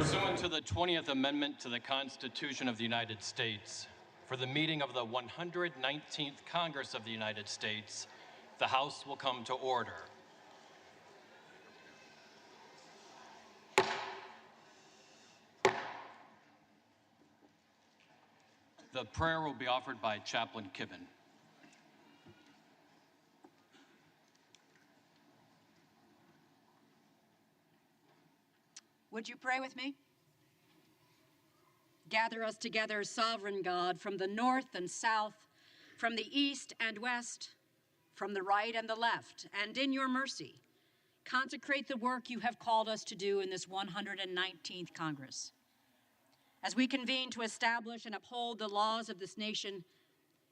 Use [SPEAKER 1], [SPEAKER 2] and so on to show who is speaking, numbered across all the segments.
[SPEAKER 1] Pursuant to the 20th Amendment to the Constitution of the United States, for the meeting of the 119th Congress of the United States, the House will come to order. The prayer will be offered by Chaplain Kibben.
[SPEAKER 2] Would you pray with me? Gather us together, sovereign God, from the north and south, from the east and west, from the right and the left, and in your mercy, consecrate the work you have called us to do in this 119th Congress. As we convene to establish and uphold the laws of this nation,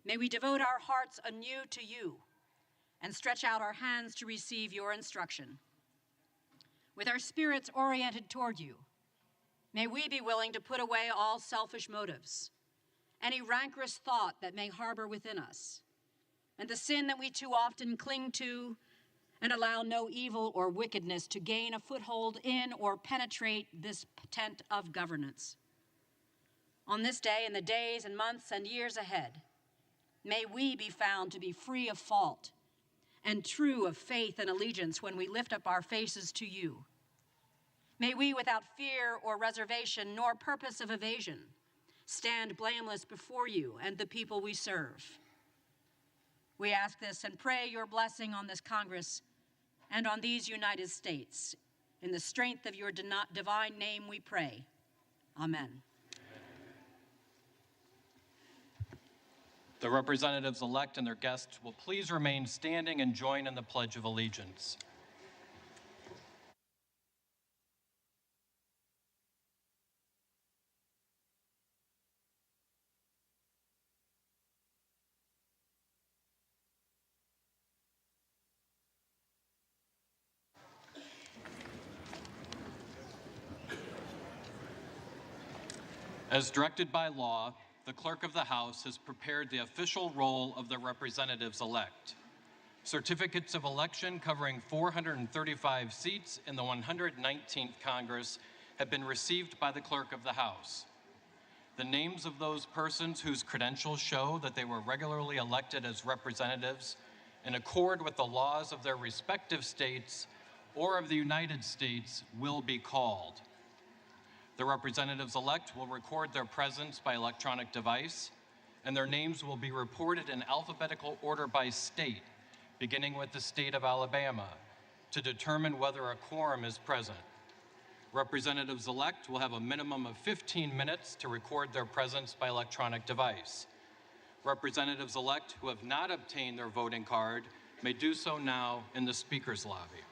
[SPEAKER 2] may we devote our hearts anew to you and stretch out our hands to receive your instruction. With our spirits oriented toward you, may we be willing to put away all selfish motives, any rancorous thought that may harbor within us, and the sin that we too often cling to, and allow no evil or wickedness to gain a foothold in or penetrate this tent of governance. On this day and the days and months and years ahead, may we be found to be free of fault and true of faith and allegiance when we lift up our faces to you. May we, without fear or reservation nor purpose of evasion, stand blameless before you and the people we serve. We ask this and pray your blessing on this Congress and on these United States. In the strength of your divine name we pray. Amen.
[SPEAKER 1] The representatives-elect and their guests will please remain standing and join in the Pledge of Allegiance. As directed by law, the Clerk of the House has prepared the official roll of the representatives-elect. Certificates of election covering 435 seats in the 119th Congress have been received by the Clerk of the House. The names of those persons whose credentials show that they were regularly elected as representatives in accord with the laws of their respective states or of the United States will be called. The representatives-elect will record their presence by electronic device, and their names will be reported in alphabetical order by state, beginning with the state of Alabama, to determine whether a quorum is present. Representatives-elect will have a minimum of 15 minutes to record their presence by electronic device. Representatives-elect who have not obtained their voting card may do so now in the speaker's lobby.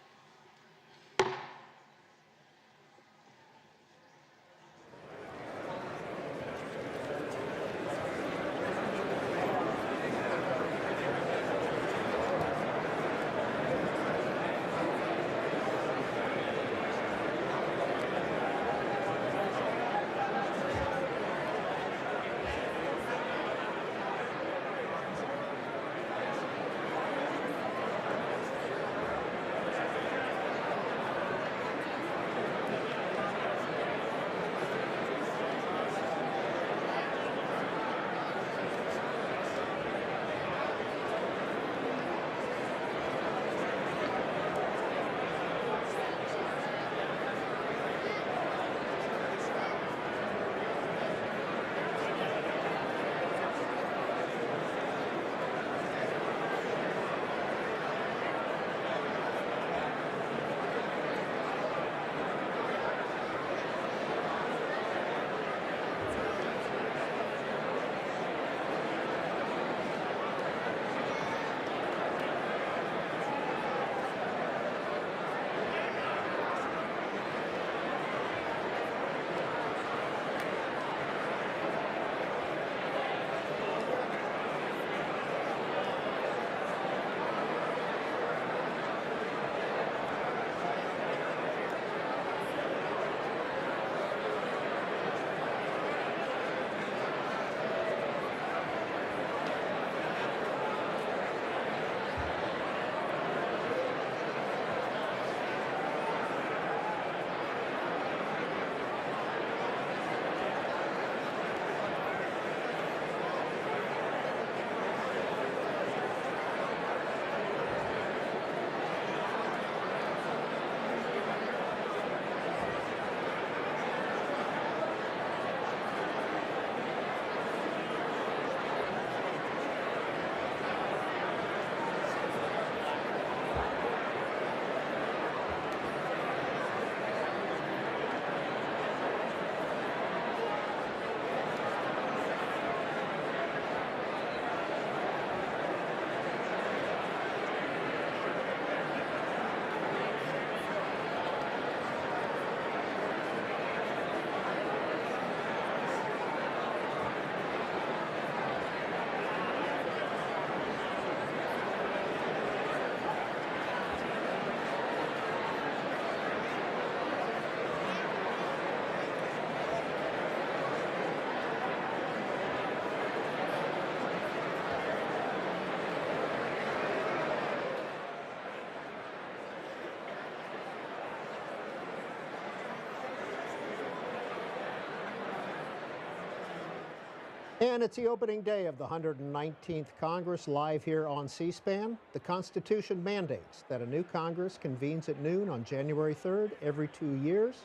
[SPEAKER 3] And it's the opening day of the 119th Congress, live here on C-SPAN. The Constitution mandates that a new Congress convenes at noon on January 3rd every 2 years.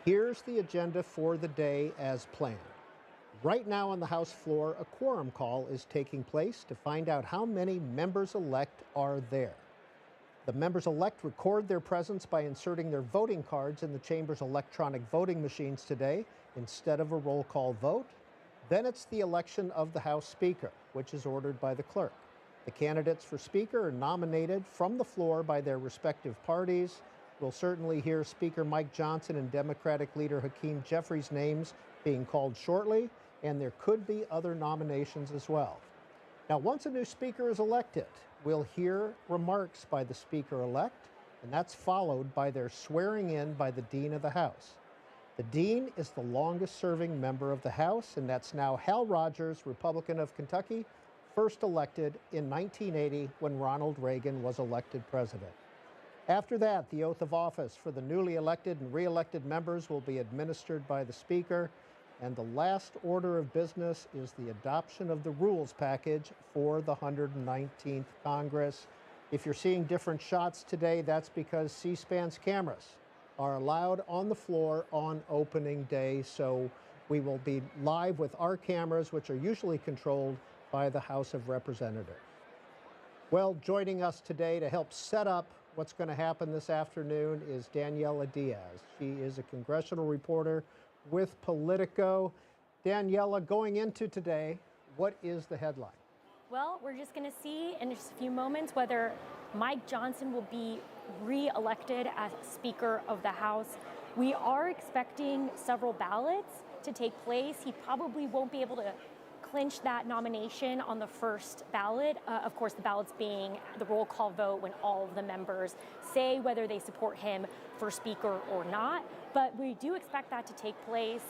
[SPEAKER 3] Here's the agenda for the day as planned. Right now on the House floor, a quorum call is taking place to find out how many members-elect are there. The members-elect record their presence by inserting their voting cards in the chamber's electronic voting machines today instead of a roll call vote. Then it's the election of the House Speaker, which is ordered by the clerk. The candidates for Speaker are nominated from the floor by their respective parties. We'll certainly hear Speaker Mike Johnson and Democratic leader Hakeem Jeffries' names being called shortly, and there could be other nominations as well. Now, once a new Speaker is elected, we'll hear remarks by the Speaker-elect, and that's followed by their swearing in by the Dean of the House. The Dean is the longest-serving member of the House, and that's now Hal Rogers, Republican of Kentucky, first elected in 1980 when Ronald Reagan was elected president. After that, the oath of office for the newly elected and re-elected members will be administered by the Speaker, and the last order of business is the adoption of the rules package for the 119th Congress. If you're seeing different shots today, that's because C-SPAN's cameras are allowed on the floor on opening day, so we will be live with our cameras, which are usually controlled by the House of Representatives. Well, joining us today to help set up what's going to happen this afternoon is Daniela Diaz. She is a congressional reporter with Politico. Daniela, going into today, what is the headline?
[SPEAKER 4] Well, we're just going to see in just a few moments whether Mike Johnson will be re-elected as Speaker of the House. We are expecting several ballots to take place. He probably won't be able to clinch that nomination on the first ballot. Of course, the ballots being the roll call vote when all of the members say whether they support him for Speaker or not. But we do expect that to take place.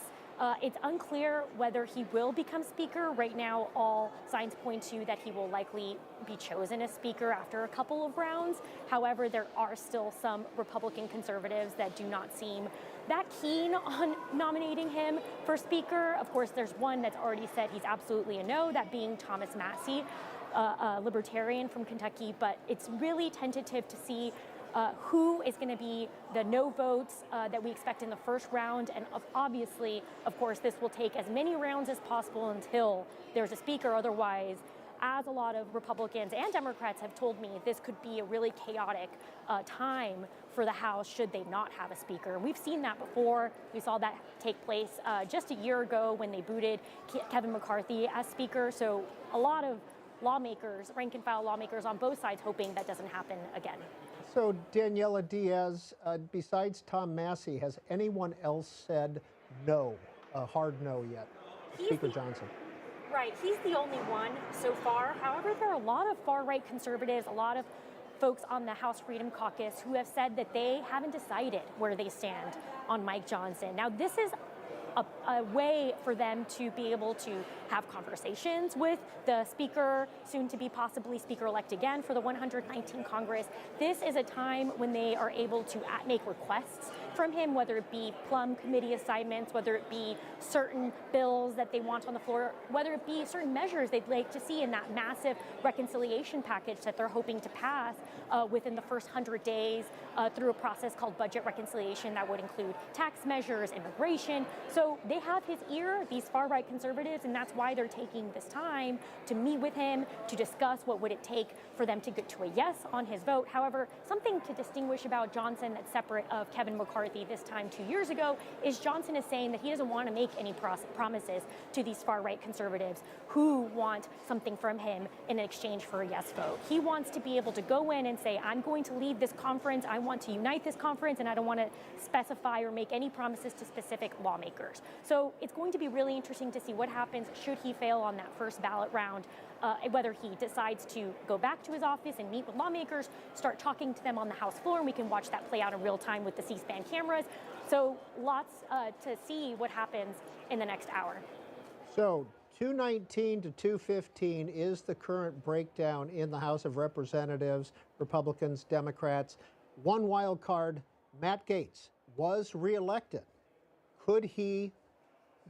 [SPEAKER 4] It's unclear whether he will become Speaker. Right now, all signs point to that he will likely be chosen as Speaker after a couple of rounds. However, there are still some Republican conservatives that do not seem that keen on nominating him for Speaker. Of course, there's one that's already said he's absolutely a no, that being Thomas Massie, a libertarian from Kentucky. But it's really tentative to see who is going to be the no votes that we expect in the first round. And obviously, of course, this will take as many rounds as possible until there's a Speaker. Otherwise, as a lot of Republicans and Democrats have told me, this could be a really chaotic time for the House should they not have a Speaker. We've seen that before. We saw that take place just a year ago when they booted Kevin McCarthy as Speaker. So a lot of lawmakers, rank and file lawmakers on both sides, hoping that doesn't happen again.
[SPEAKER 3] So, Daniela Diaz, besides Massie, has anyone else said no, a hard no yet? Speaker Johnson.
[SPEAKER 4] Right, he's the only one so far. However, there are a lot of far-right conservatives, a lot of folks on the House Freedom Caucus who have said that they haven't decided where they stand on Mike Johnson. Now, this is a way for them to be able to have conversations with the Speaker, soon to be possibly Speaker-elect again for the 119th Congress. This is a time when they are able to make requests from him, whether it be plum committee assignments, whether it be certain bills that they want on the floor, whether it be certain measures they'd like to see in that massive reconciliation package that they're hoping to pass within the first 100 days through a process called budget reconciliation that would include tax measures, immigration. So they have his ear, these far-right conservatives, and that's why they're taking this time to meet with him, to discuss what would it take for them to get to a yes on his vote. However, something to distinguish about Johnson that's separate of Kevin McCarthy this time 2 years ago is Johnson is saying that he doesn't want to make any promises to these far-right conservatives who want something from him in exchange for a yes vote. He wants to be able to go in and say, I'm going to lead this conference, I want to unite this conference, and I don't want to specify or make any promises to specific lawmakers. So it's going to be really interesting to see what happens should he fail on that first ballot round, whether he decides to go back to his office and meet with lawmakers, start talking to them on the House floor, and we can watch that play out in real time with the C-SPAN cameras. So lots to see what happens in the next hour.
[SPEAKER 3] So 219 to 215 is the current breakdown in the House of Representatives, Republicans, Democrats. One wild card, Matt Gaetz was reelected. Could he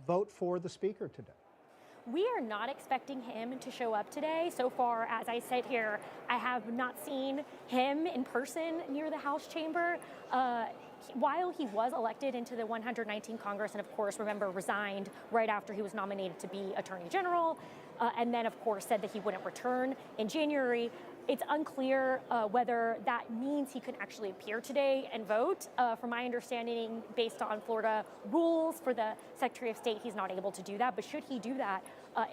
[SPEAKER 3] vote for the Speaker today?
[SPEAKER 4] We are not expecting him to show up today. So far, as I sit here, I have not seen him in person near the House chamber. While he was elected into the 119th Congress, and of course, remember, resigned right after he was nominated to be Attorney General, and then of course said that he wouldn't return in January, it's unclear whether that means he can actually appear today and vote. From my understanding, based on Florida rules for the Secretary of State, he's not able to do that. But should he do that,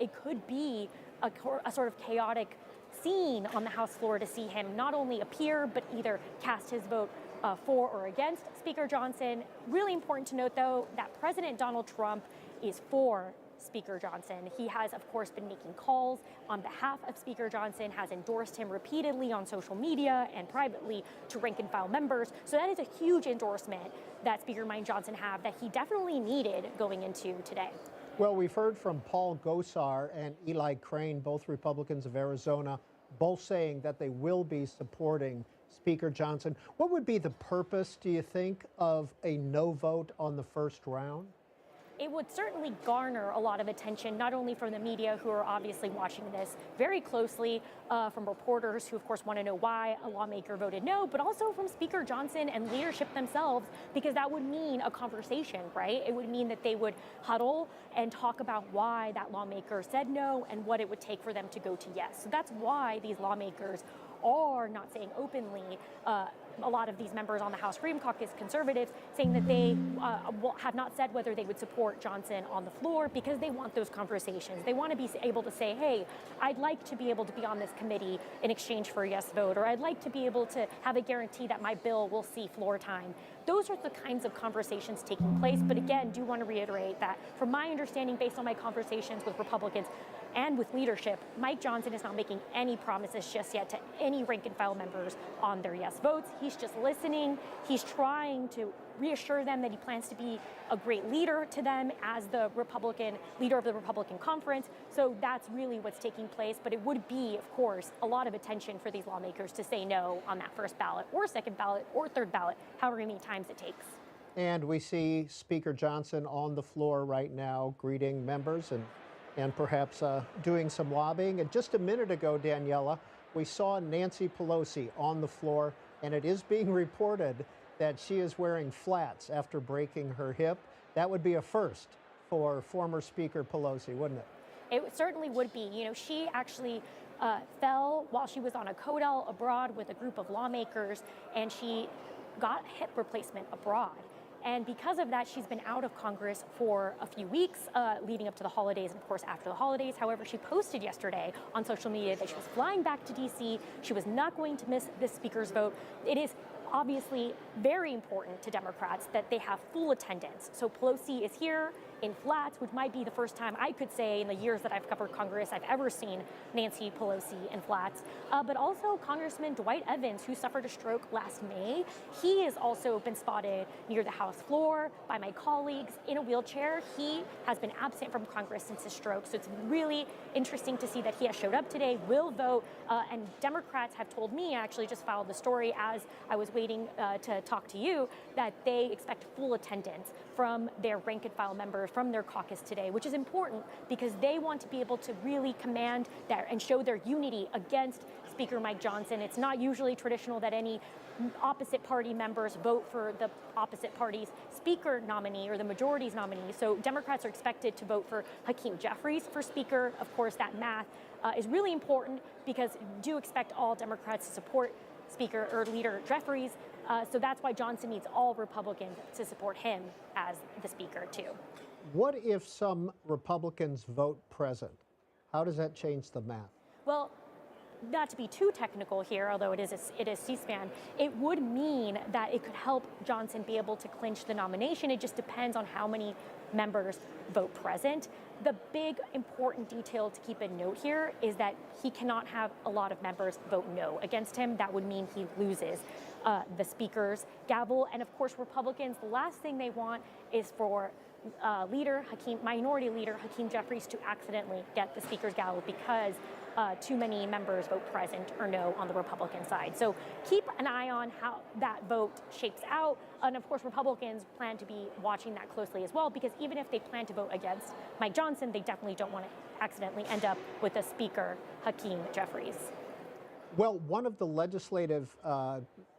[SPEAKER 4] it could be a sort of chaotic scene on the House floor to see him not only appear, but either cast his vote for or against Speaker Johnson. Really important to note, though, that President Donald Trump is for Speaker Johnson. He has, of course, been making calls on behalf of Speaker Johnson, has endorsed him repeatedly on social media and privately to rank and file members. So that is a huge endorsement that Speaker Mike Johnson have that he definitely needed going into today.
[SPEAKER 3] Well, we've heard from Paul Gosar and Eli Crane, both Republicans of Arizona, both saying that they will be supporting Speaker Johnson. What would be the purpose, do you think, of a no vote on the first round?
[SPEAKER 4] It would certainly garner a lot of attention, not only from the media, who are obviously watching this very closely, from reporters who, of course, want to know why a lawmaker voted no, but also from Speaker Johnson and leadership themselves, because that would mean a conversation, right? It would mean that they would huddle and talk about why that lawmaker said no and what it would take for them to go to yes. So that's why these lawmakers are not saying openly, a lot of these members on the House Freedom Caucus, conservatives, saying that they have not said whether they would support Johnson on the floor because they want those conversations. They want to be able to say, hey, I'd like to be able to be on this committee in exchange for a yes vote, or I'd like to be able to have a guarantee that my bill will see floor time. Those are the kinds of conversations taking place. But again, do want to reiterate that from my understanding, based on my conversations with Republicans and with leadership, Mike Johnson is not making any promises just yet to any rank and file members on their yes votes. He's just listening. He's trying to reassure them that he plans to be a great leader to them as the Republican leader of the Republican conference. So that's really what's taking place. But it would be, of course, a lot of attention for these lawmakers to say no on that first ballot or second ballot or third ballot, however many times it takes.
[SPEAKER 3] And we see Speaker Johnson on the floor right now greeting members and perhaps doing some lobbying. And just a minute ago, Daniela, we saw Nancy Pelosi on the floor, and it is being reported that she is wearing flats after breaking her hip. That would be a first for former Speaker Pelosi, wouldn't it?
[SPEAKER 4] It certainly would be. You know, she actually fell while she was on a codel abroad with a group of lawmakers, and she got hip replacement abroad. And because of that, she's been out of Congress for a few weeks, leading up to the holidays and, of course, after the holidays. However, she posted yesterday on social media that she was flying back to D.C. She was not going to miss this speaker's vote. It is obviously very important to Democrats that they have full attendance. So Pelosi is here in flats, which might be the first time I could say in the years that I've covered Congress I've ever seen Nancy Pelosi in flats. But also Congressman Dwight Evans, who suffered a stroke last May. He has also been spotted near the House floor by my colleagues in a wheelchair. He has been absent from Congress since his stroke. So it's really interesting to see that he has showed up today, will vote, and Democrats have told me, I actually just filed the story as I was waiting to talk to you, that they expect full attendance from their rank and file members from their caucus today, which is important because they want to be able to really command that and show their unity against Speaker Mike Johnson. It's not usually traditional that any opposite party members vote for the opposite party's speaker nominee or the majority's nominee. So Democrats are expected to vote for Hakeem Jeffries for speaker. Of course, that math is really important because do expect all Democrats to support Speaker or Leader Jeffries. So that's why Johnson needs all Republicans to support him as the speaker, too.
[SPEAKER 3] What if some Republicans vote present? How does that change the math?
[SPEAKER 4] Well, not to be too technical here, although it is C-SPAN, it would mean that it could help Johnson be able to clinch the nomination. It just depends on how many members vote present. The big important detail to keep in note here is that he cannot have a lot of members vote no against him. That would mean he loses the speaker's gavel. And of course, Republicans, the last thing they want is for Minority Leader Hakeem Jeffries to accidentally get the speaker's gavel because too many members vote present or no on the Republican side. So keep an eye on how that vote shapes out. And of course, Republicans plan to be watching that closely as well, because even if they plan to vote against Mike Johnson, they definitely don't want accidentally end up with a speaker, Hakeem Jeffries.
[SPEAKER 3] Well, one of the legislative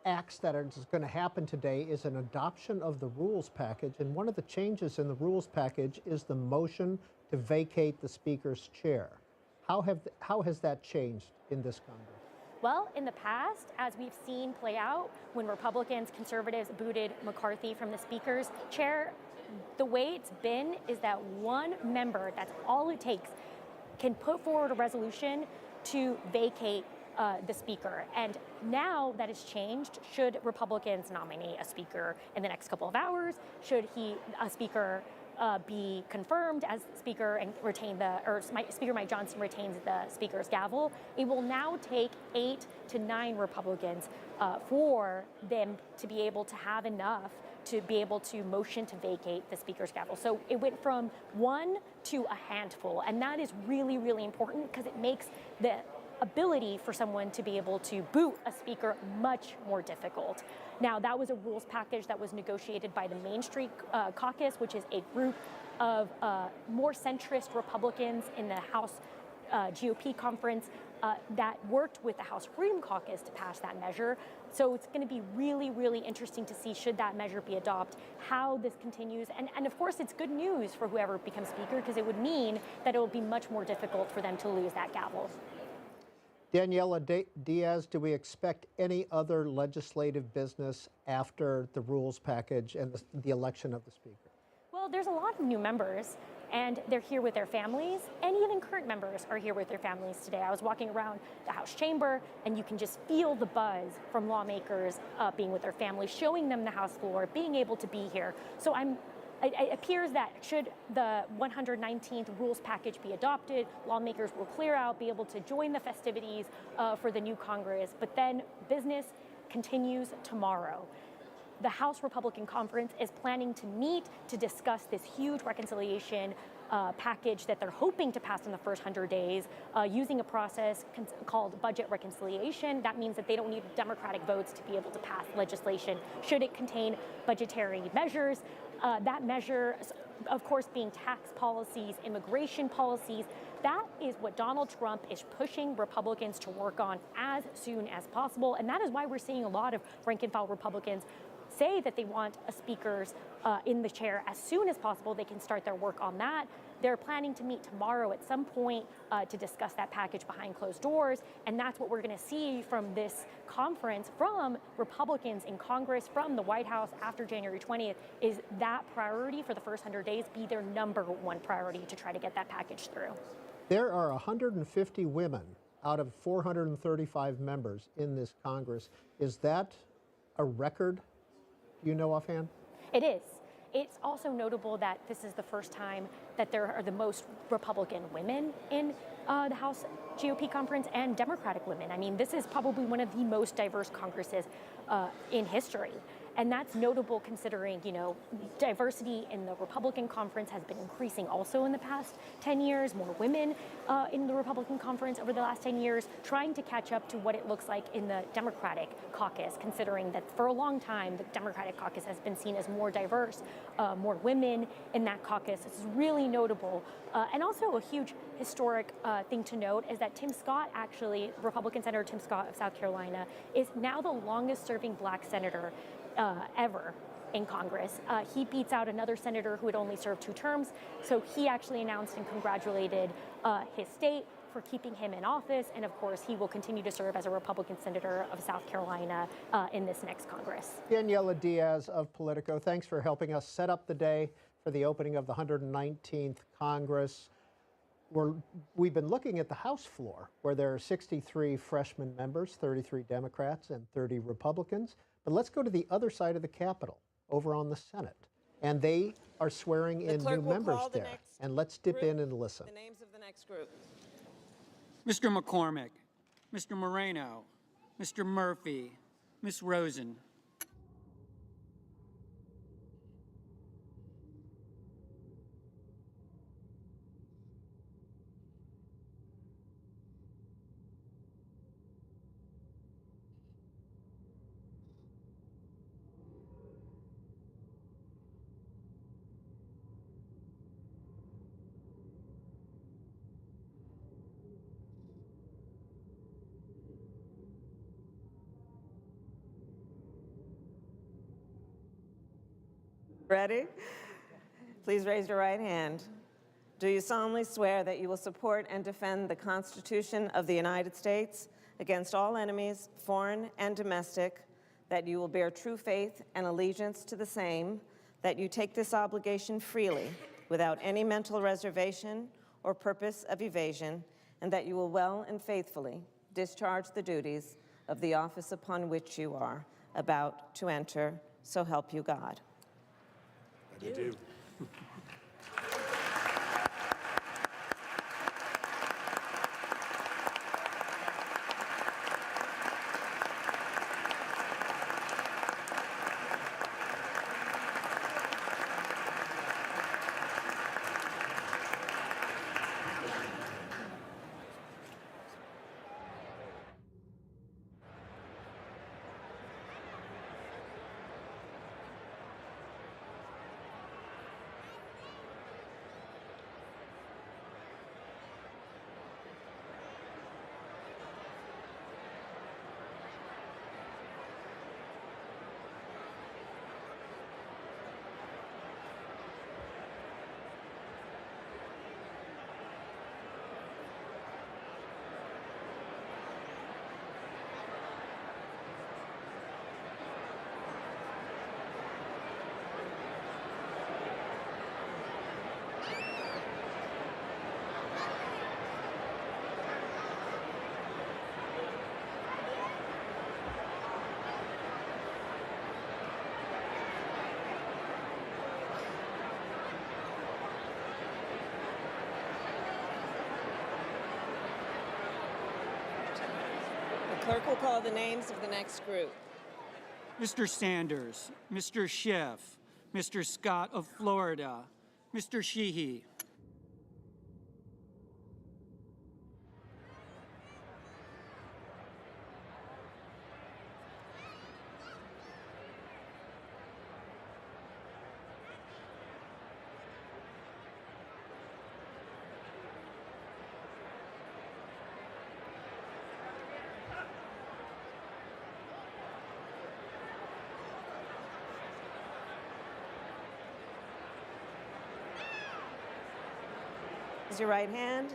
[SPEAKER 3] acts that is going to happen today is an adoption of the rules package, and one of the changes in the rules package is the motion to vacate the Speaker's chair. How has that changed in this Congress?
[SPEAKER 4] Well, in the past, as we've seen play out, when Republicans, conservatives booted McCarthy from the Speaker's chair, the way it's been is that one member, that's all it takes, can put forward a resolution to vacate the Speaker. And now that has changed, should Republicans nominate a Speaker in the next couple of hours, should a Speaker be confirmed as Speaker and Speaker Mike Johnson retains the Speaker's gavel, it will now take 8 to 9 Republicans for them to be able to have enough to be able to motion to vacate the Speaker's gavel. So it went from 1 to a handful, and that is really, really important because it makes the ability for someone to be able to boot a speaker much more difficult. Now, that was a rules package that was negotiated by the Main Street Caucus, which is a group of more centrist Republicans in the House GOP conference that worked with the House Freedom Caucus to pass that measure. So it's going to be really, really interesting to see, should that measure be adopted, how this continues. And of course, it's good news for whoever becomes Speaker, because it would mean that it will be much more difficult for them to lose that gavel.
[SPEAKER 3] Daniela Diaz, do we expect any other legislative business after the rules package and the election of the Speaker?
[SPEAKER 4] Well, there's a lot of new members, and they're here with their families, and even current members are here with their families today. I was walking around the House chamber, and you can just feel the buzz from lawmakers being with their families, showing them the House floor, being able to be here. So it appears that should the 119th rules package be adopted, lawmakers will clear out, be able to join the festivities for the new Congress. But then business continues tomorrow. The House Republican Conference is planning to meet to discuss this huge reconciliation package that they're hoping to pass in the first 100 days using a process called budget reconciliation. That means that they don't need Democratic votes to be able to pass legislation should it contain budgetary measures. That measure, of course, being tax policies, immigration policies. That is what Donald Trump is pushing Republicans to work on as soon as possible. And that is why we're seeing a lot of rank and file Republicans say that they want a speaker's in the chair as soon as possible. They can start their work on that. They're planning to meet tomorrow at some point to discuss that package behind closed doors. And that's what we're going to see from this conference from Republicans in Congress, from the White House after January 20th, is that priority for the first 100 days be their #1 priority to try to get that package through.
[SPEAKER 3] There are 150 women out of 435 members in this Congress. Is that a record? Do you know offhand?
[SPEAKER 4] It is. It's also notable that this is the first time that there are the most Republican women in the House GOP conference and Democratic women. I mean, this is probably one of the most diverse Congresses in history. And that's notable considering, diversity in the Republican conference has been increasing also in the past 10 years. More women in the Republican conference over the last 10 years, trying to catch up to what it looks like in the Democratic caucus, considering that for a long time, the Democratic caucus has been seen as more diverse, more women in that caucus. This is really notable. And also a huge historic thing to note is that Tim Scott, actually, Republican Senator Tim Scott of South Carolina, is now the longest serving black senator ever in Congress. He beats out another senator who had only served 2 terms. So he actually announced and congratulated his state for keeping him in office. And of course, he will continue to serve as a Republican senator of South Carolina in this next Congress.
[SPEAKER 3] Daniela Diaz of Politico, thanks for helping us set up the day for the opening of the 119th Congress. We've been looking at the House floor, where there are 63 freshman members, 33 Democrats and 30 Republicans. But let's go to the other side of the Capitol, over on the Senate. And they are swearing in new members there. And let's dip in and listen.
[SPEAKER 5] The names of the next group.
[SPEAKER 6] Mr. McCormick, Mr. Moreno, Mr. Murphy, Ms. Rosen.
[SPEAKER 5] Ready? Please raise your right hand. Do you solemnly swear that you will support and defend the Constitution of the United States against all enemies, foreign and domestic, that you will bear true faith and allegiance to the same, that you take this obligation freely, without any mental reservation or purpose of evasion, and that you will well and faithfully discharge the duties of the office upon which you are about to enter, so help you God?
[SPEAKER 7] I do.
[SPEAKER 5] The clerk will call the names of the next group.
[SPEAKER 6] Mr. Sanders, Mr. Schiff, Mr. Scott of Florida, Mr. Sheehy.
[SPEAKER 5] Raise your right hand.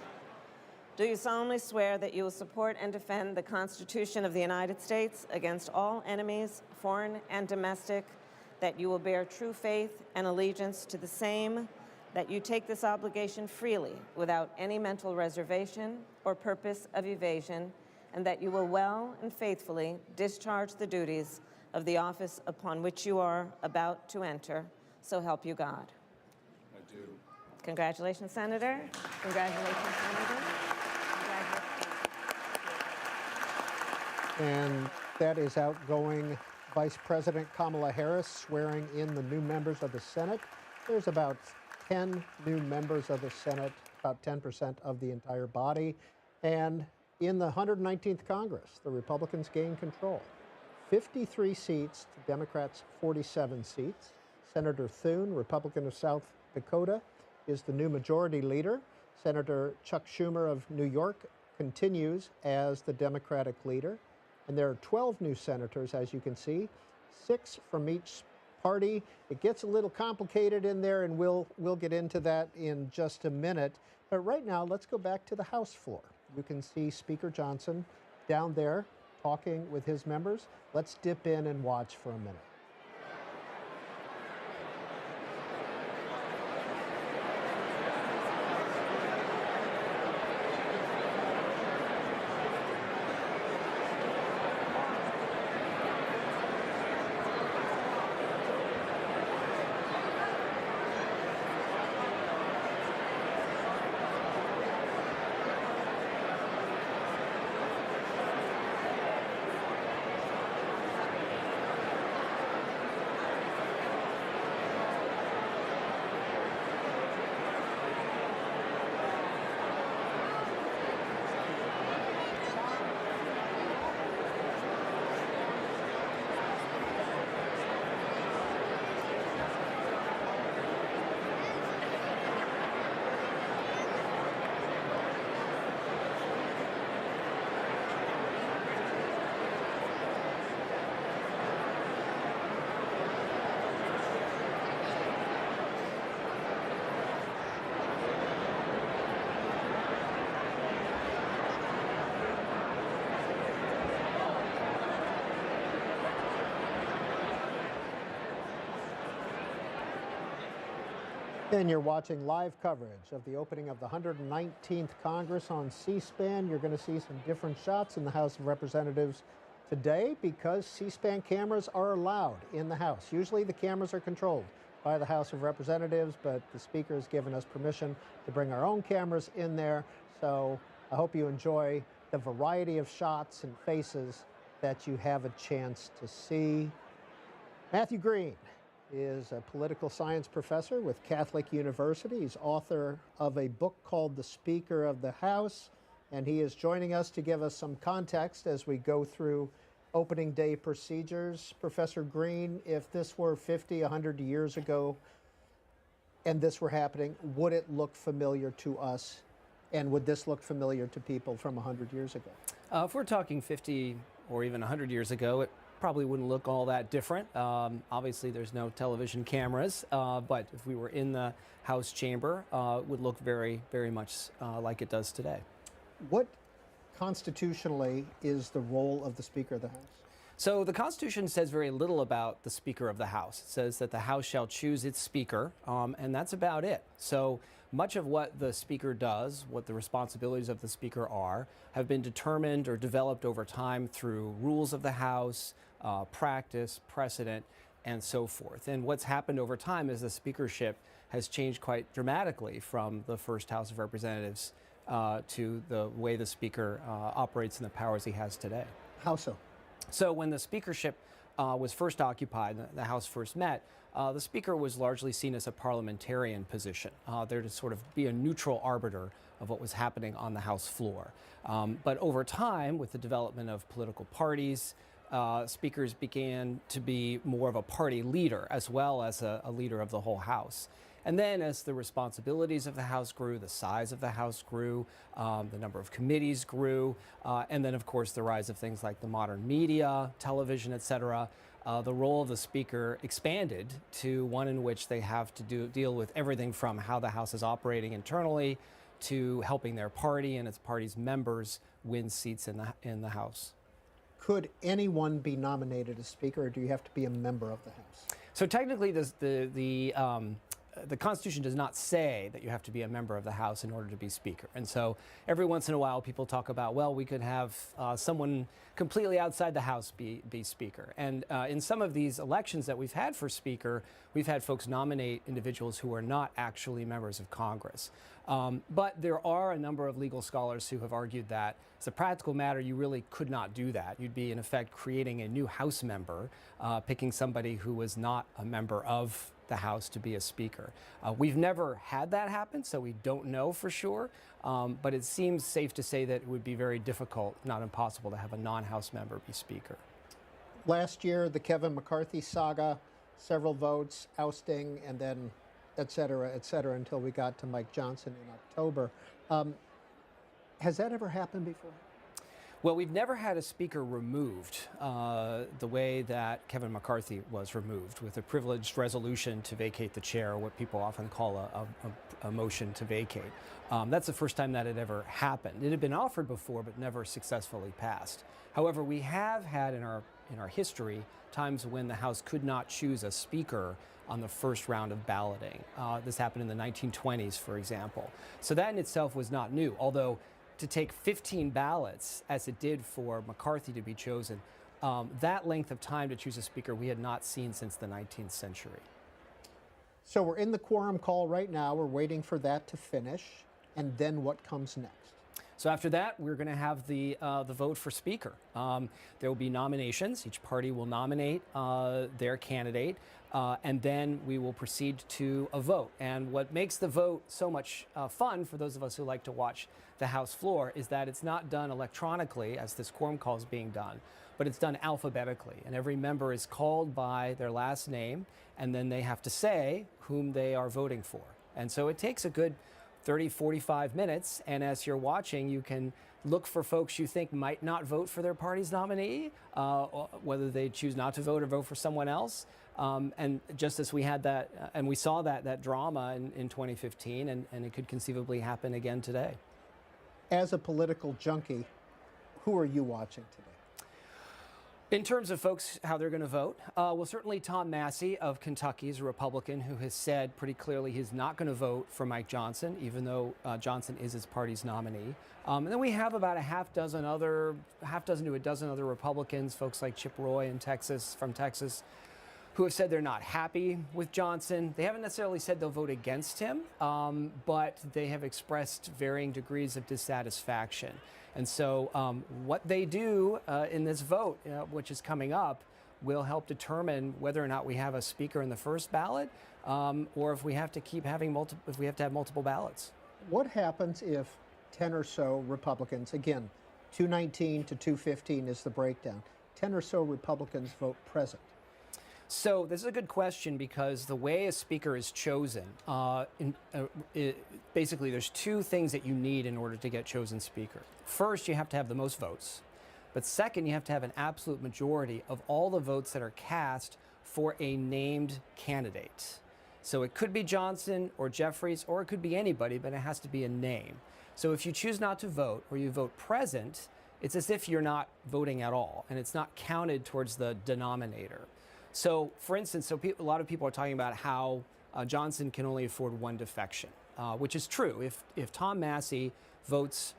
[SPEAKER 5] Do you solemnly swear that you will support and defend the Constitution of the United States against all enemies, foreign and domestic, that you will bear true faith and allegiance to the same, that you take this obligation freely without any mental reservation or purpose of evasion, and that you will well and faithfully discharge the duties of the office upon which you are about to enter, so help you God?
[SPEAKER 7] I do.
[SPEAKER 5] Congratulations, Senator. Congratulations, Senator.
[SPEAKER 3] And that is outgoing Vice President Kamala Harris swearing in the new members of the Senate. There's about 10 new members of the Senate, about 10% of the entire body. And in the 119th Congress, the Republicans gain control. 53 seats to Democrats' 47 seats. Senator Thune, Republican of South Dakota, is the new majority leader. Senator Chuck Schumer of New York continues as the Democratic leader. And there are 12 new senators, as you can see, 6 from each party. It gets a little complicated in there, and we'll get into that in just a minute. But right now, let's go back to the House floor. You can see Speaker Johnson down there talking with his members. Let's dip in and watch for a minute. And you're watching live coverage of the opening of the 119th Congress on C-SPAN. You're going to see some different shots in the House of Representatives today because C-SPAN cameras are allowed in the House. Usually the cameras are controlled by the House of Representatives, but the Speaker has given us permission to bring our own cameras in there. So I hope you enjoy the variety of shots and faces that you have a chance to see. Matthew Green is a political science professor with Catholic University. He's author of a book called The Speaker of the House, and he is joining us to give us some context as we go through opening day procedures. Professor Green, if this were 50, 100 years ago and this were happening, would it look familiar to us? And would this look familiar to people from 100 years ago?
[SPEAKER 8] If we're talking 50 or even 100 years ago, it probably wouldn't look all that different. Obviously, there's no television cameras, but if we were in the House chamber, it would look very, very much like it does today.
[SPEAKER 3] What constitutionally is the role of the Speaker of the House?
[SPEAKER 8] So the Constitution says very little about the Speaker of the House. It says that the House shall choose its Speaker, and that's about it. So much of what the Speaker does, what the responsibilities of the Speaker are, have been determined or developed over time through rules of the House, practice, precedent, and so forth. And what's happened over time is the speakership has changed quite dramatically from the first House of Representatives to the way the Speaker operates and the powers he has today.
[SPEAKER 3] How so?
[SPEAKER 8] So when the speakership was first occupied, the House first met, the Speaker was largely seen as a parliamentarian position, there to sort of be a neutral arbiter of what was happening on the House floor. But over time, with the development of political parties, speakers began to be more of a party leader as well as a leader of the whole House. And then as the responsibilities of the House grew, the size of the House grew, the number of committees grew, and then of course the rise of things like the modern media, television, etc., the role of the Speaker expanded to one in which they have to deal with everything from how the House is operating internally to helping their party and its party's members win seats in the House.
[SPEAKER 3] Could anyone be nominated as Speaker, or do you have to be a member of the House?
[SPEAKER 8] So technically, the Constitution does not say that you have to be a member of the House in order to be Speaker. And so every once in a while people talk about, well, we could have someone completely outside the House be Speaker. And in some of these elections that we've had for Speaker, we've had folks nominate individuals who are not actually members of Congress. But there are a number of legal scholars who have argued that as a practical matter, you really could not do that. You'd be, in effect, creating a new House member, picking somebody who was not a member of the House to be a Speaker. We've never had that happen, so we don't know for sure, but it seems safe to say that it would be very difficult, not impossible, to have a non-House member be Speaker.
[SPEAKER 3] Last year, the Kevin McCarthy saga, several votes, ousting, and then et cetera, until we got to Mike Johnson in October. Has that ever happened before?
[SPEAKER 8] Well, we've never had a Speaker removed the way that Kevin McCarthy was removed, with a privileged resolution to vacate the chair, what people often call a motion to vacate. That's the first time that had ever happened. It had been offered before, but never successfully passed. However, we have had in our history times when the House could not choose a Speaker on the first round of balloting. This happened in the 1920s, for example. So that in itself was not new, although to take 15 ballots, as it did for McCarthy to be chosen, that length of time to choose a Speaker we had not seen since the 19th century.
[SPEAKER 3] So we're in the quorum call right now. We're waiting for that to finish. And then what comes next?
[SPEAKER 8] So after that, we're going to have the vote for Speaker. There will be nominations. Each party will nominate their candidate, and then we will proceed to a vote. And what makes the vote so much fun for those of us who like to watch the House floor is that it's not done electronically, as this quorum call is being done, but it's done alphabetically. And every member is called by their last name, and then they have to say whom they are voting for. And so it takes a good 30, 45 minutes, and as you're watching, you can look for folks you think might not vote for their party's nominee, whether they choose not to vote or vote for someone else. And just as we had that, and we saw that drama in 2015, and it could conceivably happen again today.
[SPEAKER 3] As a political junkie, who are you watching today?
[SPEAKER 8] In terms of folks, how they're going to vote, well, certainly Tom Massey of Kentucky is a Republican who has said pretty clearly he's not going to vote for Mike Johnson, even though Johnson is his party's nominee. And then we have about a half dozen to a dozen other Republicans, folks like Chip Roy from Texas, who have said they're not happy with Johnson. They haven't necessarily said they'll vote against him, but they have expressed varying degrees of dissatisfaction. And so what they do in this vote, which is coming up, will help determine whether or not we have a speaker in the first ballot, or if we have to have multiple ballots.
[SPEAKER 3] What happens if 10 or so Republicans, again, 219 to 215 is the breakdown, 10 or so Republicans vote present?
[SPEAKER 8] So this is a good question because the way a speaker is chosen, basically there's two things that you need in order to get chosen speaker. First, you have to have the most votes. But second, you have to have an absolute majority of all the votes that are cast for a named candidate. So it could be Johnson or Jeffries, or it could be anybody, but it has to be a name. So if you choose not to vote or you vote present, it's as if you're not voting at all, and it's not counted towards the denominator. So, for instance, a lot of people are talking about how Johnson can only afford one defection, which is true. If Tom Massey votes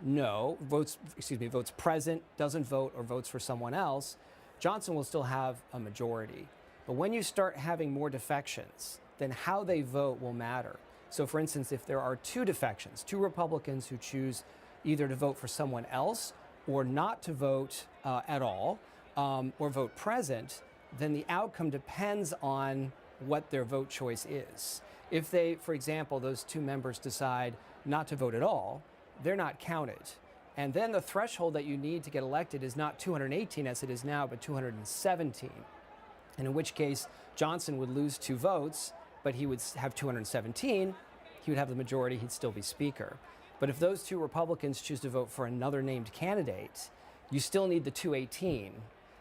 [SPEAKER 8] present, doesn't vote, or votes for someone else, Johnson will still have a majority. But when you start having more defections, then how they vote will matter. So, for instance, if there are two defections, two Republicans who choose either to vote for someone else or not to vote at all, or vote present, then the outcome depends on what their vote choice is. If they, for example, those two members decide not to vote at all, they're not counted. And then the threshold that you need to get elected is not 218 as it is now, but 217. And in which case, Johnson would lose 2 votes, but he would have 217. He would have the majority, he'd still be speaker. But if those 2 Republicans choose to vote for another named candidate, you still need the 218.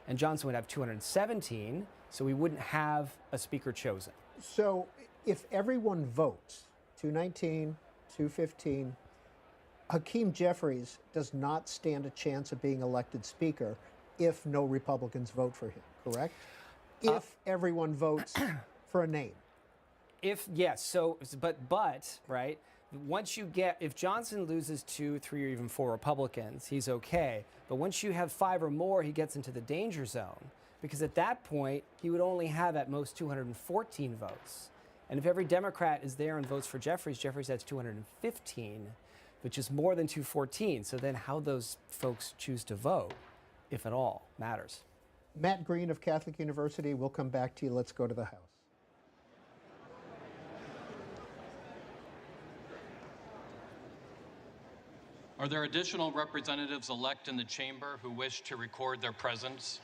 [SPEAKER 8] And Johnson would have 217, so we wouldn't have a speaker chosen.
[SPEAKER 3] So if everyone votes, 219, 215, Hakeem Jeffries does not stand a chance of being elected speaker if no Republicans vote for him, correct? If everyone votes for a name.
[SPEAKER 8] Yes, right, if Johnson loses 2, 3, or even 4 Republicans, he's okay. But once you have 5 or more, he gets into the danger zone, because at that point, he would only have at most 214 votes. And if every Democrat is there and votes for Jeffries, Jeffries has 215, which is more than 214. So then how those folks choose to vote, if at all, matters.
[SPEAKER 3] Matt Green of Catholic University, we'll come back to you. Let's go to the House.
[SPEAKER 1] Are there additional representatives-elect in the chamber who wish to record their presence?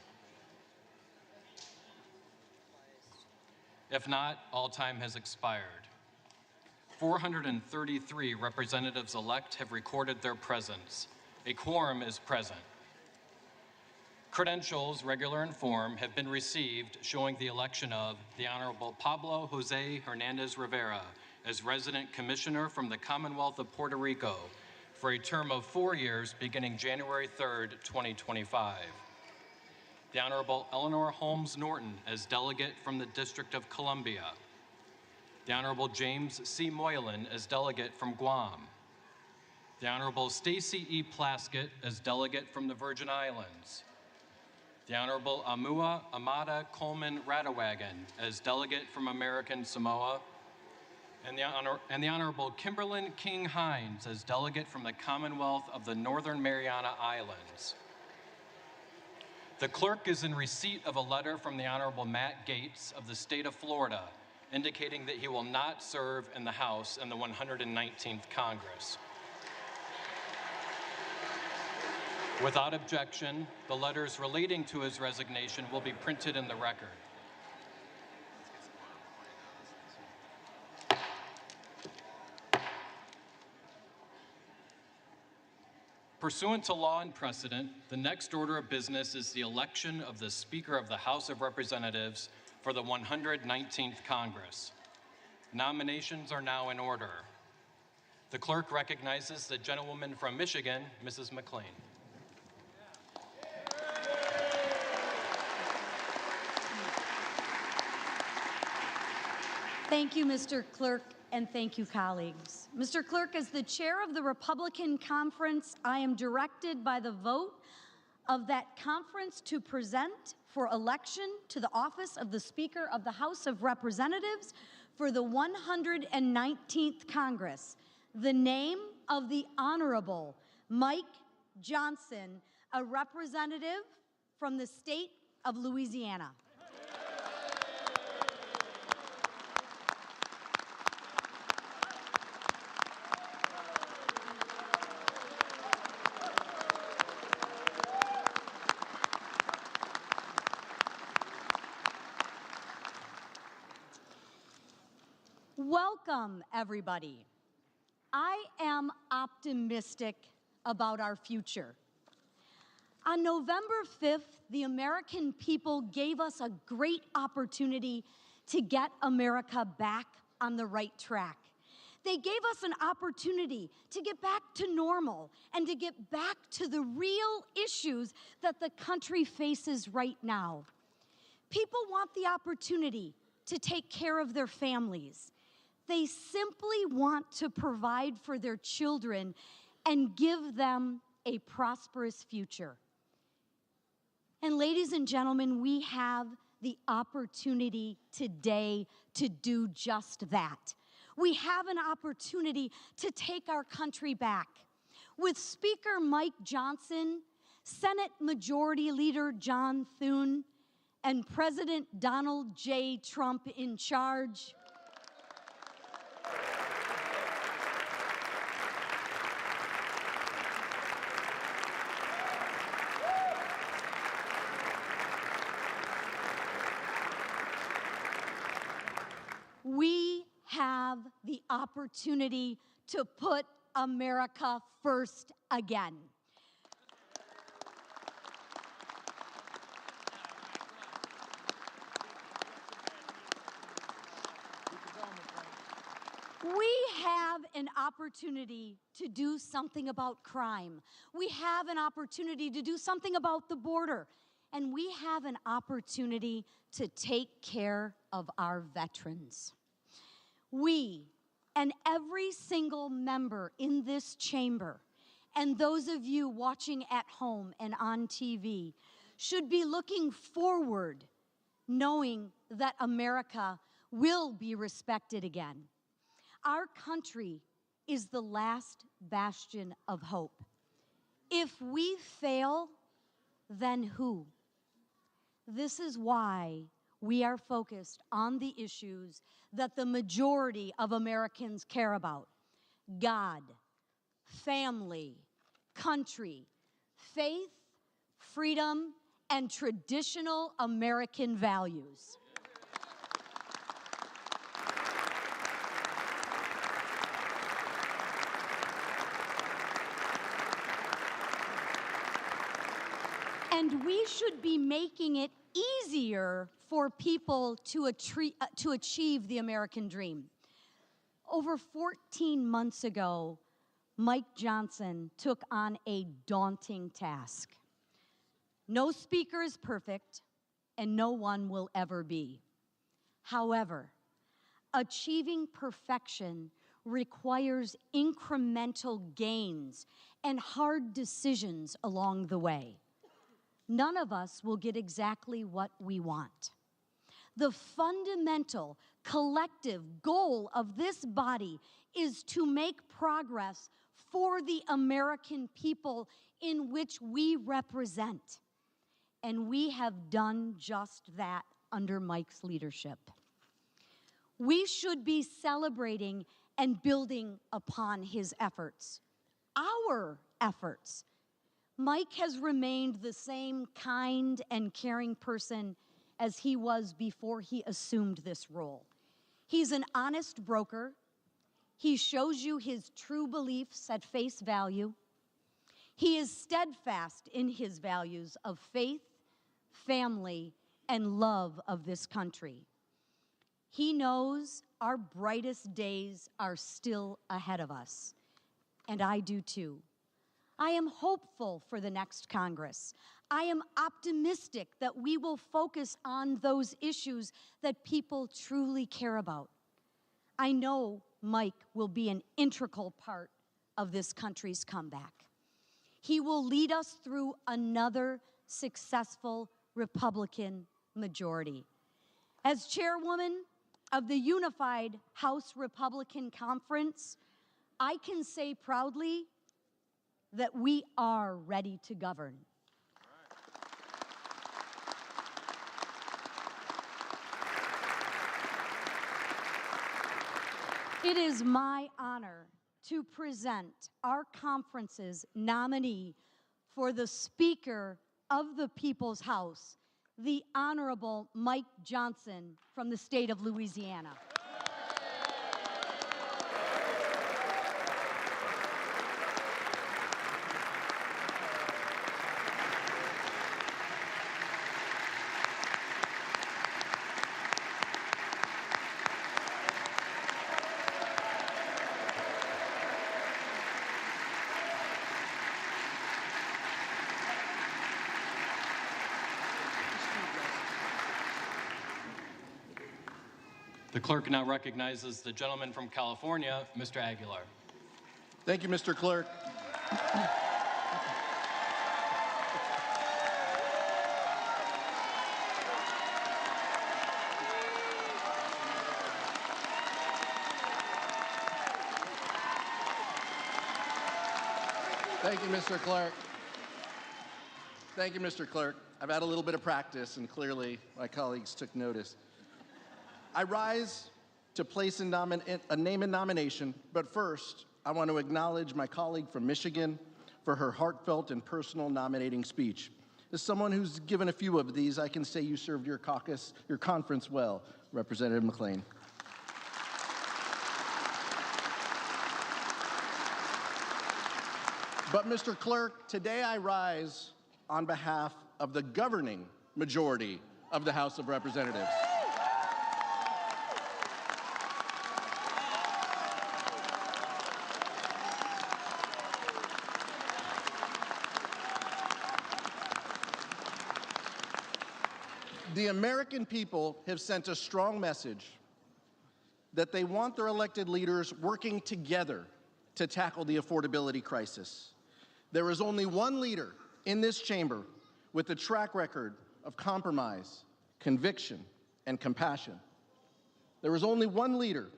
[SPEAKER 1] If not, all time has expired. 433 representatives-elect have recorded their presence. A quorum is present. Credentials, regular in form, have been received showing the election of the Honorable Pablo Jose Hernandez Rivera as resident commissioner from the Commonwealth of Puerto Rico for a term of 4 years beginning January 3rd, 2025. The Honorable Eleanor Holmes Norton as delegate from the District of Columbia. The Honorable James C. Moylan as delegate from Guam. The Honorable Stacy E. Plaskett as delegate from the Virgin Islands. The Honorable Amua Amada Coleman Radawagan as delegate from American Samoa. And the Honorable Kimberlyn King-Hinds as delegate from the Commonwealth of the Northern Mariana Islands. The clerk is in receipt of a letter from the Honorable Matt Gaetz of the state of Florida, indicating that he will not serve in the House in the 119th Congress. Without objection, the letters relating to his resignation will be printed in the record. Pursuant to law and precedent, the next order of business is the election of the Speaker of the House of Representatives for the 119th Congress. Nominations are now in order. The clerk recognizes the gentlewoman from Michigan, Mrs. McLean.
[SPEAKER 2] Thank you, Mr. Clerk, and thank you, colleagues. Mr. Clerk, as the chair of the Republican Conference, I am directed by the vote of that conference to present for election to the office of the Speaker of the House of Representatives for the 119th Congress the name of the Honorable Mike Johnson, a representative from the state of Louisiana. Welcome, everybody. I am optimistic about our future. On November 5th, the American people gave us a great opportunity to get America back on the right track. They gave us an opportunity to get back to normal and to get back to the real issues that the country faces right now. People want the opportunity to take care of their families. They simply want to provide for their children and give them a prosperous future. And ladies and gentlemen, we have the opportunity today to do just that. We have an opportunity to take our country back. With Speaker Mike Johnson, Senate Majority Leader John Thune, and President Donald J. Trump in charge, we have the opportunity to put America first again. We have an opportunity to do something about crime. We have an opportunity to do something about the border. And we have an opportunity to take care of our veterans. We, and every single member in this chamber, and those of you watching at home and on TV, should be looking forward, knowing that America will be respected again. Our country is the last bastion of hope. If we fail, then who? This is why we are focused on the issues that the majority of Americans care about: God, family, country, faith, freedom, and traditional American values. And we should be making it easier for people to achieve the American dream. Over 14 months ago, Mike Johnson took on a daunting task. No speaker is perfect, and no one will ever be. However, achieving perfection requires incremental gains and hard decisions along the way. None of us will get exactly what we want. The fundamental collective goal of this body is to make progress for the American people in which we represent. And we have done just that under Mike's leadership. We should be celebrating and building upon his efforts, our efforts. Mike has remained the same kind and caring person as he was before he assumed this role. He's an honest broker. He shows you his true beliefs at face value. He is steadfast in his values of faith, family, and love of this country. He knows our brightest days are still ahead of us, and I do too. I am hopeful for the next Congress. I am optimistic that we will focus on those issues that people truly care about.
[SPEAKER 9] I know Mike will be an integral part of this country's comeback. He will lead us through another successful Republican majority. As chairwoman of the Unified House Republican Conference, I can say proudly that we are ready to govern. It is my honor to present our conference's nominee for the Speaker of the People's House, the Honorable Mike Johnson from the state of Louisiana.
[SPEAKER 1] The clerk now recognizes the gentleman from California, Mr. Aguilar.
[SPEAKER 10] Thank you, Mr. Clerk. Thank you, Mr. Clerk. Thank you, Mr. Clerk. I've had a little bit of practice, and clearly my colleagues took notice. I rise to place a name in nomination, but first, I want to acknowledge my colleague from Michigan for her heartfelt and personal nominating speech. As someone who's given a few of these, I can say you served your conference well, Representative McLean. But Mr. Clerk, today I rise on behalf of the governing majority of the House of Representatives. The American people have sent a strong message that they want their elected leaders working together to tackle the affordability crisis. There is only one leader in this chamber with a track record of compromise, conviction, and compassion. There is only one leader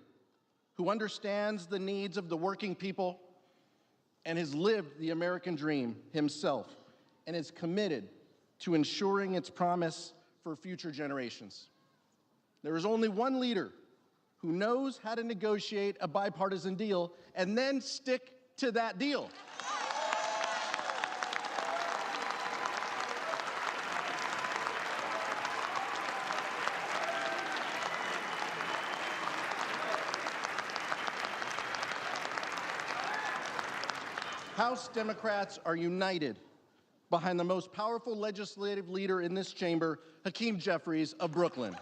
[SPEAKER 10] who understands the needs of the working people and has lived the American dream himself and is committed to ensuring its promise for future generations. There is only one leader who knows how to negotiate a bipartisan deal and then stick to that deal. House Democrats are united behind the most powerful legislative leader in this chamber, Hakeem Jeffries of Brooklyn.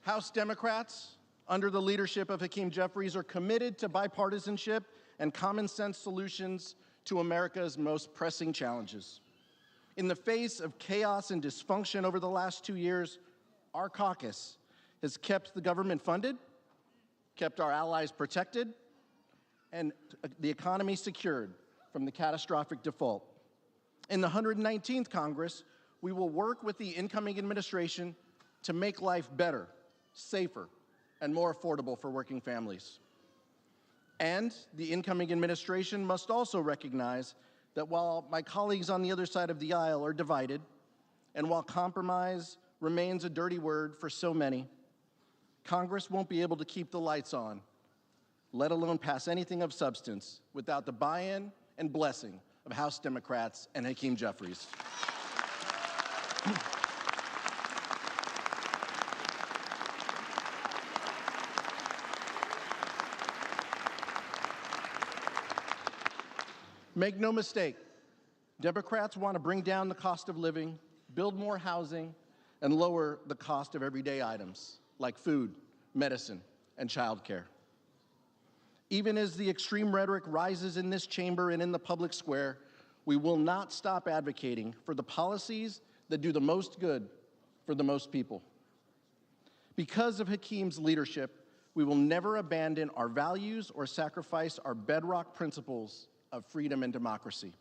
[SPEAKER 10] House Democrats, under the leadership of Hakeem Jeffries, are committed to bipartisanship and common sense solutions to America's most pressing challenges. In the face of chaos and dysfunction over the last 2 years, our caucus has kept the government funded, kept our allies protected, and the economy secured from the catastrophic default. In the 119th Congress, we will work with the incoming administration to make life better, safer, and more affordable for working families. And the incoming administration must also recognize that while my colleagues on the other side of the aisle are divided, and while compromise remains a dirty word for so many, Congress won't be able to keep the lights on, let alone pass anything of substance, without the buy-in and blessing of House Democrats and Hakeem Jeffries. Make no mistake, Democrats want to bring down the cost of living, build more housing, and lower the cost of everyday items like food, medicine, and childcare. Even as the extreme rhetoric rises in this chamber and in the public square, we will not stop advocating for the policies that do the most good for the most people. Because of Hakim's leadership, we will never abandon our values or sacrifice our bedrock principles of freedom and democracy.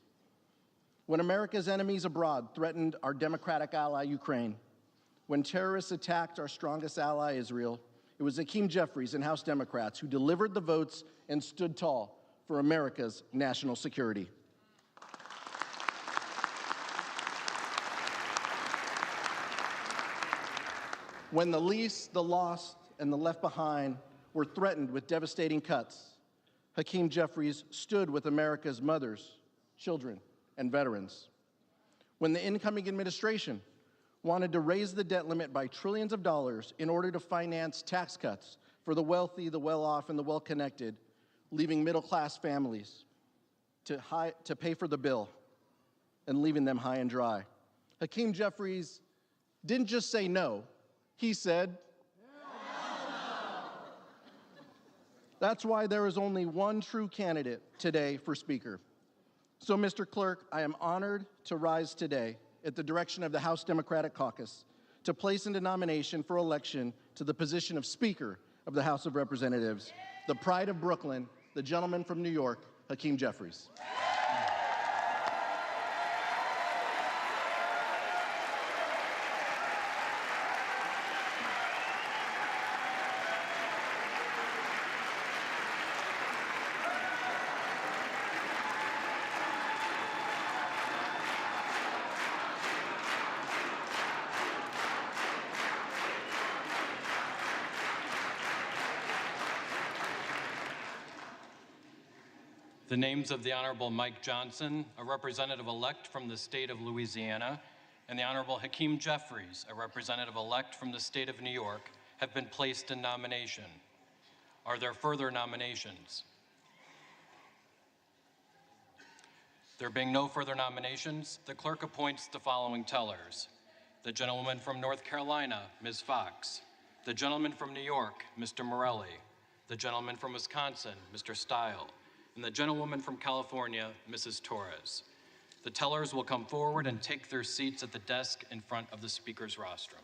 [SPEAKER 10] When America's enemies abroad threatened our democratic ally, Ukraine, when terrorists attacked our strongest ally, Israel, it was Hakeem Jeffries and House Democrats who delivered the votes and stood tall for America's national security. When the least, the lost, and the left behind were threatened with devastating cuts, Hakeem Jeffries stood with America's mothers, children, and veterans. When the incoming administration wanted to raise the debt limit by trillions of dollars in order to finance tax cuts for the wealthy, the well-off, and the well-connected, leaving middle-class families to pay for the bill and leaving them high and dry, Hakeem Jeffries didn't just say no, he said, That's why there is only one true candidate today for Speaker. So, Mr. Clerk, I am honored to rise today at the direction of the House Democratic Caucus to place into nomination for election to the position of Speaker of the House of Representatives, the pride of Brooklyn, the gentleman from New York, Hakeem Jeffries.
[SPEAKER 1] The names of the Honorable Mike Johnson, a representative-elect from the state of Louisiana, and the Honorable Hakeem Jeffries, a representative-elect from the state of New York, have been placed in nomination. Are there further nominations? There being no further nominations, the clerk appoints the following tellers. The gentlewoman from North Carolina, Ms. Fox. The gentleman from New York, Mr. Morelli. The gentleman from Wisconsin, Mr. Stile. And the gentlewoman from California, Mrs. Torres. The tellers will come forward and take their seats at the desk in front of the speaker's rostrum.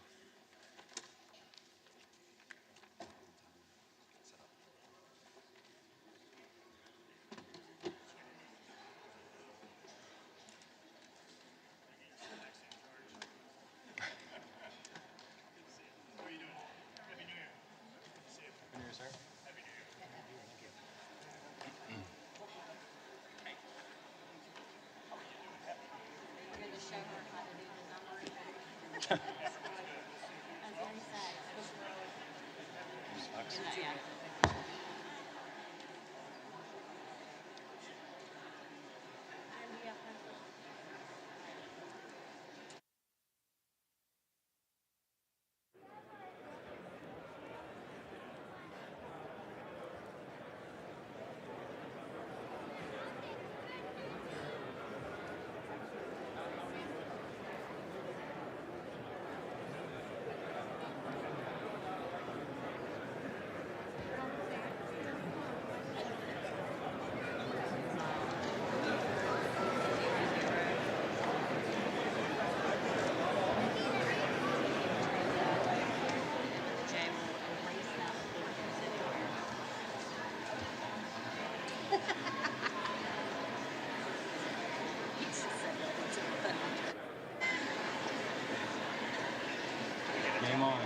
[SPEAKER 1] Game on.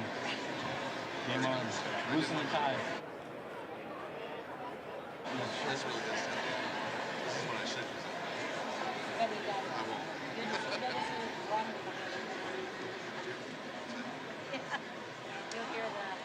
[SPEAKER 1] Game on. Loosen the tie.
[SPEAKER 7] This really does sound good. This is what I should do. I won't.
[SPEAKER 2] You'll hear that.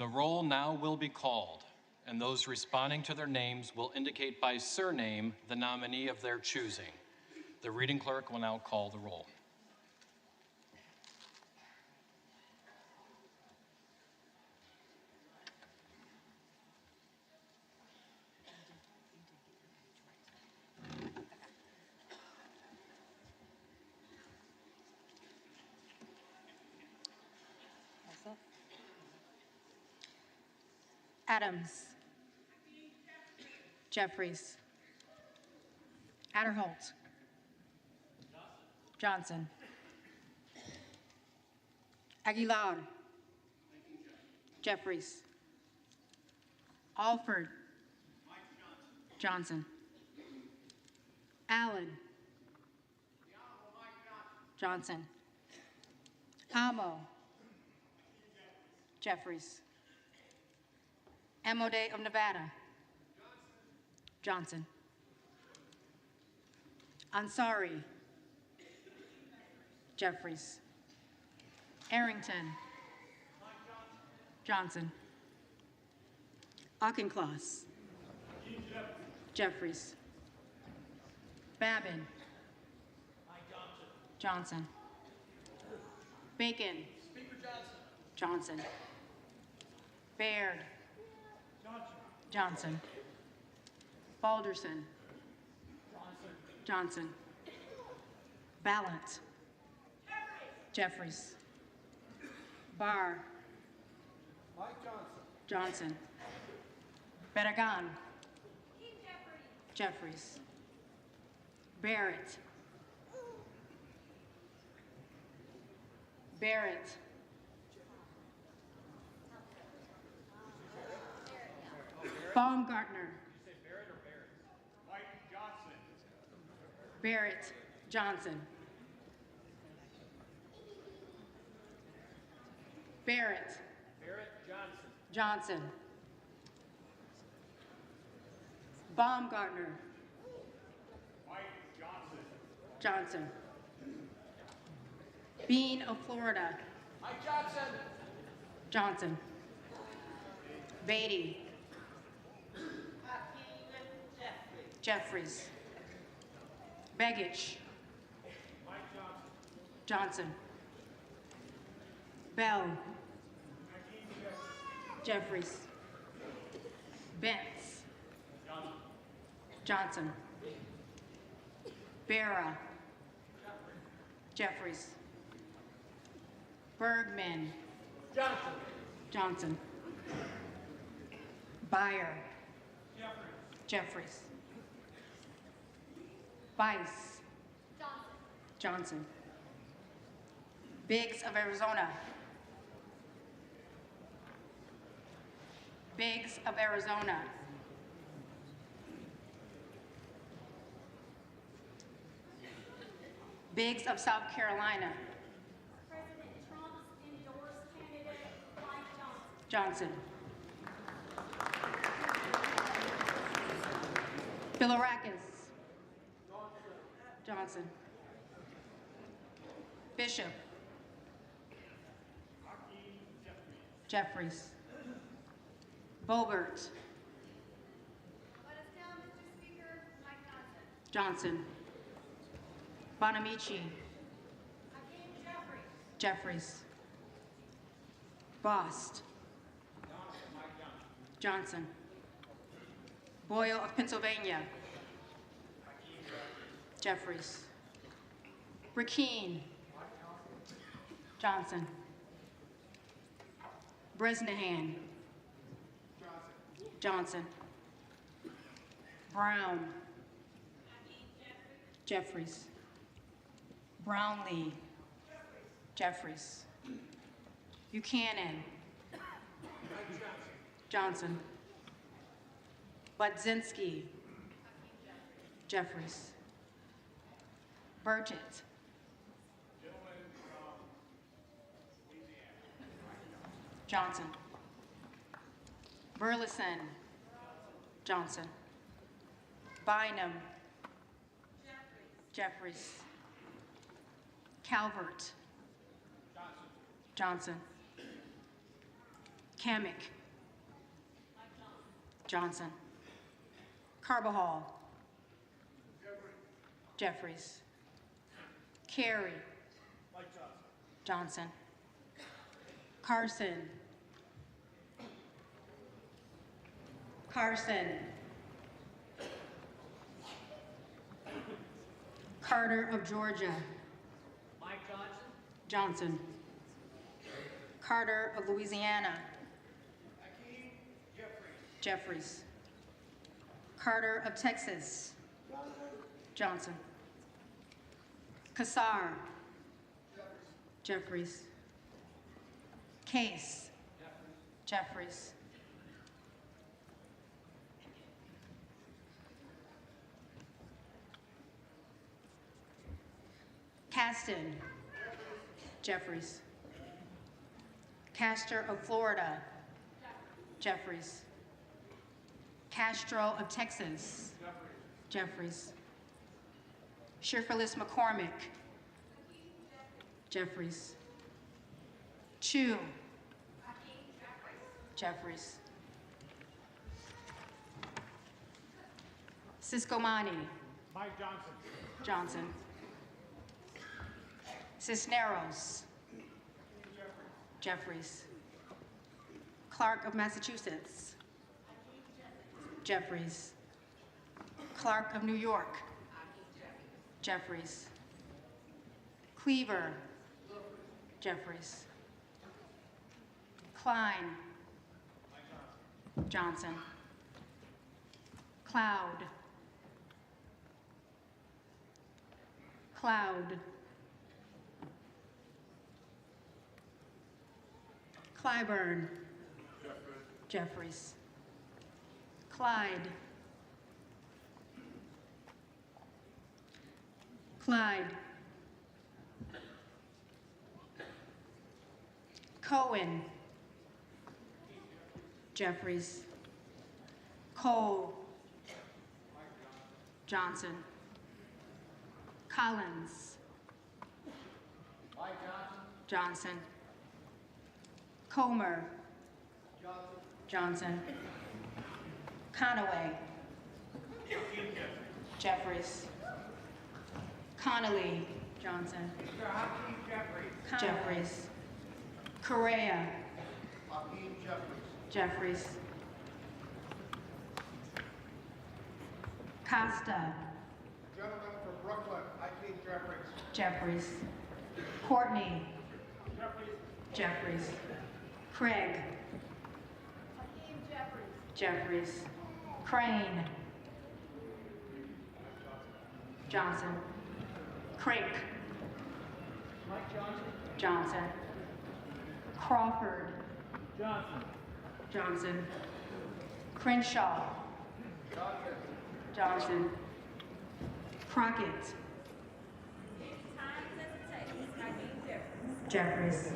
[SPEAKER 1] The roll now will be called, and those responding to their names will indicate by surname the nominee of their choosing. The reading clerk will now call the roll.
[SPEAKER 11] Adams. Jeffries. Adderholt. Johnson. Aguilar. Jeffries. Alford. Johnson. Allen. Johnson. Amo. Jeffries. Amode of Nevada. Johnson. Ansari. Jeffries. Arrington. Johnson. Auchincloss. Jeffries. Babin. Johnson. Bacon. Johnson. Baird. Johnson. Balderson. Johnson. Ballant. Jeffries. Barr. Johnson. Barragan. Jeffries. Barrett. Barrett. Baumgartner. Barrett Johnson. Barrett. Johnson. Baumgartner. Johnson. Bean of Florida. Johnson. Beatty. Jeffries. Begich. Johnson. Bell. Jeffries. Bentz. Johnson. Barra. Jeffries. Bergman. Johnson. Beyer. Jeffries. Bice. Johnson. Biggs of Arizona. Biggs of Arizona. Biggs of South Carolina.
[SPEAKER 4] President Trump's endorsed candidate, Mike Johnson.
[SPEAKER 11] Bilirakis. Johnson. Bishop. Jeffries. Bobert. Johnson. Bonamici. Jeffries. Bost. Johnson. Boyle of Pennsylvania. Jeffries. Rakeen. Johnson. Bresnahan. Johnson. Brown. Jeffries. Brownlee. Jeffries. Buchanan. Johnson. Budzinski. Jeffries. Burgett. Johnson. Burleson. Johnson. Bynum. Jeffries. Calvert. Johnson. Kamick. Johnson. Carbajal. Jeffries. Carey. Johnson. Carson. Carson. Carter of Georgia.
[SPEAKER 6] Mike
[SPEAKER 11] Johnson. Carter of Louisiana. Jeffries. Carter of Texas. Johnson. Kassar. Jeffries. Case. Jeffries. Caston. Jeffries. Castor of Florida. Jeffries. Castro of Texas. Jeffries. Shifferlis McCormick. Jeffries. Chu. Jeffries. Ciscomani.
[SPEAKER 6] Mike Johnson.
[SPEAKER 11] Johnson. Cisneros. Jeffries. Clark of Massachusetts. Jeffries. Clark of New York. Jeffries. Cleaver. Jeffries. Klein. Johnson. Cloud. Cloud. Clyburn. Jeffries. Clyde. Clyde. Cohen. Jeffries. Cole. Johnson. Collins. Johnson. Comer. Johnson. Conaway. Jeffries. Connolly. Johnson. Jeffries. Correa. Jeffries. Costa.
[SPEAKER 12] Gentleman for Brooklyn, Hakeem Jeffries.
[SPEAKER 11] Jeffries. Courtney. Jeffries. Craig. Jeffries. Crane. Johnson. Crake. Johnson. Crawford. Johnson. Crenshaw. Johnson. Crockett. Jeffries.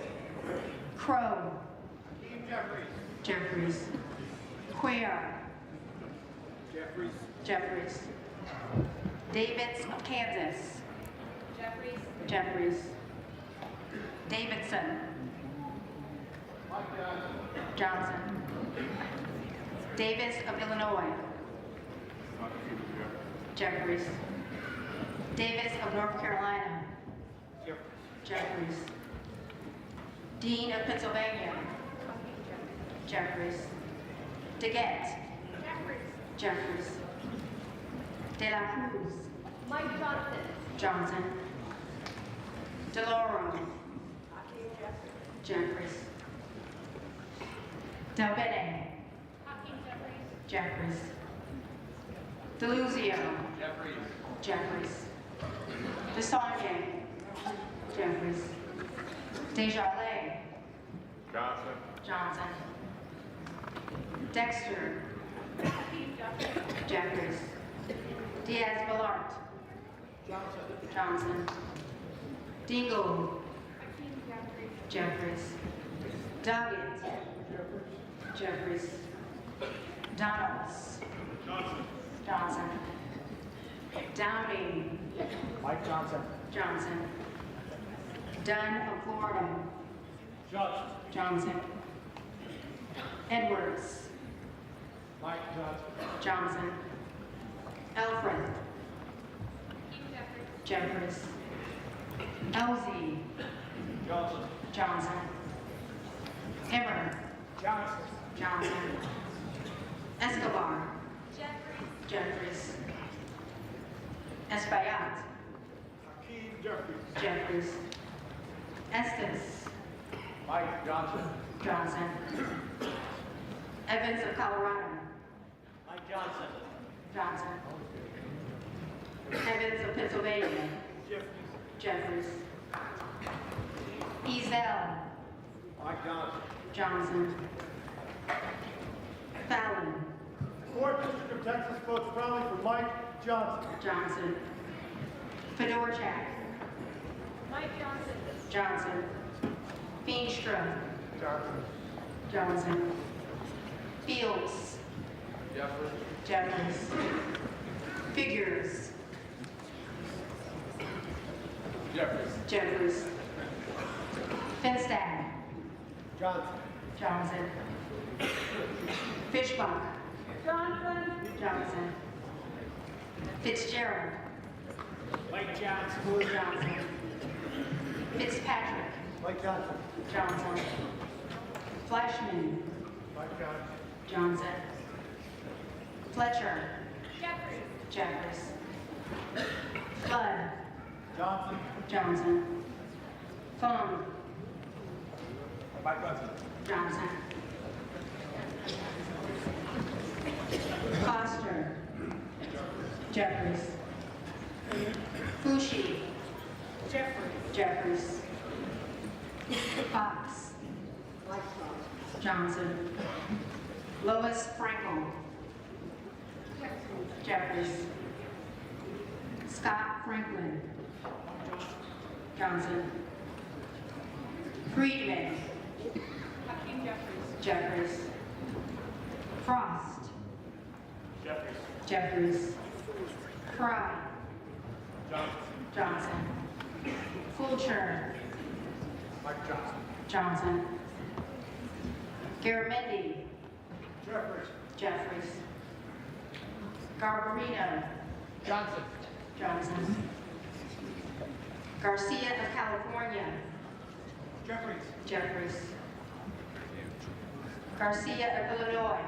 [SPEAKER 11] Crow. Jeffries. Quare. Jeffries. Davids of Kansas. Jeffries. Davidson. Johnson. Davis of Illinois. Jeffries. Davis of North Carolina. Jeffries. Dean of Pennsylvania. Jeffries. Delegate. Jeffries. De la Cruz.
[SPEAKER 13] Mike Johnson.
[SPEAKER 11] Johnson. DeLauro. Jeffries. Del Bene. Jeffries. DeLuzio. Jeffries. DeSange. Jeffries. Desjardins. Johnson. Dexter. Jeffries. Diaz-Balart. Johnson. Dingle. Jeffries. Duggett. Jeffries. Donalds. Johnson. Downing.
[SPEAKER 6] Mike Johnson.
[SPEAKER 11] Johnson. Dunn of Florida. Johnson. Edwards.
[SPEAKER 6] Mike Johnson.
[SPEAKER 11] Johnson. Alfred. Jeffries. Elsie.
[SPEAKER 6] Johnson.
[SPEAKER 11] Johnson. Emmer.
[SPEAKER 6] Johnson.
[SPEAKER 11] Johnson. Escobar. Jeffries. Espaillat.
[SPEAKER 6] Hakeem Jeffries.
[SPEAKER 11] Jeffries. Estes.
[SPEAKER 6] Mike Johnson.
[SPEAKER 11] Johnson. Evans of Colorado.
[SPEAKER 6] Mike Johnson.
[SPEAKER 11] Johnson. Evans of Pennsylvania.
[SPEAKER 6] Jeffries.
[SPEAKER 11] Jeffries. Ezel.
[SPEAKER 6] Mike Johnson.
[SPEAKER 11] Johnson. Fallon.
[SPEAKER 12] Fourth District of Texas votes proudly for Mike Johnson.
[SPEAKER 11] Johnson. Fedorchak.
[SPEAKER 4] Mike Johnson.
[SPEAKER 11] Johnson. Feenstra.
[SPEAKER 12] Johnson.
[SPEAKER 11] Johnson. Fields.
[SPEAKER 6] Jeffries.
[SPEAKER 11] Jeffries. Figures.
[SPEAKER 6] Jeffries.
[SPEAKER 11] Jeffries. Finstad.
[SPEAKER 6] Johnson.
[SPEAKER 11] Johnson. Fishbach.
[SPEAKER 4] Johnson.
[SPEAKER 11] Johnson. Fitzgerald.
[SPEAKER 6] Mike Johnson.
[SPEAKER 11] Johnson. Fitzpatrick.
[SPEAKER 12] Mike Johnson.
[SPEAKER 11] Johnson. Fleischman.
[SPEAKER 12] Mike Johnson.
[SPEAKER 11] Johnson. Fletcher.
[SPEAKER 4] Jeffries.
[SPEAKER 11] Jeffries. Flood.
[SPEAKER 12] Johnson.
[SPEAKER 11] Johnson. Fung.
[SPEAKER 6] Mike Johnson.
[SPEAKER 11] Johnson. Foster. Jeffries. Fushi. Jeffries. Fox. Johnson. Lois Frankel. Jeffries. Scott Franklin. Johnson. Friedman. Jeffries. Frost.
[SPEAKER 6] Jeffries.
[SPEAKER 11] Jeffries. Fry.
[SPEAKER 6] Johnson.
[SPEAKER 11] Johnson. Fulcher.
[SPEAKER 6] Mike Johnson.
[SPEAKER 11] Johnson. Garamendi.
[SPEAKER 6] Jeffries.
[SPEAKER 11] Jeffries. Garbarino.
[SPEAKER 6] Johnson.
[SPEAKER 11] Johnson. Garcia of California.
[SPEAKER 6] Jeffries.
[SPEAKER 11] Jeffries. Garcia of Illinois.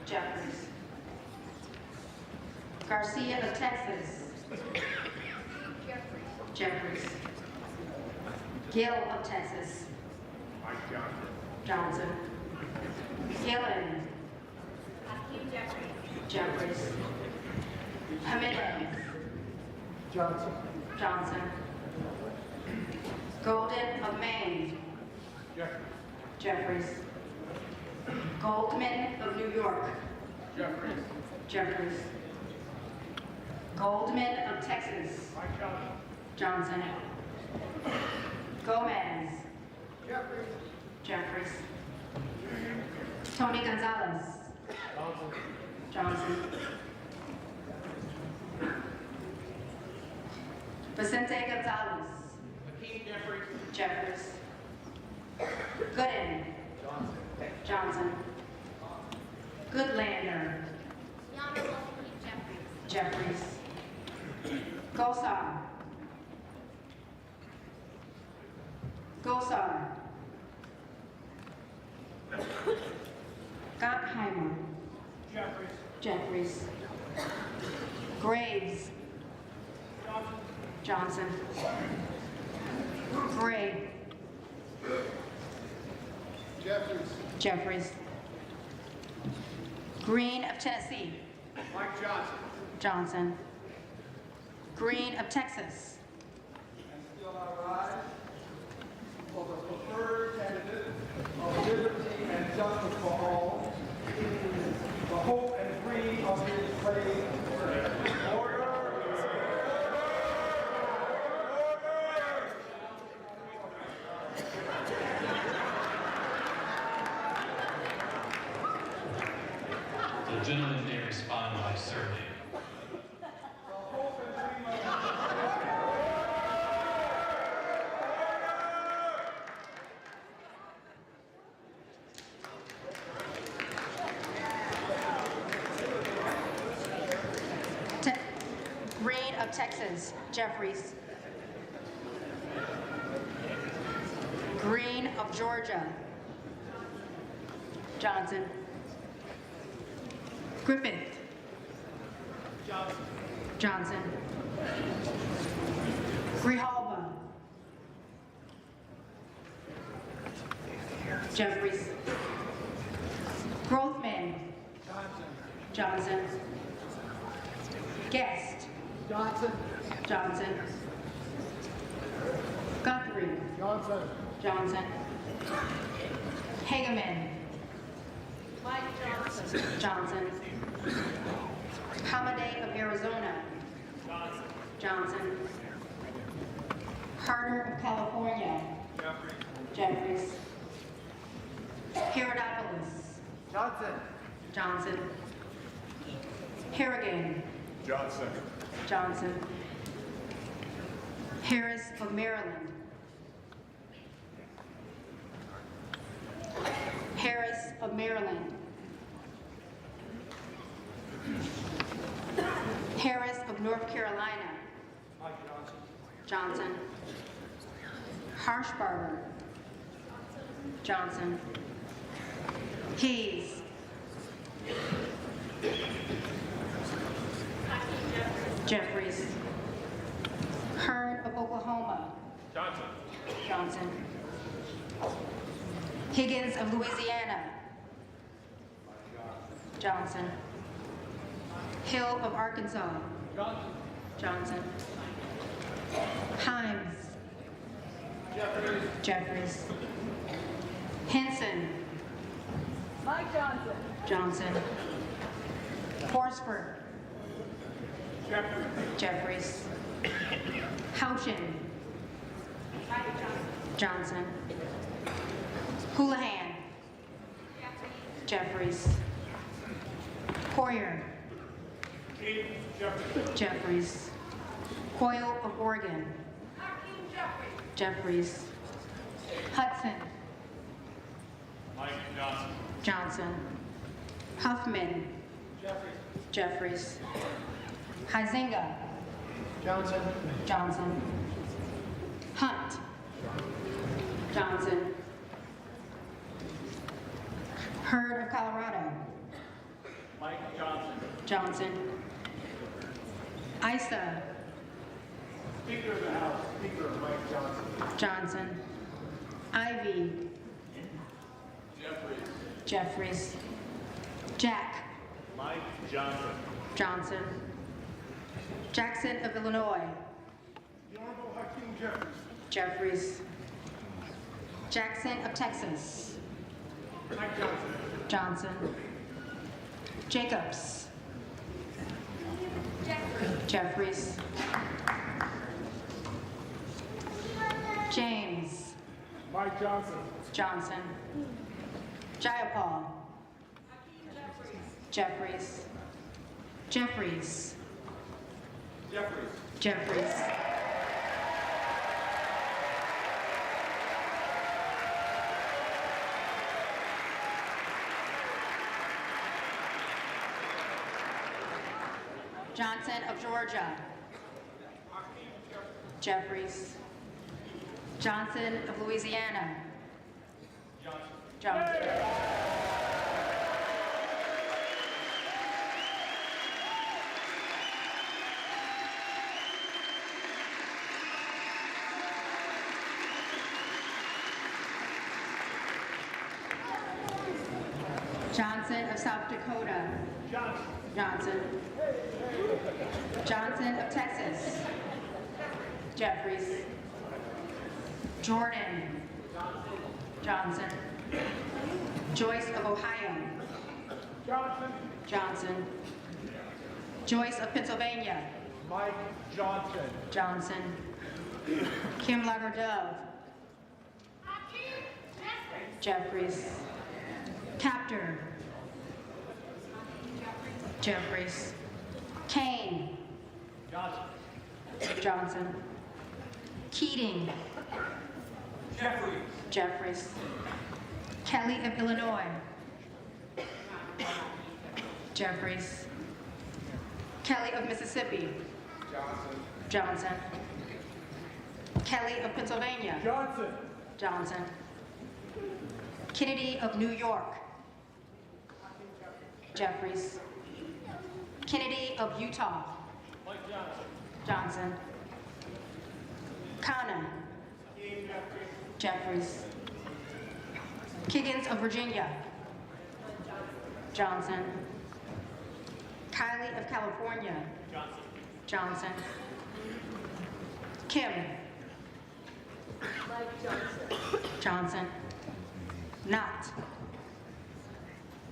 [SPEAKER 11] Jeffries. Garcia of Texas. Jeffries. Gill of Texas.
[SPEAKER 6] Mike Johnson.
[SPEAKER 11] Johnson. Gillen. Jeffries. Jimenez.
[SPEAKER 12] Johnson.
[SPEAKER 11] Johnson. Golden of Maine.
[SPEAKER 6] Jeffries.
[SPEAKER 11] Jeffries. Goldman of New York.
[SPEAKER 6] Jeffries.
[SPEAKER 11] Jeffries. Goldman of Texas.
[SPEAKER 6] Mike Johnson.
[SPEAKER 11] Johnson. Gomez.
[SPEAKER 12] Jeffries.
[SPEAKER 11] Jeffries. Tony Gonzalez.
[SPEAKER 12] Johnson.
[SPEAKER 11] Johnson. Vicente Gonzalez.
[SPEAKER 6] Hakeem Jeffries.
[SPEAKER 11] Jeffries. Gooden. Johnson. Goodlander. Jeffries. Gosar. Gosar. Gottheimer.
[SPEAKER 6] Jeffries.
[SPEAKER 11] Jeffries. Graves. Johnson. Gray.
[SPEAKER 12] Jeffries.
[SPEAKER 11] Jeffries. Green of Tennessee.
[SPEAKER 6] Mike Johnson.
[SPEAKER 11] Johnson. Green of Texas.
[SPEAKER 12] And still I rise for the preferred candidate of liberty and justice for all, the hope and dream of his brave order.
[SPEAKER 1] The gentleman may respond by survey.
[SPEAKER 11] of Texas, Jeffries. Green of Georgia, Johnson. Griffith, Johnson. Grijalva, Jeffries. Grothman, Johnson. Guest,
[SPEAKER 12] Johnson.
[SPEAKER 11] Johnson. Guthrie,
[SPEAKER 12] Johnson.
[SPEAKER 11] Johnson. Hageman,
[SPEAKER 13] Mike Johnson.
[SPEAKER 11] Johnson. Hamadeh of Arizona, Johnson. Harder of California, Jeffries. Herodopoulos,
[SPEAKER 12] Johnson.
[SPEAKER 11] Johnson. Harrigan,
[SPEAKER 6] Johnson.
[SPEAKER 11] Johnson. Harris of Maryland. Harris of Maryland. Harris of North Carolina.
[SPEAKER 12] Mike Johnson.
[SPEAKER 11] Johnson. Harshbarger. Johnson. Hayes. Jeffries. Hearn of Oklahoma.
[SPEAKER 6] Johnson.
[SPEAKER 11] Johnson. Higgins of Louisiana. Johnson. Hill of Arkansas.
[SPEAKER 12] Johnson.
[SPEAKER 11] Johnson. Himes.
[SPEAKER 12] Jeffries.
[SPEAKER 11] Jeffries. Henson.
[SPEAKER 13] Mike Johnson.
[SPEAKER 11] Johnson. Horsford.
[SPEAKER 12] Jeffries.
[SPEAKER 11] Jeffries. Houchin. Johnson. Houlihan. Jeffries. Hoyer. Jeffries. Hoyle of Oregon. Jeffries. Hudson.
[SPEAKER 6] Mike Johnson.
[SPEAKER 11] Johnson. Huffman. Jeffries. Huizinga.
[SPEAKER 12] Johnson.
[SPEAKER 11] Johnson. Hunt. Johnson. Hurd of Colorado.
[SPEAKER 6] Mike Johnson.
[SPEAKER 11] Johnson. Isa.
[SPEAKER 12] Speaker of the House. Speaker Mike Johnson.
[SPEAKER 11] Johnson. Ivy.
[SPEAKER 6] Jeffries.
[SPEAKER 11] Jeffries. Jack.
[SPEAKER 6] Mike Johnson.
[SPEAKER 11] Johnson. Jackson of Illinois.
[SPEAKER 12] The Honorable Hakeem Jeffries.
[SPEAKER 11] Jeffries. Jackson of Texas.
[SPEAKER 12] Mike Johnson.
[SPEAKER 11] Johnson. Jacobs. Jeffries. James.
[SPEAKER 12] Mike Johnson.
[SPEAKER 11] Johnson. Jayapal. Jeffries. Jeffries.
[SPEAKER 12] Jeffries.
[SPEAKER 11] Jeffries. Johnson of Georgia. Jeffries. Johnson of Louisiana. Johnson. Johnson of South Dakota. Johnson. Johnson of Texas. Jeffries. Jordan. Johnson. Joyce of Ohio.
[SPEAKER 12] Johnson.
[SPEAKER 11] Johnson. Joyce of Pennsylvania.
[SPEAKER 12] Mike Johnson.
[SPEAKER 11] Johnson. Kim Lagerdove. Jeffries. Captor. Jeffries. Kane. Johnson. Keating. Jeffries. Kelly of Illinois. Jeffries. Kelly of Mississippi. Johnson. Kelly of Pennsylvania.
[SPEAKER 12] Johnson.
[SPEAKER 11] Johnson. Kennedy of New York. Jeffries. Kennedy of Utah. Johnson. Kana. Jeffries. Kiggins of Virginia. Johnson. Kylie of California. Johnson. Kim. Johnson. Not.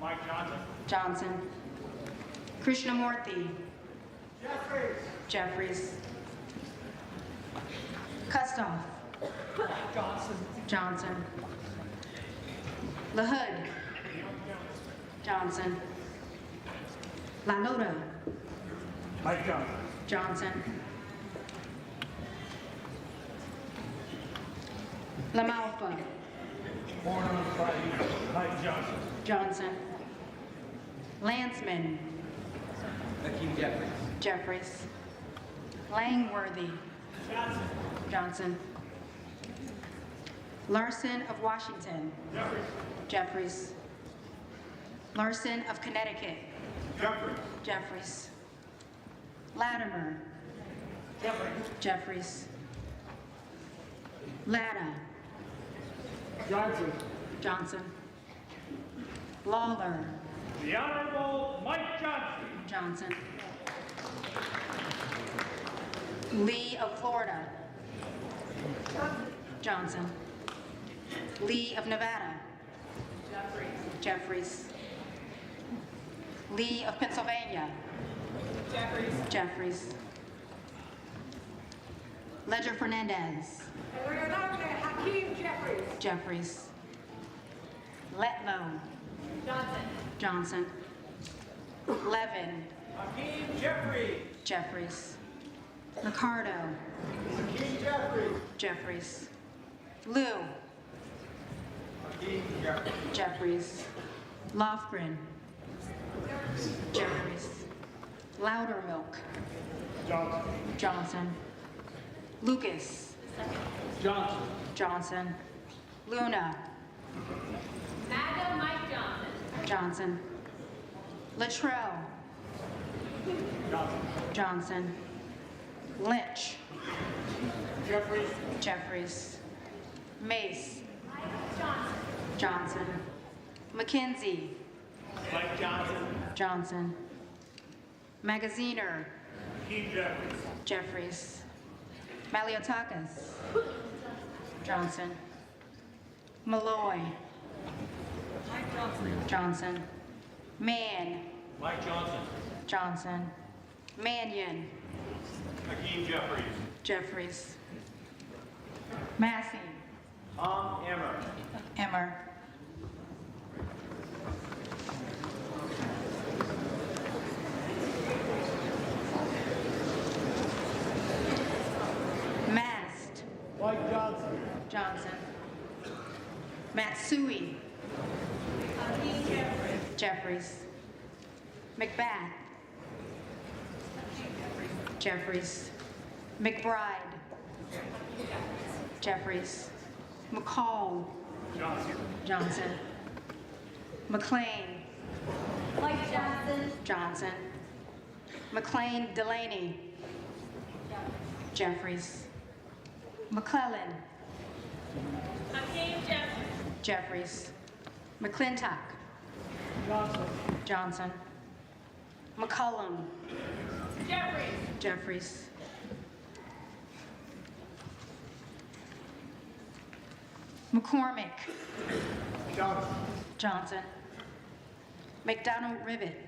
[SPEAKER 6] Mike Johnson.
[SPEAKER 11] Johnson. Krishnamurthy. Jeffries. Kustoff. Johnson. LaHood. Johnson. LaLota.
[SPEAKER 6] Mike Johnson.
[SPEAKER 11] Johnson. LaMalfa.
[SPEAKER 6] Born on Friday. Mike Johnson.
[SPEAKER 11] Johnson. Landsman.
[SPEAKER 7] Hakeem Jeffries.
[SPEAKER 11] Jeffries. Langworthy. Johnson. Larson of Washington. Jeffries. Larson of Connecticut. Jeffries. Latimer. Jeffries. Latta.
[SPEAKER 12] Johnson.
[SPEAKER 11] Johnson. Lawler.
[SPEAKER 6] The Honorable Mike Johnson.
[SPEAKER 11] Johnson. Lee of Florida. Johnson. Lee of Nevada. Jeffries. Lee of Pennsylvania. Jeffries. Ledger Fernandez.
[SPEAKER 13] Hakeem Jeffries.
[SPEAKER 11] Jeffries. Letlow. Johnson. Levin.
[SPEAKER 12] Hakeem Jeffries.
[SPEAKER 11] Jeffries. Ricardo.
[SPEAKER 12] Hakeem Jeffries.
[SPEAKER 11] Jeffries. Lou.
[SPEAKER 12] Hakeem Jeffries.
[SPEAKER 11] Jeffries. Lofgren. Jeffries. Loudermilk.
[SPEAKER 12] Johnson.
[SPEAKER 11] Johnson. Lucas.
[SPEAKER 12] Johnson.
[SPEAKER 11] Johnson. Luna.
[SPEAKER 13] MAGA Mike Johnson.
[SPEAKER 11] Johnson. Latrell. Johnson. Lynch.
[SPEAKER 12] Jeffries.
[SPEAKER 11] Jeffries. Mace. Johnson. McKenzie.
[SPEAKER 6] Mike Johnson.
[SPEAKER 11] Johnson. Magaziner.
[SPEAKER 6] Hakeem Jeffries.
[SPEAKER 11] Jeffries. Maliotakis. Johnson. Malloy. Johnson. Mann.
[SPEAKER 6] Mike Johnson.
[SPEAKER 11] Johnson. Mannion.
[SPEAKER 6] Hakeem Jeffries.
[SPEAKER 11] Jeffries. Massey.
[SPEAKER 6] Tom Emmer.
[SPEAKER 11] Emmer. Mast.
[SPEAKER 12] Mike Johnson.
[SPEAKER 11] Johnson. Matsui. Jeffries. McBath. Jeffries. McBride. Jeffries. McCall. Johnson. McLean.
[SPEAKER 13] Mike Johnson.
[SPEAKER 11] Johnson. McLean Delaney. Jeffries. McClellan.
[SPEAKER 13] Hakeem Jeffries.
[SPEAKER 11] Jeffries. McClintock.
[SPEAKER 12] Johnson.
[SPEAKER 11] Johnson. McCullum.
[SPEAKER 13] Jeffries.
[SPEAKER 11] Jeffries. McCormick.
[SPEAKER 12] Johnson.
[SPEAKER 11] Johnson. McDonald Rivet.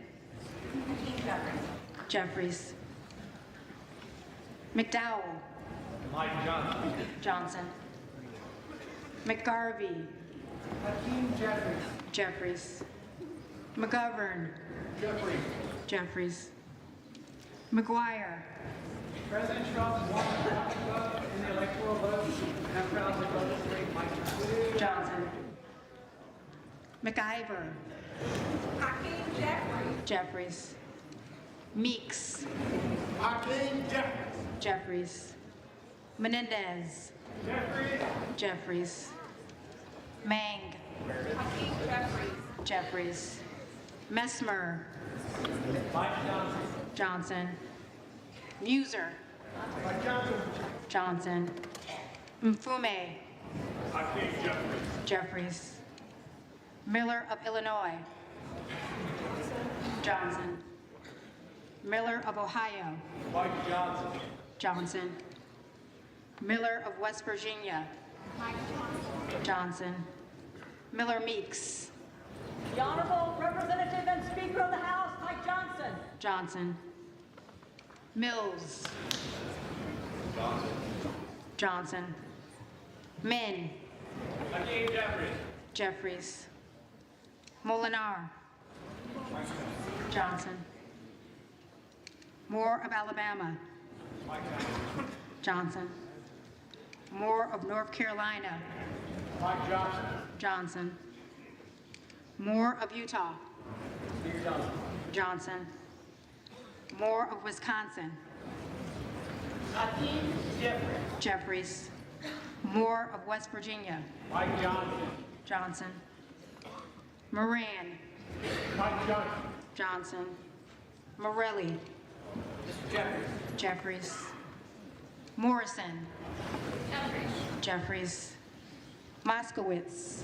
[SPEAKER 11] Jeffries. McDowell.
[SPEAKER 6] Mike Johnson.
[SPEAKER 11] Johnson. McGarvey.
[SPEAKER 12] Hakeem Jeffries.
[SPEAKER 11] Jeffries. McGovern.
[SPEAKER 12] Jeffries.
[SPEAKER 11] Jeffries. McGuire.
[SPEAKER 12] President Trump won in the electoral vote. I'm proud to legislate Mike Johnson.
[SPEAKER 11] Johnson. McIver.
[SPEAKER 13] Hakeem Jeffries.
[SPEAKER 11] Jeffries. Meeks.
[SPEAKER 12] Hakeem
[SPEAKER 11] Jeffries. Menendez. Jeffries. Mang. Jeffries. Messmer. Johnson. Muser. Johnson. Mfume. Jeffries. Miller of Illinois. Johnson. Miller of Ohio. Johnson. Miller of West Virginia. Johnson. Miller Meeks.
[SPEAKER 14] The Honorable Representative and Speaker of the House, Mike Johnson.
[SPEAKER 11] Johnson. Mills. Johnson. Min. Jeffries. Molinar. Johnson. Moore of Alabama. Johnson. Moore of North Carolina. Johnson. Moore of Utah. Johnson. Moore of Wisconsin. Jeffries. Moore of West Virginia. Johnson. Moran. Johnson. Morelli. Jeffries. Morrison. Jeffries. Moskowitz.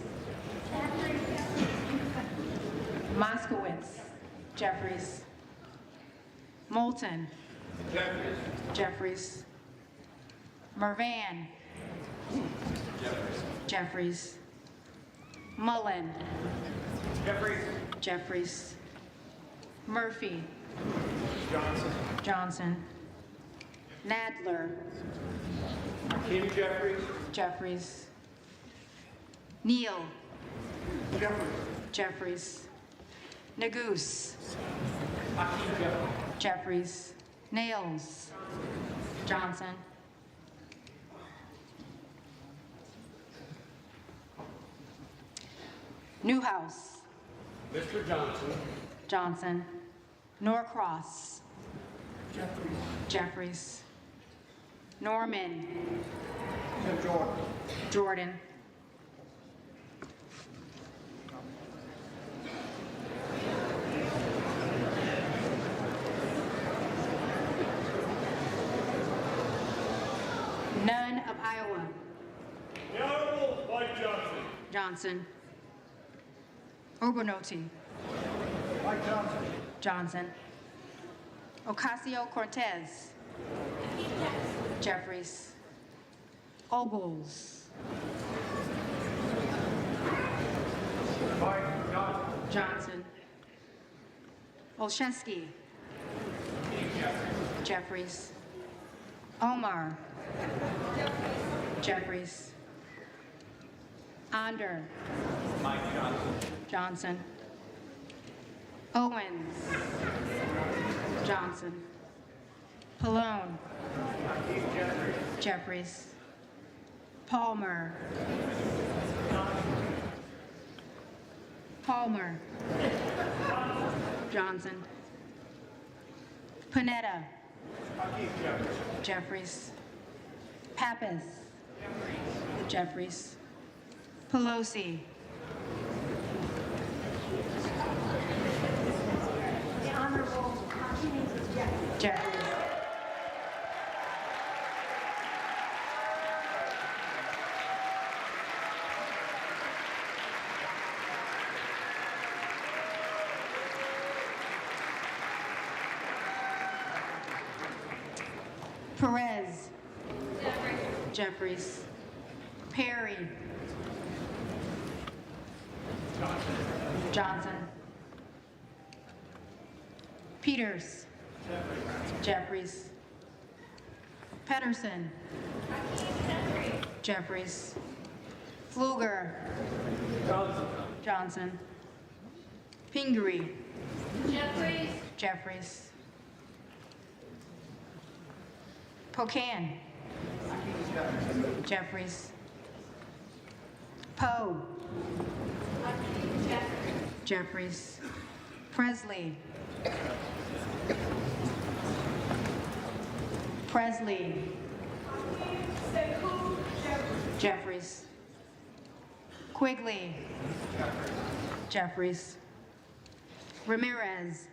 [SPEAKER 11] Moskowitz. Jeffries. Moulton. Jeffries. Mervan. Jeffries. Mullen. Jeffries. Murphy. Johnson. Nadler. Jeffries. Neal. Jeffries. Nagoose. Jeffries. Nails. Johnson. Newhouse.
[SPEAKER 6] Mr. Johnson.
[SPEAKER 11] Johnson. Norcross. Jeffries. Norman. Jordan. None of Iowa.
[SPEAKER 6] The Honorable Mike Johnson.
[SPEAKER 11] Johnson. Obernolte.
[SPEAKER 12] Mike Johnson.
[SPEAKER 11] Johnson. Ocasio-Cortez. Jeffries. Ogles.
[SPEAKER 12] Mike Johnson.
[SPEAKER 11] Johnson. Olszewski. Jeffries. Omar. Jeffries. Onder.
[SPEAKER 6] Mike Johnson.
[SPEAKER 11] Johnson. Owens. Johnson. Pallone. Jeffries. Palmer. Palmer. Johnson. Panetta. Jeffries. Pappas. Jeffries. Pelosi.
[SPEAKER 14] The Honorable
[SPEAKER 11] Jeffries. Perez. Jeffries. Perry. Johnson. Peters. Jeffries. Pedersen. Jeffries. Pfluger. Johnson. Pingree. Jeffries. Pocan. Jeffries. Poe. Jeffries. Presley. Presley. Jeffries. Quigley. Jeffries. Ramirez.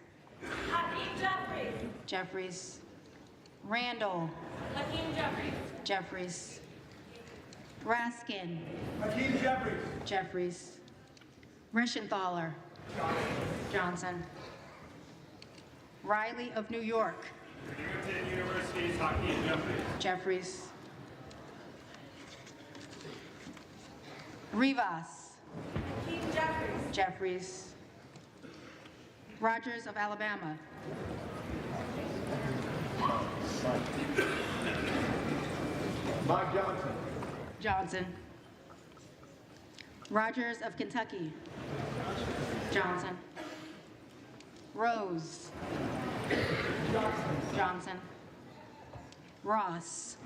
[SPEAKER 11] Jeffries. Randall. Jeffries. Raskin. Jeffries. Reschenthaler. Johnson. Riley of New York.
[SPEAKER 6] University's Hakeem Jeffries.
[SPEAKER 11] Jeffries. Rivas. Jeffries. Rogers of Alabama.
[SPEAKER 12] Mike Johnson.
[SPEAKER 11] Johnson. Rogers of Kentucky. Johnson. Rose. Johnson. Ross.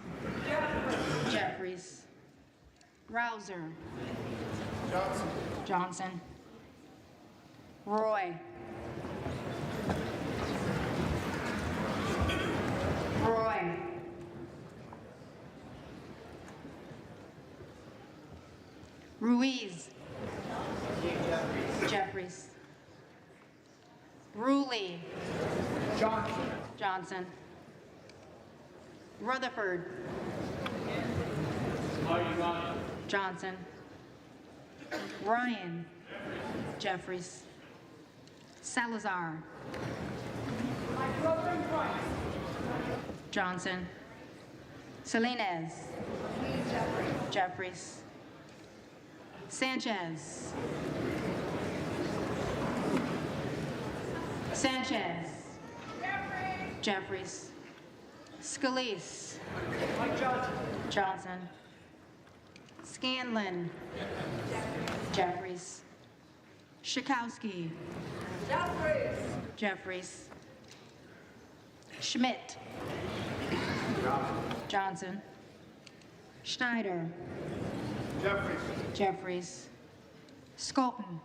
[SPEAKER 11] Jeffries. Rouser. Johnson. Roy. Roy. Ruiz. Jeffries. Ruley. Johnson. Rutherford. Johnson. Ryan. Jeffries. Salazar. Johnson. Salinas. Jeffries. Sanchez. Sanchez. Jeffries. Scalise. Johnson. Scanlon. Jeffries. Schakowsky. Jeffries. Schmidt. Johnson. Schneider. Jeffries. Skolton.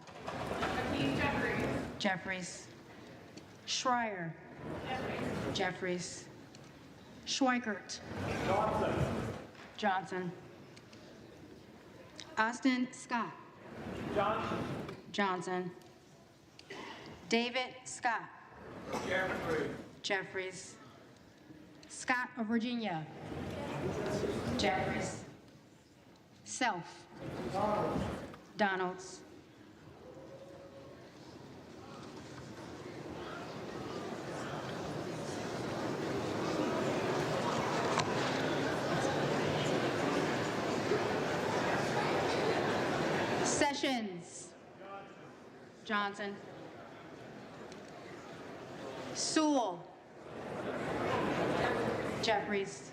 [SPEAKER 11] Jeffries. Schreier. Jeffries. Schweikert. Johnson. Austin Scott. Johnson. David Scott. Jeffries. Scott of Virginia. Jeffries. Self. Donalds. Sessions. Johnson. Sewell. Jeffries.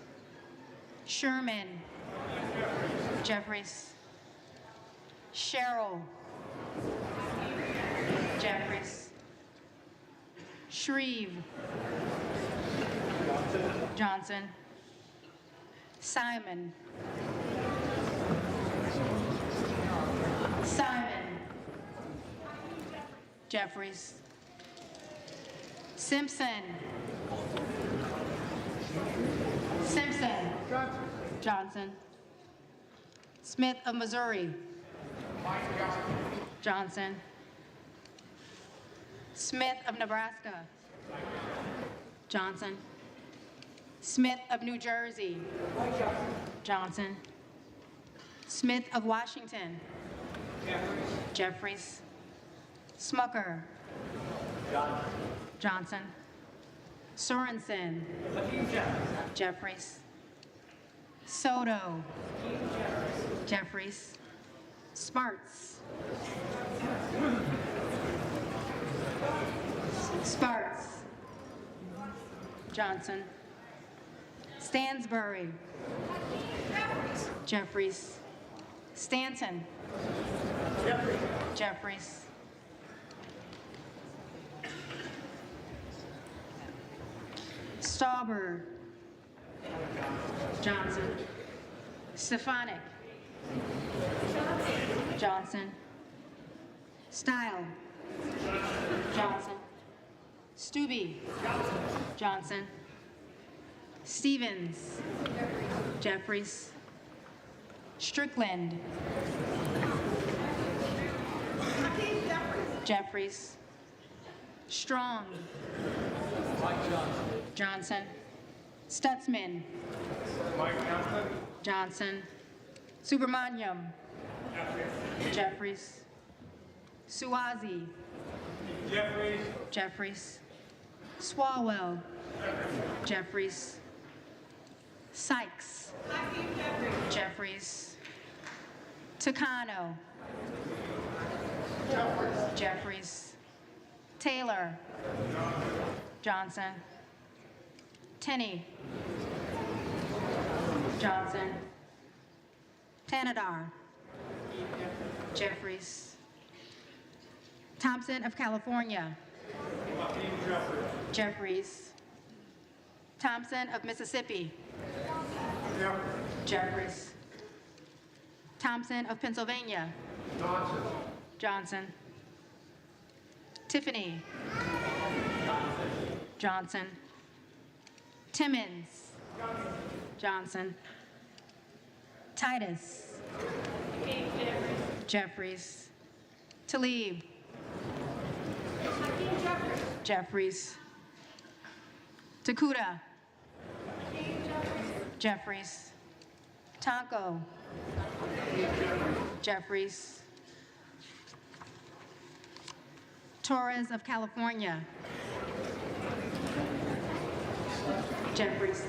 [SPEAKER 11] Sherman. Jeffries. Sherrill. Jeffries. Shreve. Johnson. Simon. Simon. Jeffries. Simpson. Simpson. Johnson. Smith of Missouri. Johnson. Smith of Nebraska. Johnson. Smith of New Jersey. Johnson. Smith of Washington. Jeffries. Smucker. Johnson. Sorensen. Jeffries. Soto. Jeffries. Sparts. Sparts. Johnson. Stansbury. Jeffries. Stanton. Jeffries. Stauber. Johnson. Stefanik. Johnson. Style. Johnson. Stubbe. Johnson. Stevens. Jeffries. Strickland. Jeffries. Strong. Johnson. Stutzman. Johnson. Subramaniam. Jeffries. Suazi. Jeffries. Swalwell. Jeffries. Sykes. Jeffries. Takano. Jeffries. Taylor. Johnson. Tenney. Johnson. Tanadar. Jeffries. Thompson of California. Jeffries. Thompson of Mississippi. Jeffries. Thompson of Pennsylvania. Johnson. Tiffany. Johnson. Timmons. Johnson. Titus. Jeffries. Talib. Jeffries. Takuda. Jeffries. Tonko. Jeffries. Torres of California. Jeffries.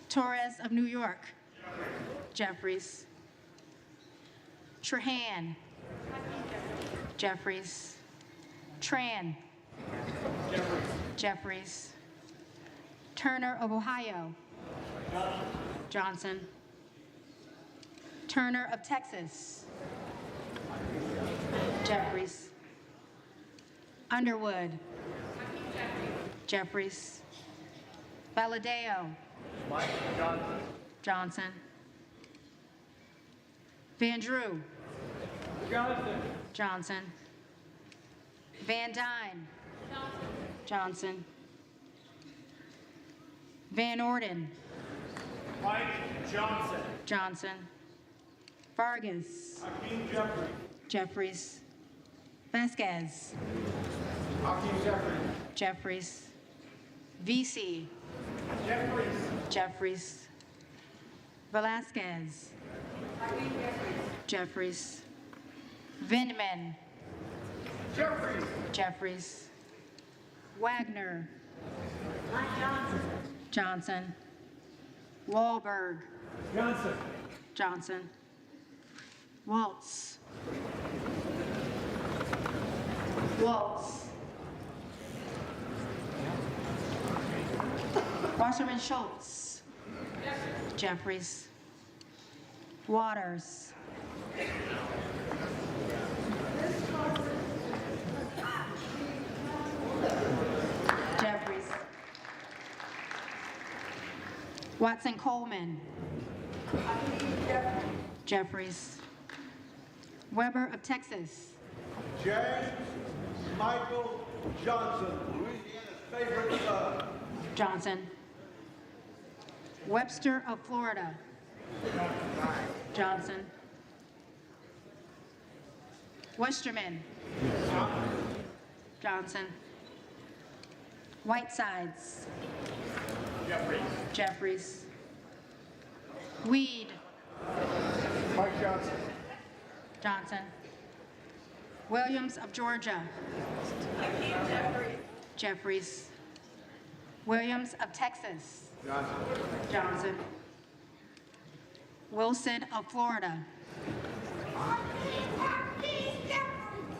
[SPEAKER 11] Torres of New York. Jeffries. Trahan. Jeffries. Tran. Jeffries. Turner of Ohio. Johnson. Turner of Texas. Jeffries. Underwood. Jeffries. Valadeo. Johnson. Van Drew. Johnson. Van Dyne. Johnson. Van Orden.
[SPEAKER 6] Johnson.
[SPEAKER 11] Johnson. Vargas. Jeffries. Vasquez. Jeffries. VC. Jeffries. Velasquez. Jeffries. Vindman. Jeffries. Wagner. Johnson. Wahlberg. Johnson. Waltz. Wasserman Schultz. Jeffries. Waters. Jeffries. Watson Coleman. Jeffries. Weber of Texas.
[SPEAKER 12] James Michael Johnson, Louisiana's favorite son.
[SPEAKER 11] Johnson. Webster of Florida. Johnson. Westerman. Johnson. Whitesides. Jeffries. Weed.
[SPEAKER 12] Mike Johnson.
[SPEAKER 11] Johnson. Williams of Georgia. Jeffries. Williams of Texas. Johnson. Wilson of Florida.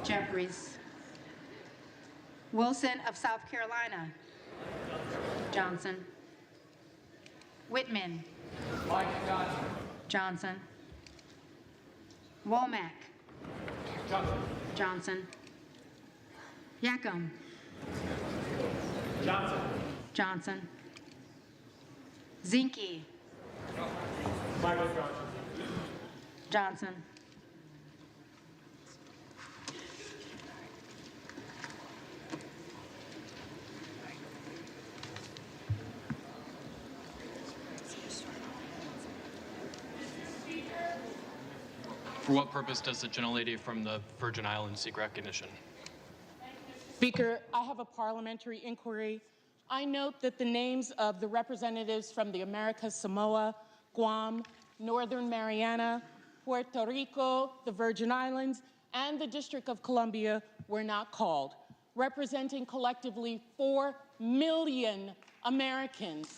[SPEAKER 11] Jeffries. Wilson of South Carolina. Johnson. Whitman. Johnson. Womack. Johnson. Yackham. Johnson. Zinke. Johnson.
[SPEAKER 1] For what purpose does the gentlelady from the Virgin Islands seek recognition?
[SPEAKER 15] Speaker, I have a parliamentary inquiry. I note that the names of the representatives from the Americas Samoa, Guam, Northern Mariana, Puerto Rico, the Virgin Islands, and the District of Columbia were not called, representing collectively 4 million Americans.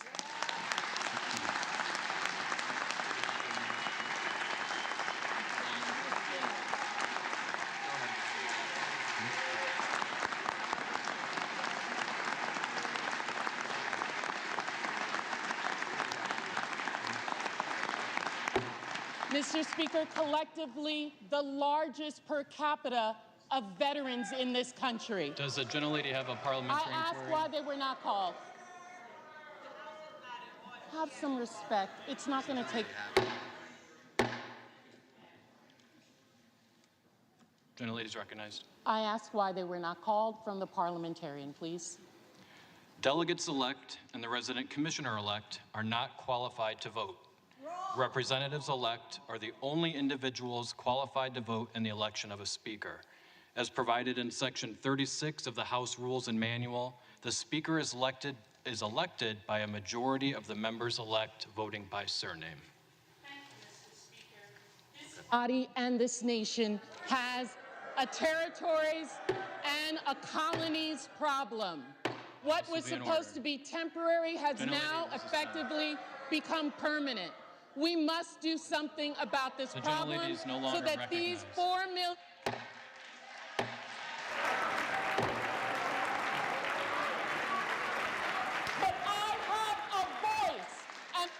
[SPEAKER 15] Mr. Speaker, collectively the largest per capita of veterans in this country.
[SPEAKER 1] Does the gentlelady have a parliamentary
[SPEAKER 15] I asked
[SPEAKER 1] inquiry?
[SPEAKER 15] why they were not called. Have some respect. It's not going to take...
[SPEAKER 1] Gentlelady is recognized.
[SPEAKER 15] I asked why they were not called from the parliamentarian, please.
[SPEAKER 1] Delegates-elect and the resident commissioner-elect are not qualified to vote. Representatives-elect are the only individuals qualified to vote in the election of a speaker. As provided in Section 36 of the House Rules and Manual, the speaker is elected by a majority of the members-elect voting by surname.
[SPEAKER 15] This body and this nation has a territories and a colonies problem. What was supposed to be temporary has now effectively become permanent. We must do something about this problem so that these 4 million... But I have a voice, and...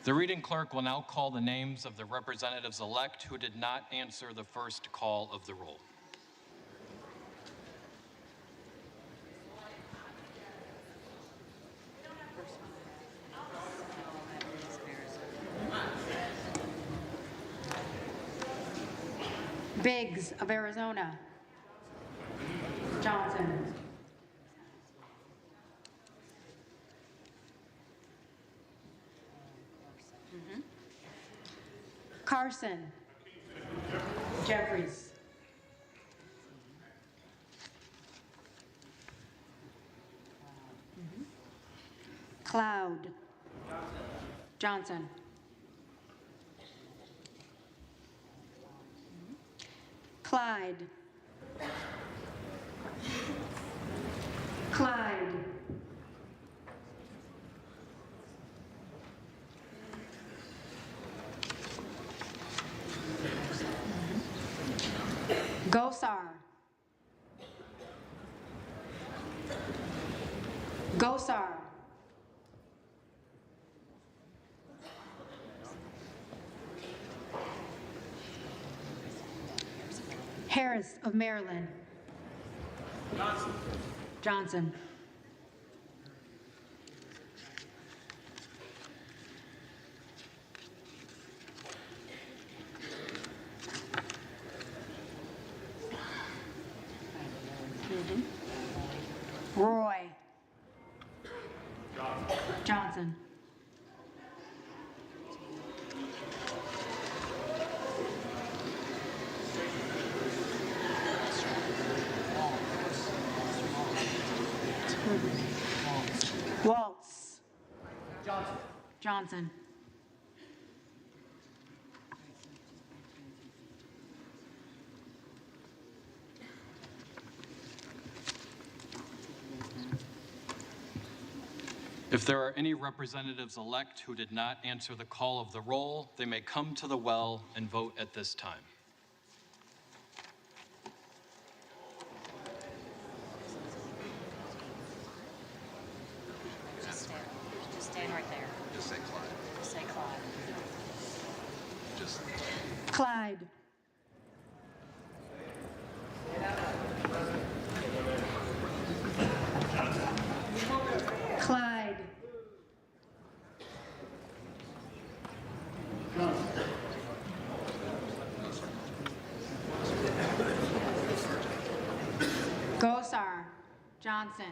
[SPEAKER 1] The reading clerk will now call the names of the representatives-elect who did not answer the first call of the roll.
[SPEAKER 11] Biggs of Arizona. Johnson. Carson. Jeffries. Cloud. Johnson. Clyde. Clyde. Gosar. Gosar. Harris of Maryland.
[SPEAKER 6] Johnson.
[SPEAKER 11] Johnson. Roy. Johnson. Waltz.
[SPEAKER 6] Johnson.
[SPEAKER 11] Johnson.
[SPEAKER 1] If there are any representatives-elect who did not answer the call of the roll, they may come to the well and vote at this time.
[SPEAKER 16] Just stand right there.
[SPEAKER 7] Just say Clyde.
[SPEAKER 16] Just say Clyde.
[SPEAKER 7] Just
[SPEAKER 11] Clyde. Clyde. Johnson.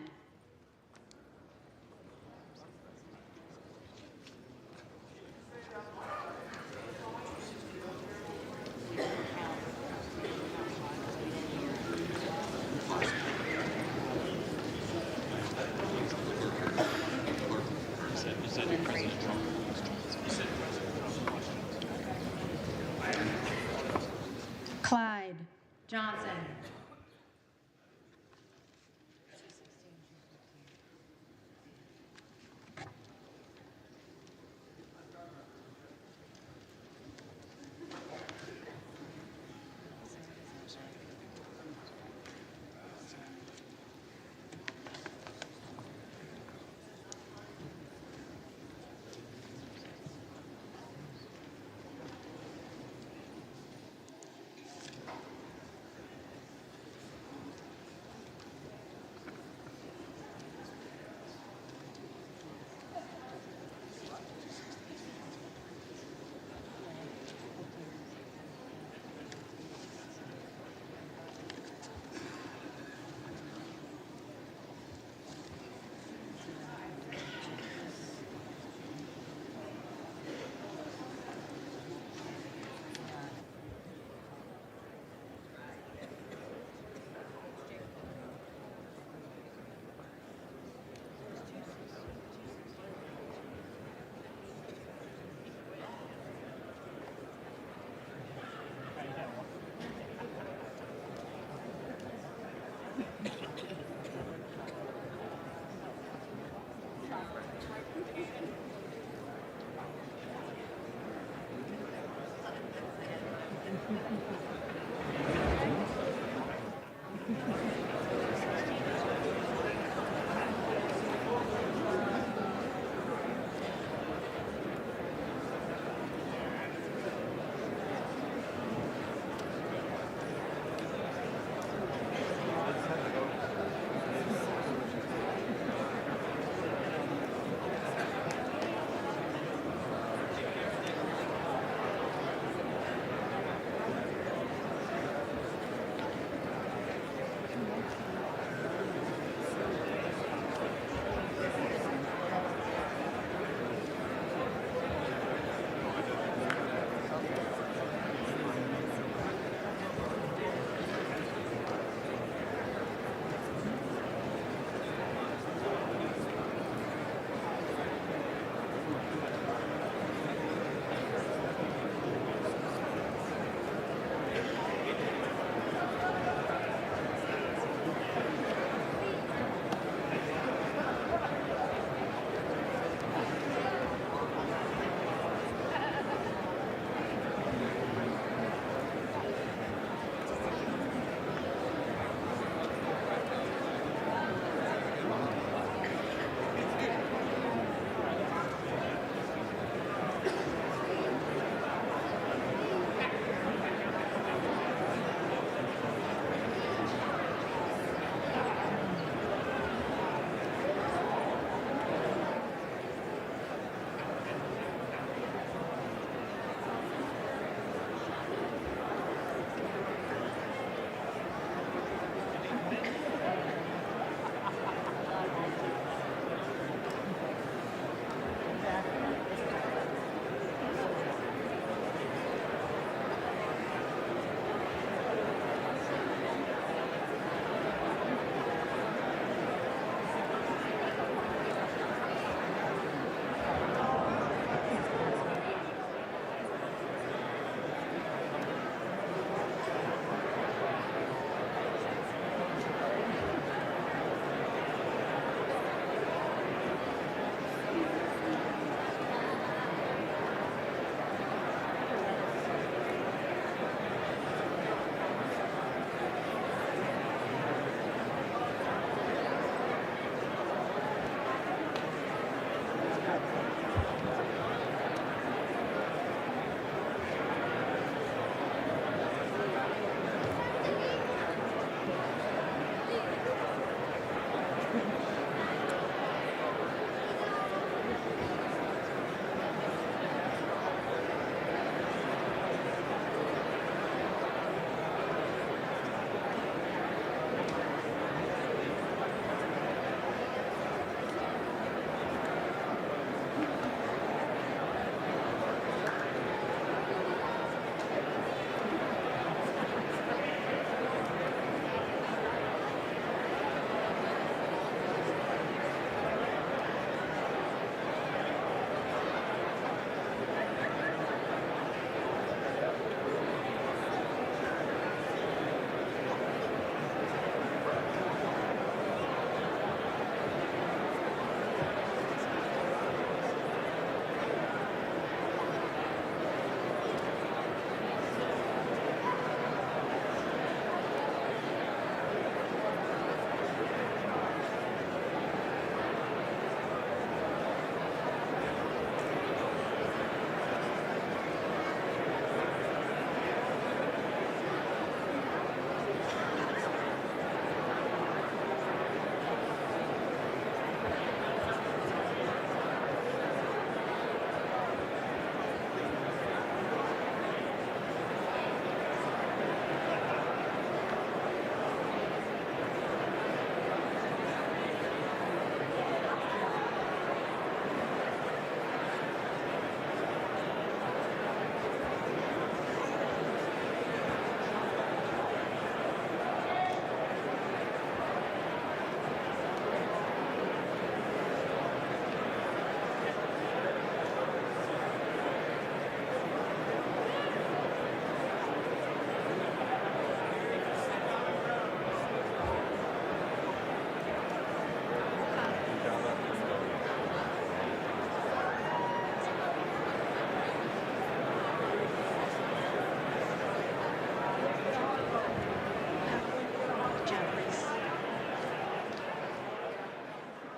[SPEAKER 11] Clyde Johnson.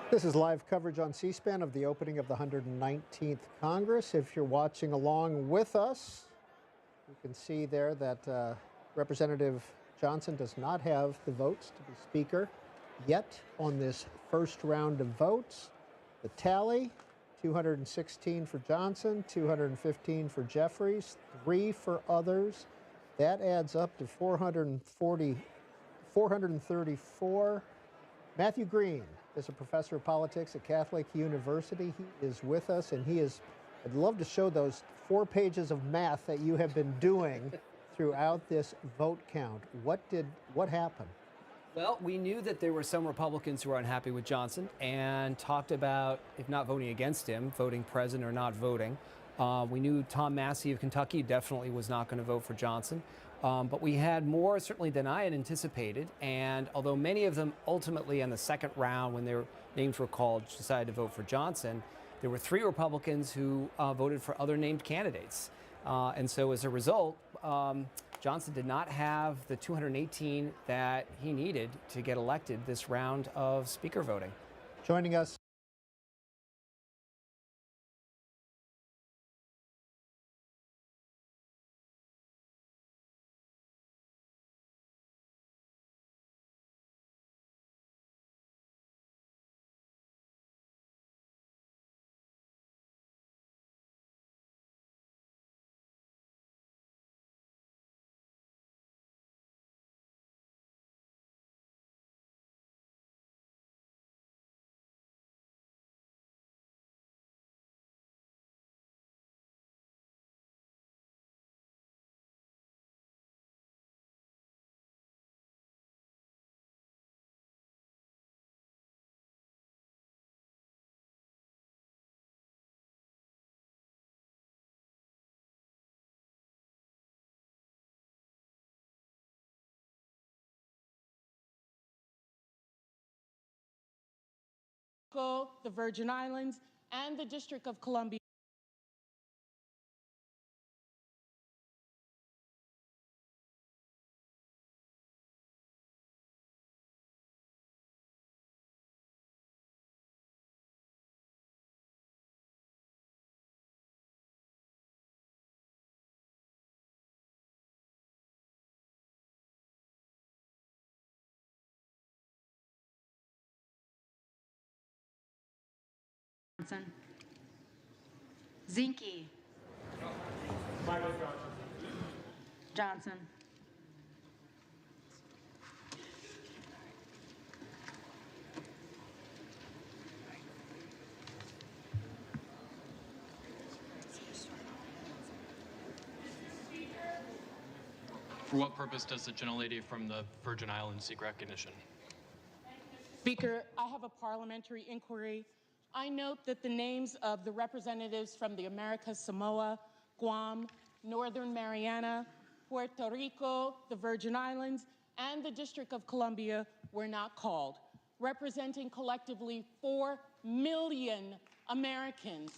[SPEAKER 3] This is live coverage on C-SPAN of the opening of the 119th Congress. If you're watching along with us, you can see there that Representative Johnson does not have the votes to be Speaker yet on this first round of votes. The tally, 216 for Johnson, 215 for Jeffries, 3 for others. That adds up to 434. Matthew Green is a professor of politics at Catholic University. He is with us, and I'd love to show those 4 pages of math that you have been doing throughout this vote count. What happened?
[SPEAKER 8] Well, we knew that there were some Republicans who were unhappy with Johnson and talked about, if not voting against him, voting present or not voting. We knew Tom Massey of Kentucky definitely was not going to vote for Johnson. But we had more, certainly, than I had anticipated. And although many of them ultimately in the second round, when their names were called, decided to vote for Johnson, there were 3 Republicans who voted for other named candidates. And so as a result, Johnson did not have the 218 that he needed to get elected this round of Speaker voting.
[SPEAKER 3] Joining us.
[SPEAKER 15] The Virgin Islands, and the District of Columbia.
[SPEAKER 11] Johnson. Zinke.
[SPEAKER 6] Michael
[SPEAKER 11] Johnson.
[SPEAKER 1] For what purpose does the gentlelady from the Virgin Islands seek recognition?
[SPEAKER 15] Speaker, I have a parliamentary inquiry. I note that the names of the representatives from the Americas Samoa, Guam, Northern Mariana, Puerto Rico, the Virgin Islands, and the District of Columbia were not called, representing collectively 4 million Americans.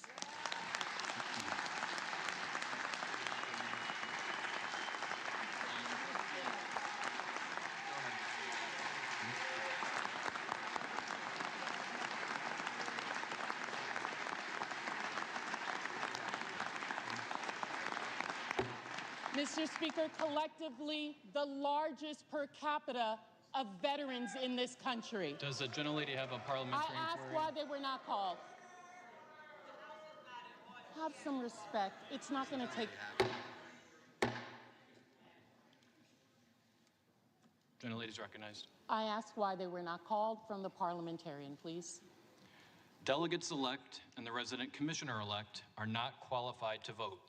[SPEAKER 15] Mr. Speaker, collectively the largest per capita of veterans in this country.
[SPEAKER 1] Does the gentlelady have a parliamentary inquiry?
[SPEAKER 15] I asked why they were not called. Have some respect. It's not going to take...
[SPEAKER 1] Gentlelady's recognized.
[SPEAKER 15] I asked why they were not called from the parliamentarian, please.
[SPEAKER 1] Delegates-elect and the resident commissioner-elect are not qualified to vote.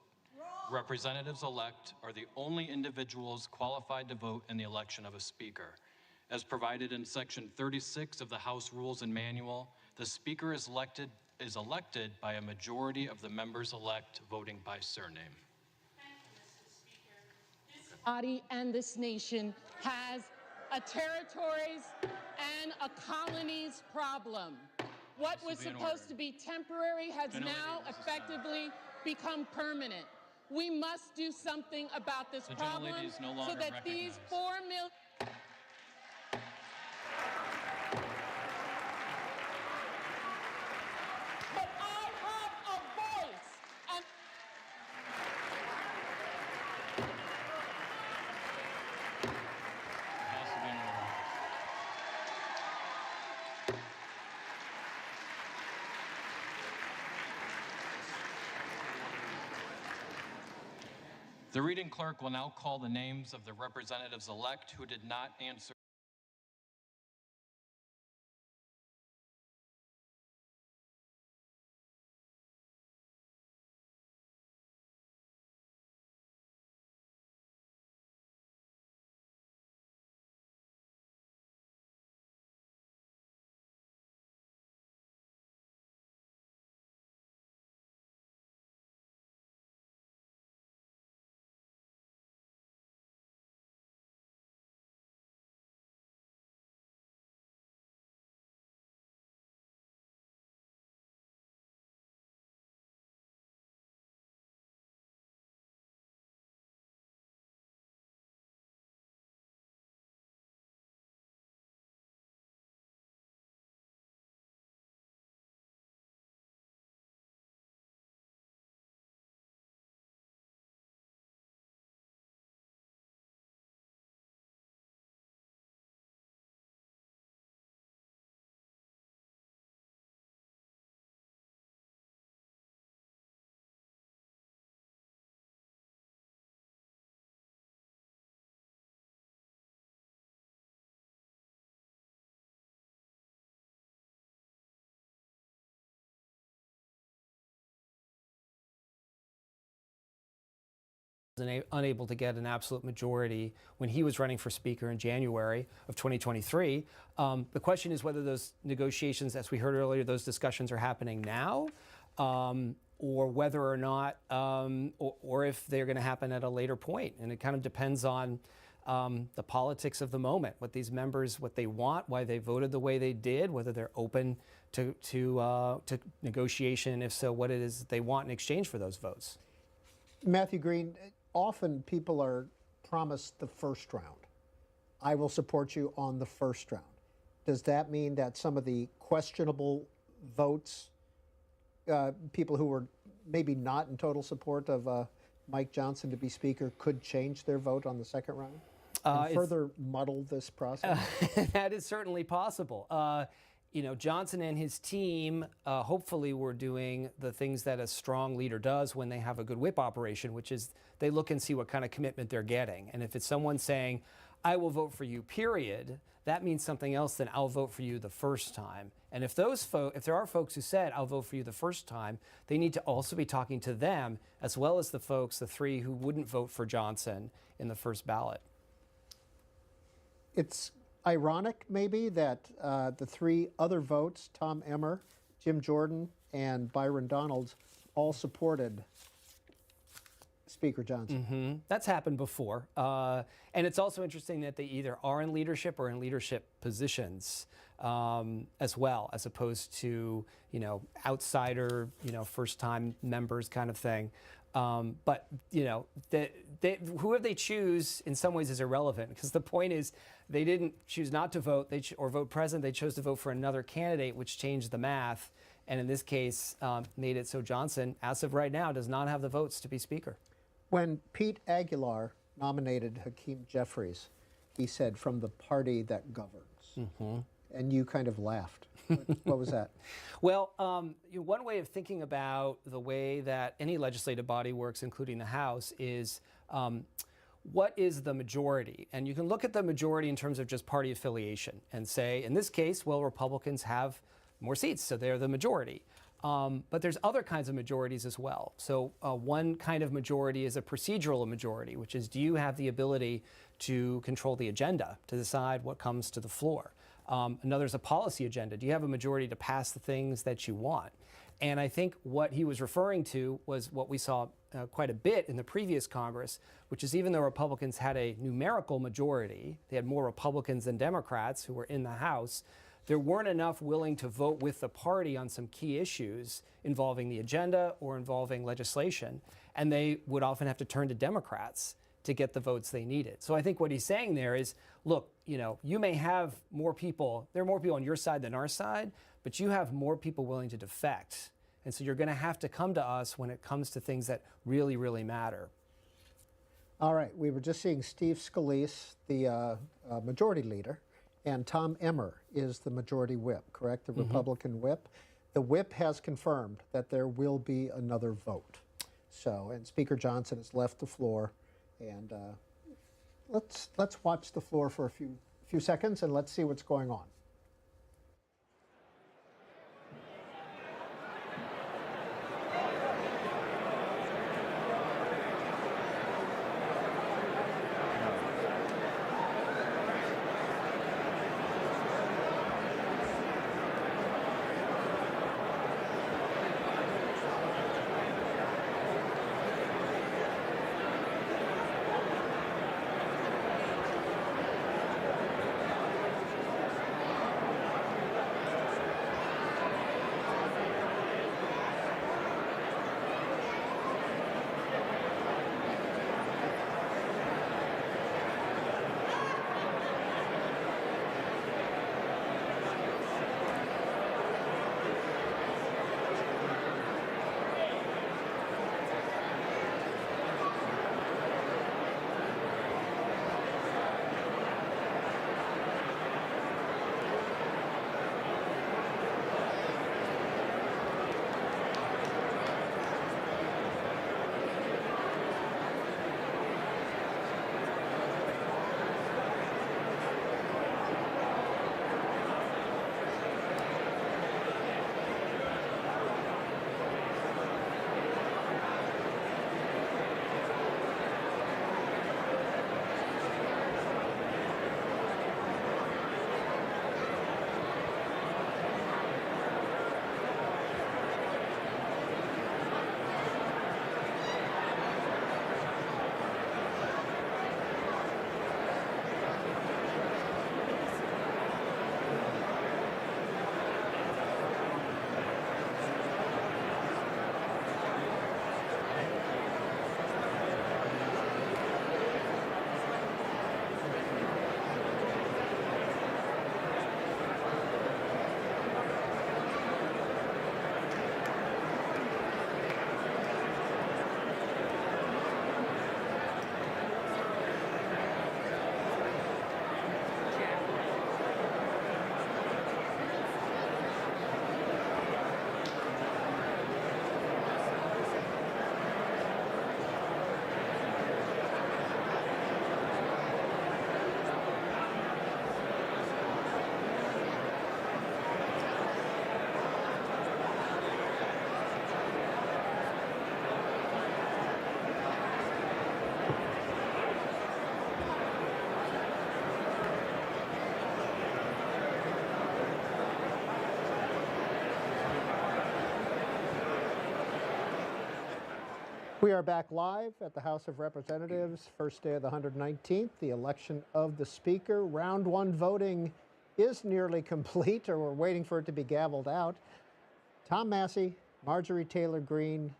[SPEAKER 1] Representatives-elect are the only individuals qualified to vote in the election of a speaker. As provided in Section 36 of the House Rules and Manual, the speaker is elected by a majority of the members-elect voting by surname.
[SPEAKER 15] This body and this nation has a territories and a colonies problem. What was supposed to be temporary has now effectively become permanent. We must do something about this problem so that these 4 million...
[SPEAKER 1] The reading clerk will now call the names of the representatives-elect who did not answer.
[SPEAKER 8] Unable to get an absolute majority when he was running for Speaker in January of 2023. The question is whether those negotiations, as we heard earlier, those discussions are happening now, or whether or not, or if they're going to happen at a later point. And it kind of depends on the politics of the moment, what these members, what they want, why they voted the way they did, whether they're open to negotiation, and if so, what it is that they want in exchange for those votes.
[SPEAKER 3] Matthew Green, often people are promised the first round. I will support you on the first round. Does that mean that some of the questionable votes, people who were maybe not in total support of Mike Johnson to be Speaker, could change their vote on the second round and further muddle this process?
[SPEAKER 8] That is certainly possible. You know, Johnson and his team hopefully were doing the things that a strong leader does when they have a good whip operation, which is they look and see what kind of commitment they're getting. And if it's someone saying, I will vote for you, period, that means something else than I'll vote for you the first time. And if if there are folks who said, I'll vote for you the first time, they need to also be talking to them, as well as the folks, the three who wouldn't vote for Johnson in the first ballot.
[SPEAKER 3] It's ironic, maybe, that the three other votes, Tom Emmer, Jim Jordan, and Byron Donalds, all supported Speaker Johnson.
[SPEAKER 8] Mm-hmm. That's happened before. And it's also interesting that they either are in leadership or in leadership positions as well, as opposed to, you know, outsider, you know, first-time members kind of thing. But, you know, whoever they choose in some ways is irrelevant, because the point is they didn't choose not to vote or vote present. They chose to vote for another candidate, which changed the math. And in this case, made it so Johnson, as of right now, does not have the votes to be Speaker.
[SPEAKER 3] When Pete Aguilar nominated Hakeem Jeffries, he said, from the party that governs. Mm-hmm. And you kind of laughed. What was that?
[SPEAKER 8] Well, one way of thinking about the way that any legislative body works, including the House, is what is the majority? And you can look at the majority in terms of just party affiliation and say, in this case, well, Republicans have more seats, so they're the majority. But there's other kinds of majorities as well. So one kind of majority is a procedural majority, which is, do you have the ability to control the agenda, to decide what comes to the floor? Another is a policy agenda. Do you have a majority to pass the things that you want? And I think what he was referring to was what we saw quite a bit in the previous Congress, which is even though Republicans had a numerical majority, they had more Republicans than Democrats who were in the House, there weren't enough willing to vote with the party on some key issues involving the agenda or involving legislation, and they would often have to turn to Democrats to get the votes they needed. So I think what he's saying there is, look, you know, you may have more people, there are more people on your side than our side, but you have more people willing to defect. And so you're going to have to come to us when it comes to things that really, really matter.
[SPEAKER 3] All right, we were just seeing Steve Scalise, the majority leader, and Tom Emmer is the majority whip, correct? The Republican whip. The whip has confirmed that there will be another vote. So, and Speaker Johnson has left the floor And let's watch the floor for a few seconds and let's see what's going on. We are back live at the House of Representatives, first day of the 119th, the election of the Speaker. Round one voting is nearly complete, or we're waiting for it to be gavelled out. Tom Massey, Marjorie Taylor Greene,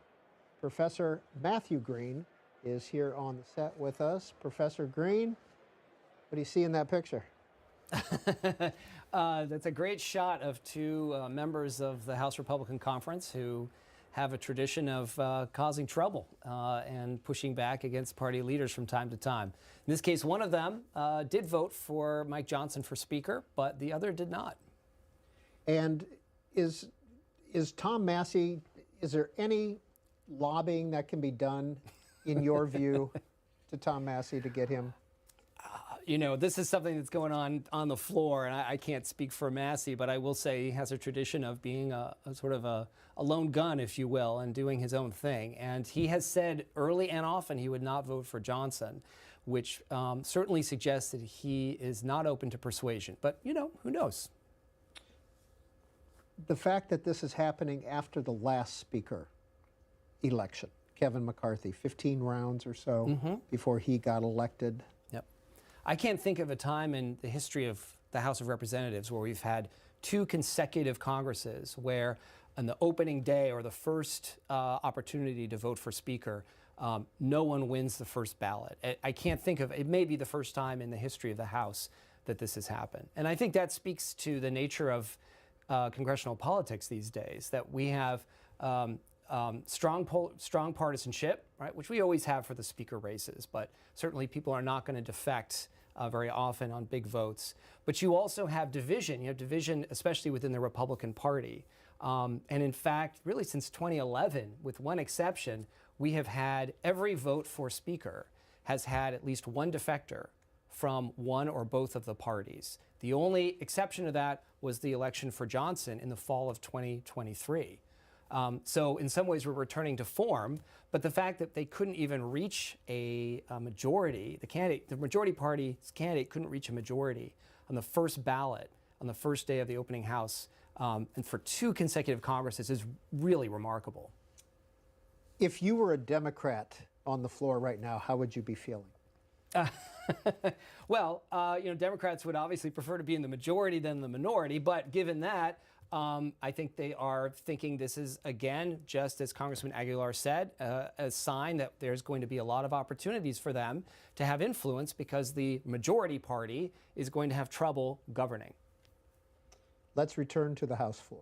[SPEAKER 3] Professor Matthew Greene is here on the set with us. Professor Greene, what do you see in that picture?
[SPEAKER 8] That's a great shot of two members of the House Republican Conference who have a tradition of causing trouble and pushing back against party leaders from time to time. In this case, one of them did vote for Mike Johnson for Speaker, but the other did not.
[SPEAKER 3] And is Tom Massey, is there any lobbying that can be done, in your view, to Tom Massey to get him?
[SPEAKER 8] You know, this is something that's going on the floor, and I can't speak for Massey, but I will say he has a tradition of being a sort of a lone gun, if you will, and doing his own thing. And he has said early and often he would not vote for Johnson, which certainly suggests that he is not open to persuasion. But, you know, who knows?
[SPEAKER 3] The fact that this is happening after the last Speaker election, Kevin McCarthy, 15 rounds or so before he got elected.
[SPEAKER 8] I can't think of a time in the history of the House of Representatives where we've had two consecutive Congresses where on the opening day or the first opportunity to vote for Speaker, no one wins the first ballot. I can't think of, it may be the first time in the history of the House that this has happened. And I think that speaks to the nature of congressional politics these days, that we have strong partisanship, right, which we always have for the Speaker races, but certainly people are not going to defect very often on big votes. But you also have division. You have division, especially within the Republican Party. And in fact, really since 2011, with one exception, we have had every vote for Speaker has had at least one defector from one or both of the parties. The only exception to that was the election for Johnson in the fall of 2023. So in some ways we're returning to form, but the fact that they couldn't even reach a majority, the majority party's candidate couldn't reach a majority on the first ballot on the first day of the opening house, and for 2 consecutive Congresses is really remarkable.
[SPEAKER 3] If you were a Democrat on the floor right now, how would you be feeling?
[SPEAKER 8] Well, Democrats would obviously prefer to be in the majority than the minority, but given that, I think they are thinking this is, again, just as Congressman Aguilar said, a sign that there's going to be a lot of opportunities for them to have influence because the majority party is going to have trouble governing.
[SPEAKER 3] Let's return to the House floor.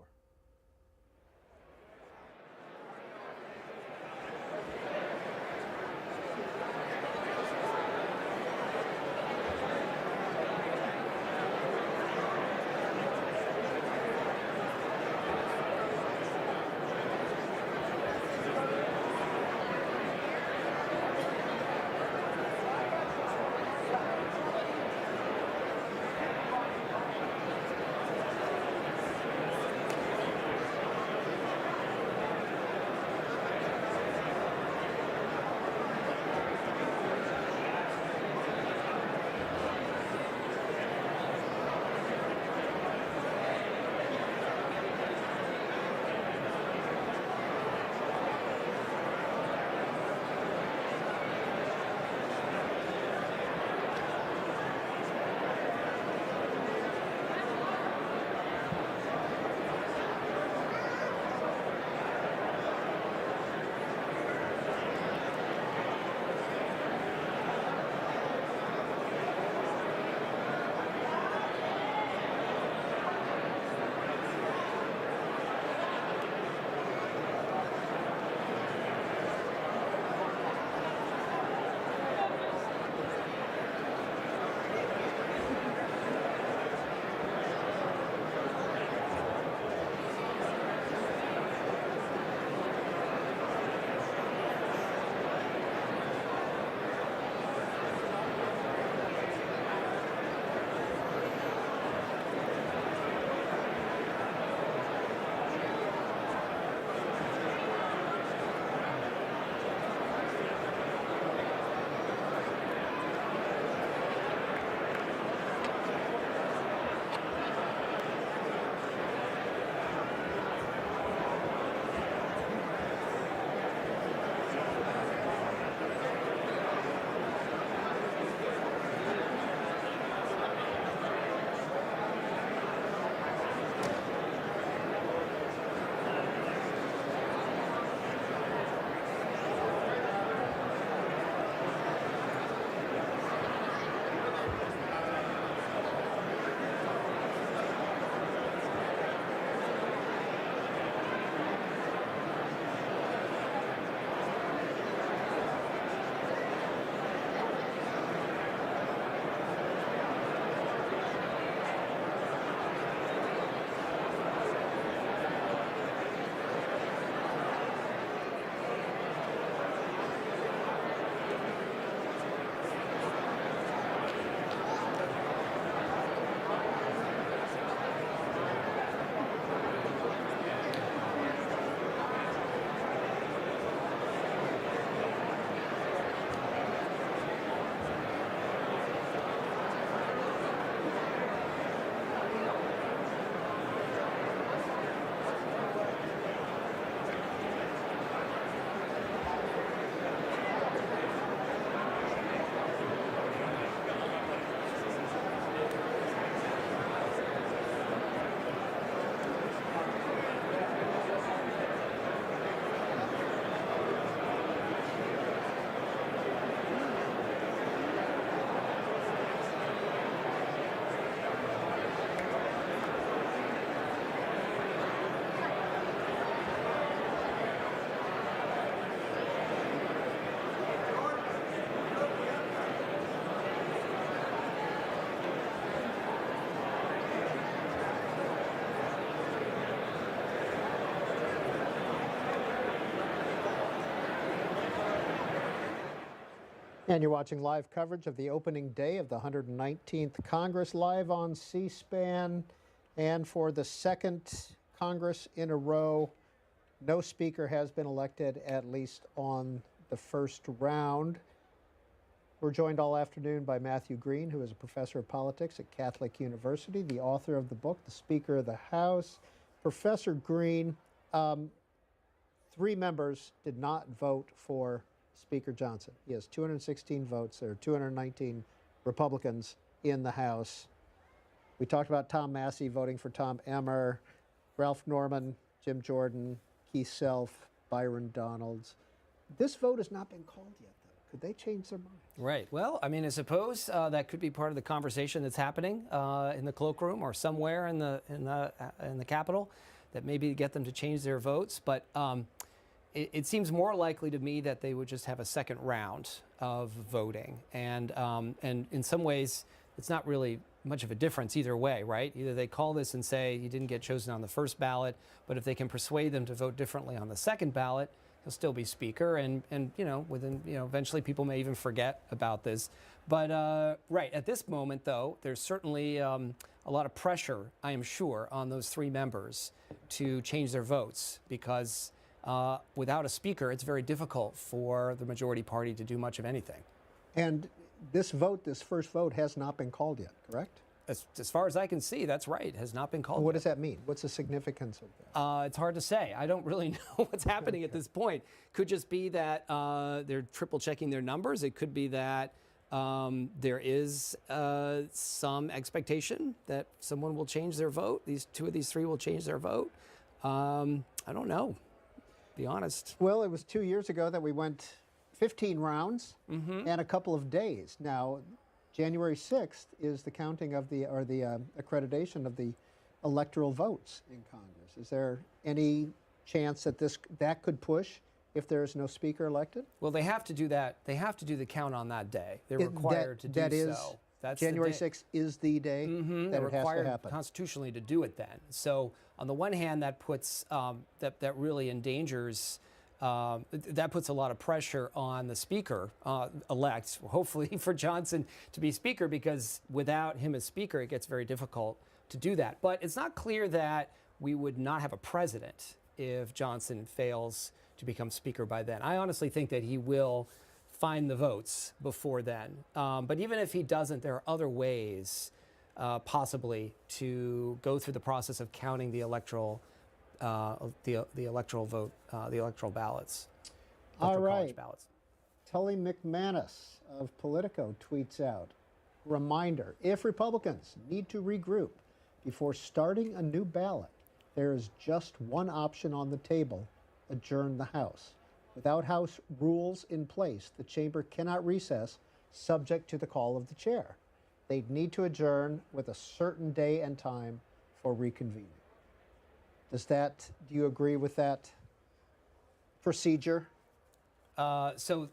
[SPEAKER 3] And you're watching live coverage of the opening day of the 119th Congress live on C-SPAN. And for the second Congress in a row, no speaker has been elected, at least on the first round. We're joined all afternoon by Matthew Green, who is a professor of politics at Catholic University, the author of the book, The Speaker of the House. Professor Green, 3 members did not vote for Speaker Johnson. He has 216 votes. There are 219 Republicans in the House. We talked about Tom Massey voting for Tom Emmer, Ralph Norman, Jim Jordan, Keith Self, Byron Donalds. This vote has not been called yet, though. Could they change their mind?
[SPEAKER 8] Right. Well, I mean, I suppose that could be part of the conversation that's happening in the cloakroom or somewhere in the Capitol, that maybe get them to change their votes. But it seems more likely to me that they would just have a second round of voting, and in some ways, it's not really much of a difference either way, right? Either they call this and say you didn't get chosen on the first ballot, but if they can persuade them to vote differently on the second ballot, he'll still be speaker, and eventually people may even forget about this. But right at this moment, though, there's certainly a lot of pressure, I am sure, on those 3 members to change their votes, because without a speaker, it's very difficult for the majority party to do much of anything.
[SPEAKER 3] And this first vote, has not been called yet, correct?
[SPEAKER 8] As far as I can see, that's right. It has not been called.
[SPEAKER 3] What does that mean? What's the significance of that?
[SPEAKER 8] It's hard to say. I don't really know what's happening at this point. Could just be that they're triple checking their numbers. It could be that there is some expectation that someone will change their vote. Two of these 3 will change their vote. I don't know, to be honest.
[SPEAKER 3] Well, it was 2 years ago that we went 15 rounds and a couple of days. Now, January 6th is the counting of the accreditation of the electoral votes in Congress. Is there any chance that that could push if there is no speaker elected?
[SPEAKER 8] Well, they have to do that. They have to do the count on that day. They're required to do so. That's
[SPEAKER 3] January 6th is the day that it has to happen.
[SPEAKER 8] Constitutionally to do it then. So on the one hand, that puts that really endangers. That puts a lot of pressure on the speaker elect, hopefully for Johnson to be speaker, because without him as speaker, it gets very difficult to do that. But it's not clear that we would not have a president if Johnson fails to become speaker by then. I honestly think that he will find the votes before then. But even if he doesn't, there are other ways possibly to go through the process of counting the electoral the electoral vote, the electoral ballots.
[SPEAKER 3] All right.
[SPEAKER 8] Ballots.
[SPEAKER 3] Tully McManus of Politico tweets out, reminder, if Republicans need to regroup before starting a new ballot, there is just one option on the table: adjourn the House. Without House rules in place, the chamber cannot recess, subject to the call of the chair. They'd need to adjourn with a certain day and time for reconvening. Do you agree with that procedure?
[SPEAKER 8] So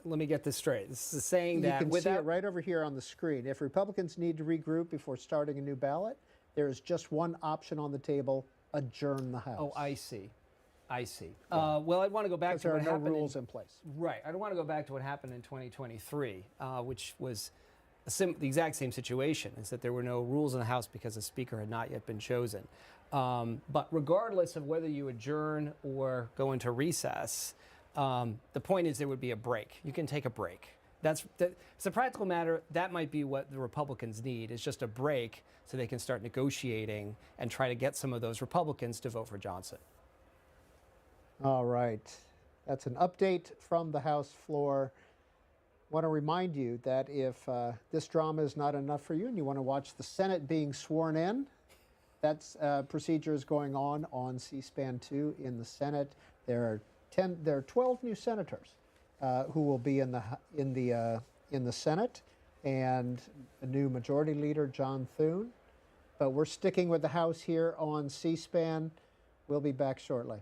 [SPEAKER 8] let me get this straight. This is saying that
[SPEAKER 3] you can see it right over here on the screen. If Republicans need to regroup before starting a new ballot, there is just one option on the table: adjourn the House.
[SPEAKER 8] Oh, I see. Yeah. Well, I'd want to go back to what happened.
[SPEAKER 3] There are no rules in place.
[SPEAKER 8] Right. I don't want to go back to what happened in 2023, which was the exact same situation, is that there were no rules in the House because the speaker had not yet been chosen. But regardless of whether you adjourn or go into recess, the point is there would be a break. You can take a break. It's a practical matter. That might be what the Republicans need, is just a break so they can start negotiating and try to get some of those Republicans to vote for Johnson.
[SPEAKER 3] All right. That's an update from the House floor. I want to remind you that if this drama is not enough for you and you want to watch the Senate being sworn in, that procedure is going on C-SPAN 2 in the Senate. There are 12 new senators who will be in the Senate, and a new Majority Leader, John Thune. But we're sticking with the House here on C-SPAN. We'll be back shortly.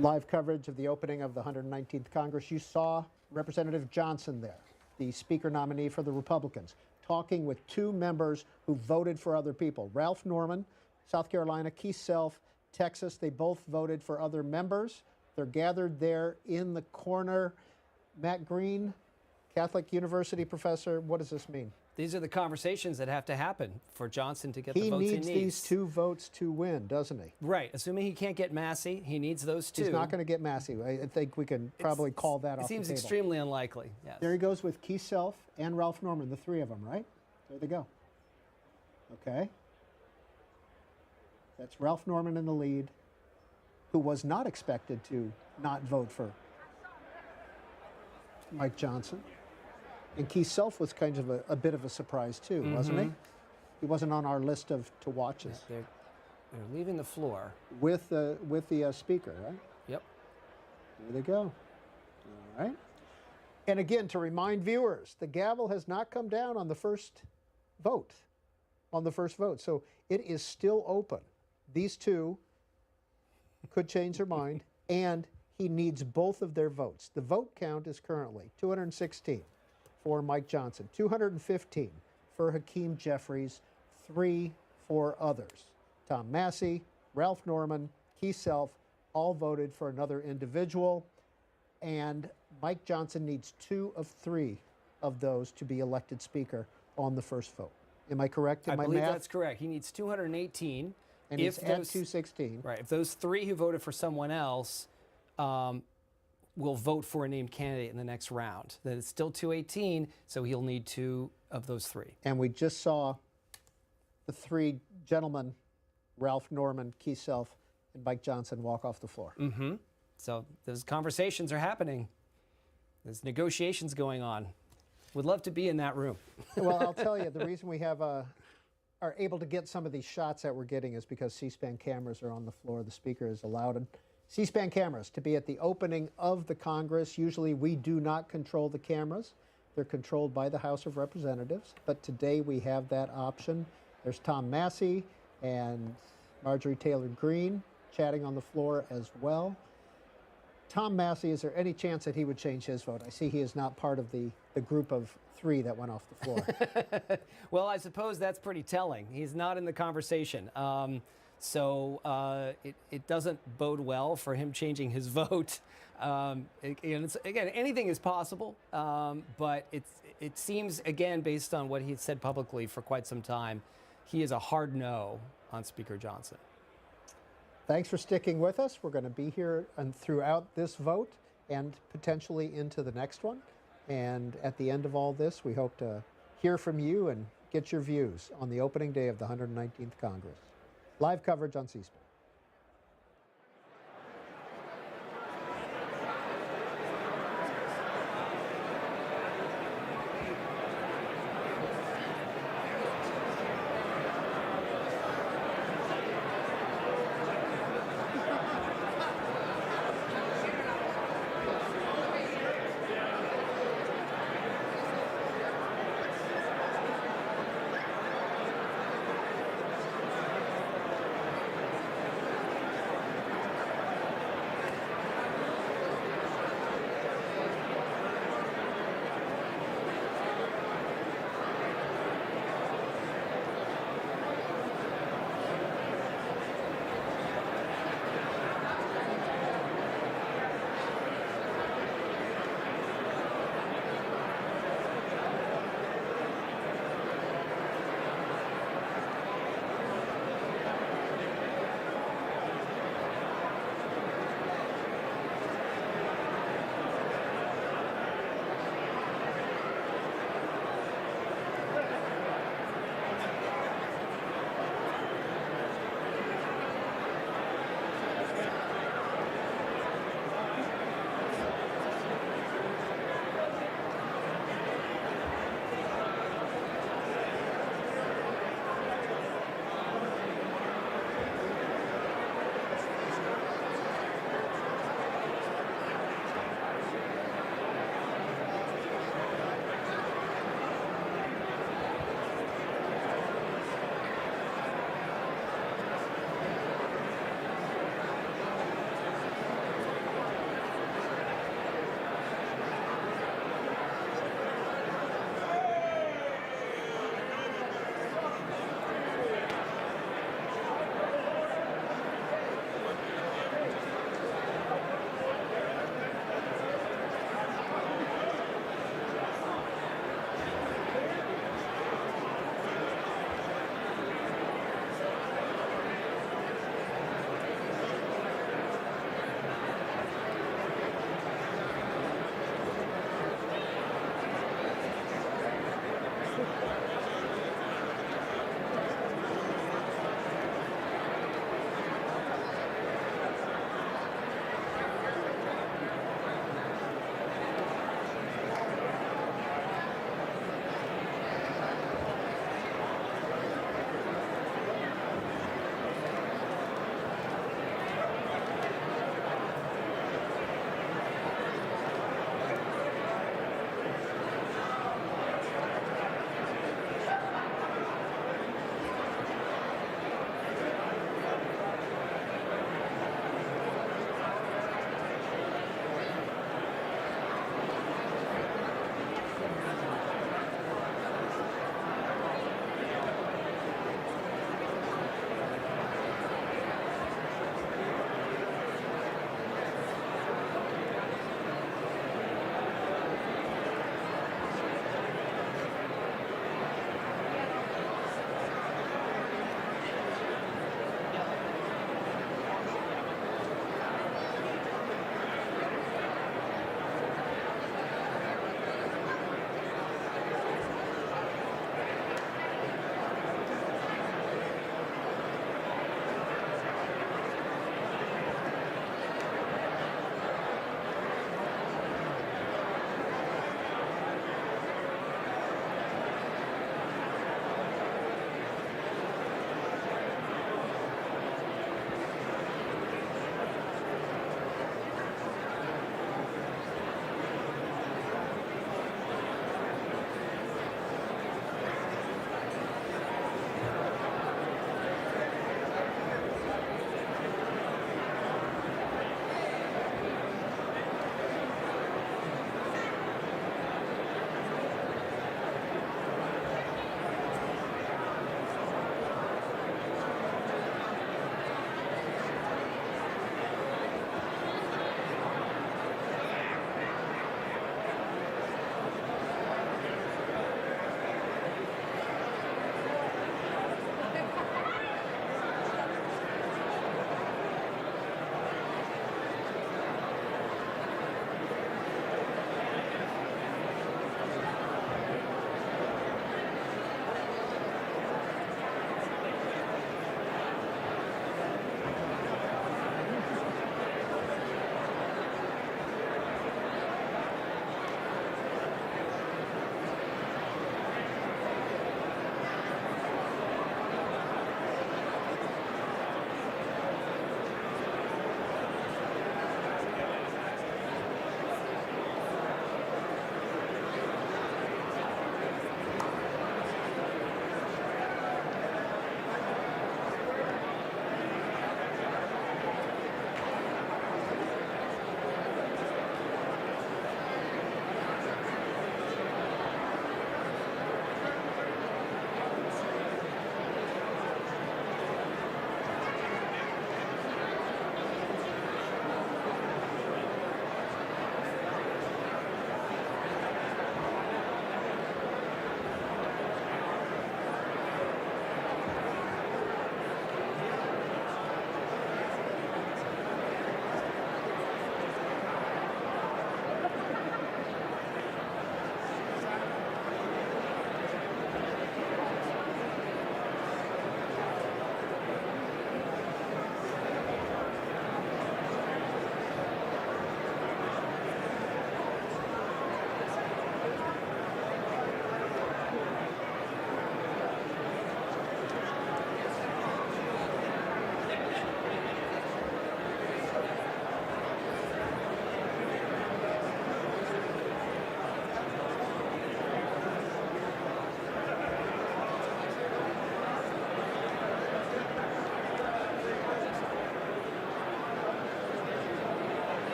[SPEAKER 3] Live coverage of the opening of the 119th Congress. You saw Representative Johnson there, the Speaker nominee for the Republicans, talking with two members who voted for other people. Ralph Norman, South Carolina, Keith Self, Texas. They both voted for other members. They're gathered there in the corner. Matt Green, Catholic University professor, what does this mean?
[SPEAKER 8] These are the conversations that have to happen for Johnson to get the votes he needs.
[SPEAKER 3] He needs these 2 votes to win, doesn't he?
[SPEAKER 8] Right. Assuming he can't get Massey, he needs those 2.
[SPEAKER 3] He's not going to get Massey. I think we can probably call that off the table.
[SPEAKER 8] It seems extremely unlikely, yes.
[SPEAKER 3] There he goes with Keith Self and Ralph Norman, the 3 of them, right? There they go. Okay. That's Ralph Norman in the lead, who was not expected to not vote for Mike Johnson. And Keith Self was kind of a bit of a surprise, too, wasn't he? He wasn't on our list of to watches.
[SPEAKER 8] They're leaving the floor.
[SPEAKER 3] With the speaker, right?
[SPEAKER 8] Yep.
[SPEAKER 3] There they go. All right. And again, to remind viewers, the gavel has not come down on the first vote. So it is still open. These 2 could change their mind, and he needs both of their votes. The vote count is currently 216 for Mike Johnson, 215 for Hakeem Jeffries, 3 for others. Tom Massey, Ralph Norman, Keith Self, all voted for another individual, and Mike Johnson needs 2 of 3 of those to be elected Speaker on the first vote. Am I correct in my math?
[SPEAKER 8] I believe that's correct. He needs 218.
[SPEAKER 3] And he's at 216.
[SPEAKER 8] Right. If those 3 who voted for someone else will vote for a named candidate in the next round, then it's still 218, so he'll need 2 of those 3.
[SPEAKER 3] And we just saw the 3 gentlemen, Ralph Norman, Keith Self, and Mike Johnson, walk off the floor.
[SPEAKER 8] So those conversations are happening. There's negotiations going on. Would love to be in that room.
[SPEAKER 3] Well, I'll tell you, the reason we have are able to get some of these shots that we're getting is because C-SPAN cameras are on the floor. The Speaker is allowed C-SPAN cameras to be at the opening of the Congress. Usually we do not control the cameras. They're controlled by the House of Representatives. But today we have that option. There's Tom Massey and Marjorie Taylor Greene chatting on the floor as well. Tom Massey, is there any chance that he would change his vote? I see he is not part of the group of 3 that went off the floor.
[SPEAKER 8] Well, I suppose that's pretty telling. He's not in the conversation. So it doesn't bode well for him changing his vote. And again, anything is possible, but it seems, again, based on what he's said publicly for quite some time, he is a hard no on Speaker Johnson.
[SPEAKER 3] Thanks for sticking with us. We're going to be here and throughout this vote and potentially into the next one. And at the end of all this, we hope to hear from you and get your views on the opening day of the 119th Congress. Live coverage on C-SPAN.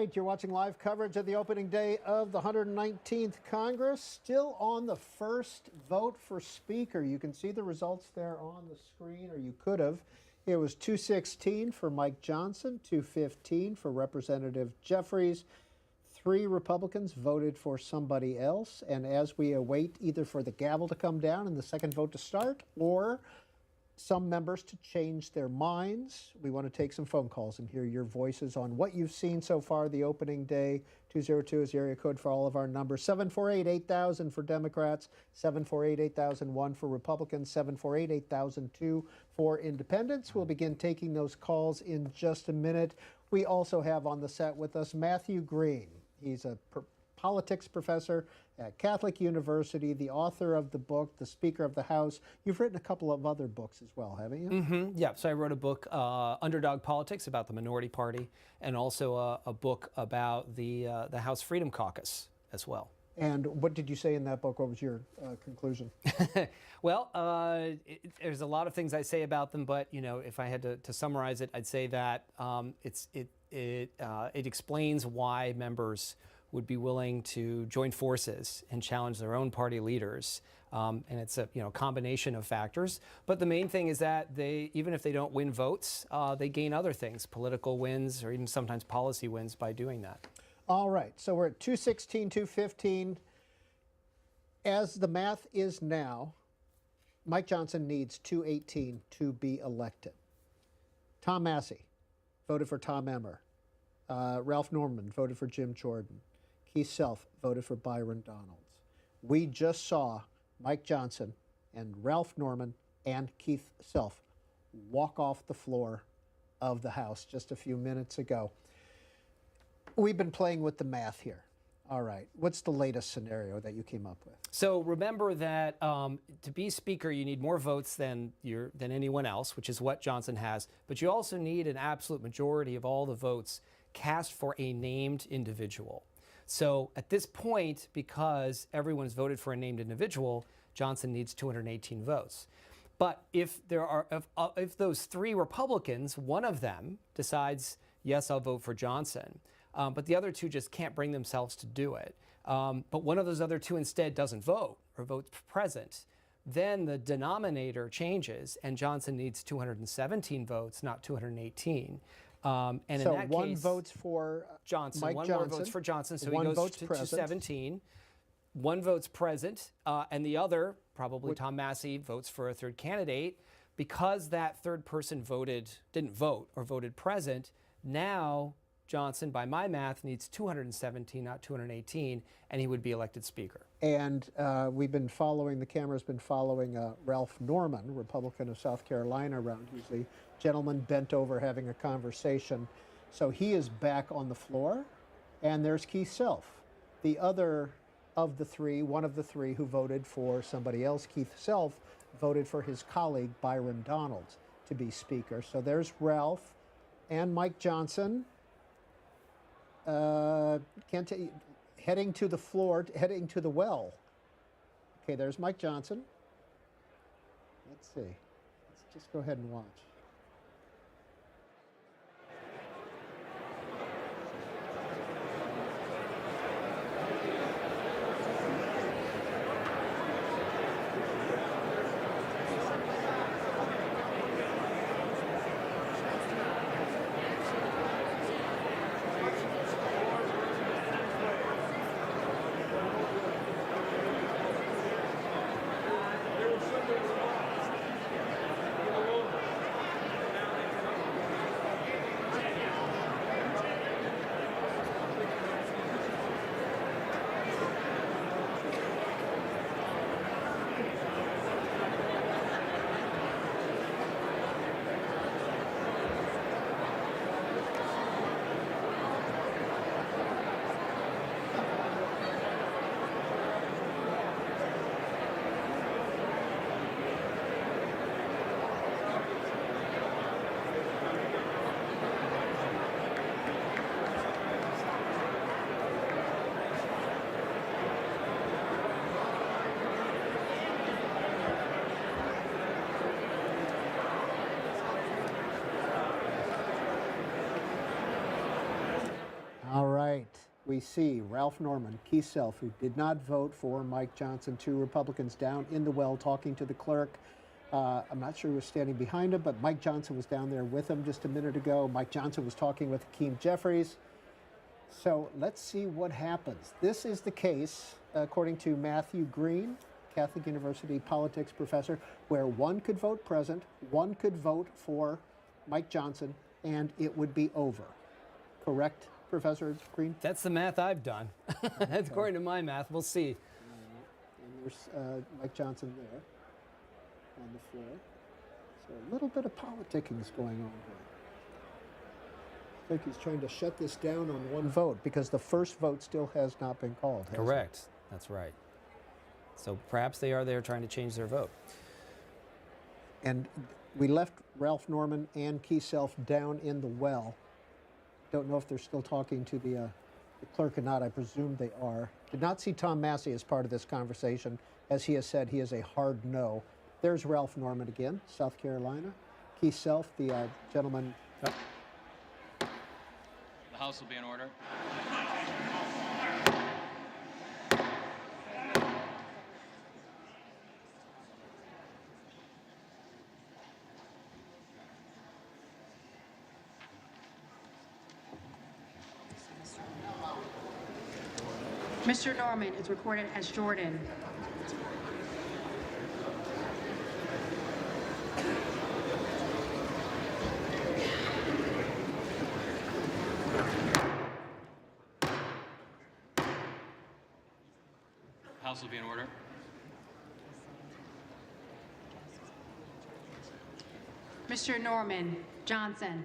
[SPEAKER 3] right, you're watching live coverage of the opening day of the 119th Congress. Still on the first vote for Speaker. You can see the results there on the screen, or you could have. It was 216 for Mike Johnson, 215 for Representative Jeffries. 3 Republicans voted for somebody else. And as we await either for the gavel to come down and the second vote to start, or some members to change their minds, we want to take some phone calls and hear your voices on what you've seen so far the opening day. 202 is the area code for all of our numbers. 748-8000 for Democrats, 748-8001 for Republicans, 748-8002 for Independents. We'll begin taking those calls in just a minute. We also have on the set with us Matthew Green. He's a politics professor at Catholic University, the author of the book, The Speaker of the House. You've written a couple of other books as well, haven't you?
[SPEAKER 8] Mm-hmm. Yeah, so I wrote a book, Underdog Politics, about the minority party, and also a book about the House Freedom Caucus as well.
[SPEAKER 3] And what did you say in that book? What was your conclusion?
[SPEAKER 8] Well, there's a lot of things I say about them, but if I had to summarize it, I'd say that it explains why members would be willing to join forces and challenge their own party leaders. And it's a combination of factors. But the main thing is that even if they don't win votes, they gain other things, political wins or even sometimes policy wins by doing that.
[SPEAKER 3] All right, so we're at 216, 215. As the math is now, Mike Johnson needs 218 to be elected. Tom Massey voted for Tom Emmer. Ralph Norman voted for Jim Jordan. Keith Self voted for Byron Donalds. We just saw Mike Johnson and Ralph Norman and Keith Self walk off the floor of the House just a few minutes ago. We've been playing with the math here. All right, what's the latest scenario that you came up with?
[SPEAKER 8] So remember that to be Speaker, you need more votes than anyone else, which is what Johnson has. But you also need an absolute majority of all the votes cast for a named individual. So at this point, because everyone's voted for a named individual, Johnson needs 218 votes. But if those 3 Republicans, one of them decides, yes, I'll vote for Johnson, but the other 2 just can't bring themselves to do it, but one of those other 2 instead doesn't vote or votes present, then the denominator changes and Johnson needs 217 votes, not 218. And
[SPEAKER 3] so
[SPEAKER 8] in that
[SPEAKER 3] one
[SPEAKER 8] case,
[SPEAKER 3] votes for
[SPEAKER 8] Johnson.
[SPEAKER 3] Mike
[SPEAKER 8] one
[SPEAKER 3] Johnson.
[SPEAKER 8] More votes for Johnson, so
[SPEAKER 3] One
[SPEAKER 8] he goes
[SPEAKER 3] votes
[SPEAKER 8] to
[SPEAKER 3] present.
[SPEAKER 8] 217. One votes present, and the other, probably Tom Massey, votes for a third candidate. Because that third person didn't vote or voted present, now Johnson, by my math, needs 217, not 218, and he would be elected Speaker.
[SPEAKER 3] And we've been following, the camera's been following Ralph Norman, Republican of South Carolina, around. He's the gentleman bent over having a conversation. So he is back on the floor. And there's Keith Self, the other of the 3, one of the 3 who voted for somebody else. Keith Self voted for his colleague, Byron Donalds, to be Speaker. So there's Ralph and Mike Johnson. Heading to the floor, heading to the well. Okay, there's Mike Johnson. Let's see. Let's just go ahead and watch. we see Ralph Norman, Keith Self, who did not vote for Mike Johnson, 2 Republicans down in the well talking to the clerk. I'm not sure who was standing behind him, but Mike Johnson was down there with him just a minute ago. Mike Johnson was talking with Hakeem Jeffries. So let's see what happens. This is the case, according to Matthew Green, Catholic University politics professor, where one could vote present, one could vote for Mike Johnson, and it would be over. Correct, Professor Green?
[SPEAKER 8] That's the math I've done. That's according to my math. We'll see.
[SPEAKER 3] And there's Mike Johnson there on the floor. So a little bit of politicking is going on here. I think he's trying to shut this down on one vote because the first vote still has not been called.
[SPEAKER 8] Correct. That's right. So perhaps they are there trying to change their vote.
[SPEAKER 3] And we left Ralph Norman and Keith Self down in the well. Don't know if they're still talking to the clerk or not. I presume they are. Did not see Tom Massey as part of this conversation. As he has said, he is a hard no. There's Ralph Norman again, South Carolina. Keith Self, the gentleman.
[SPEAKER 1] The House will be in order.
[SPEAKER 11] Mr. Norman is recorded as Jordan.
[SPEAKER 1] House will be in order.
[SPEAKER 11] Mr. Norman Johnson.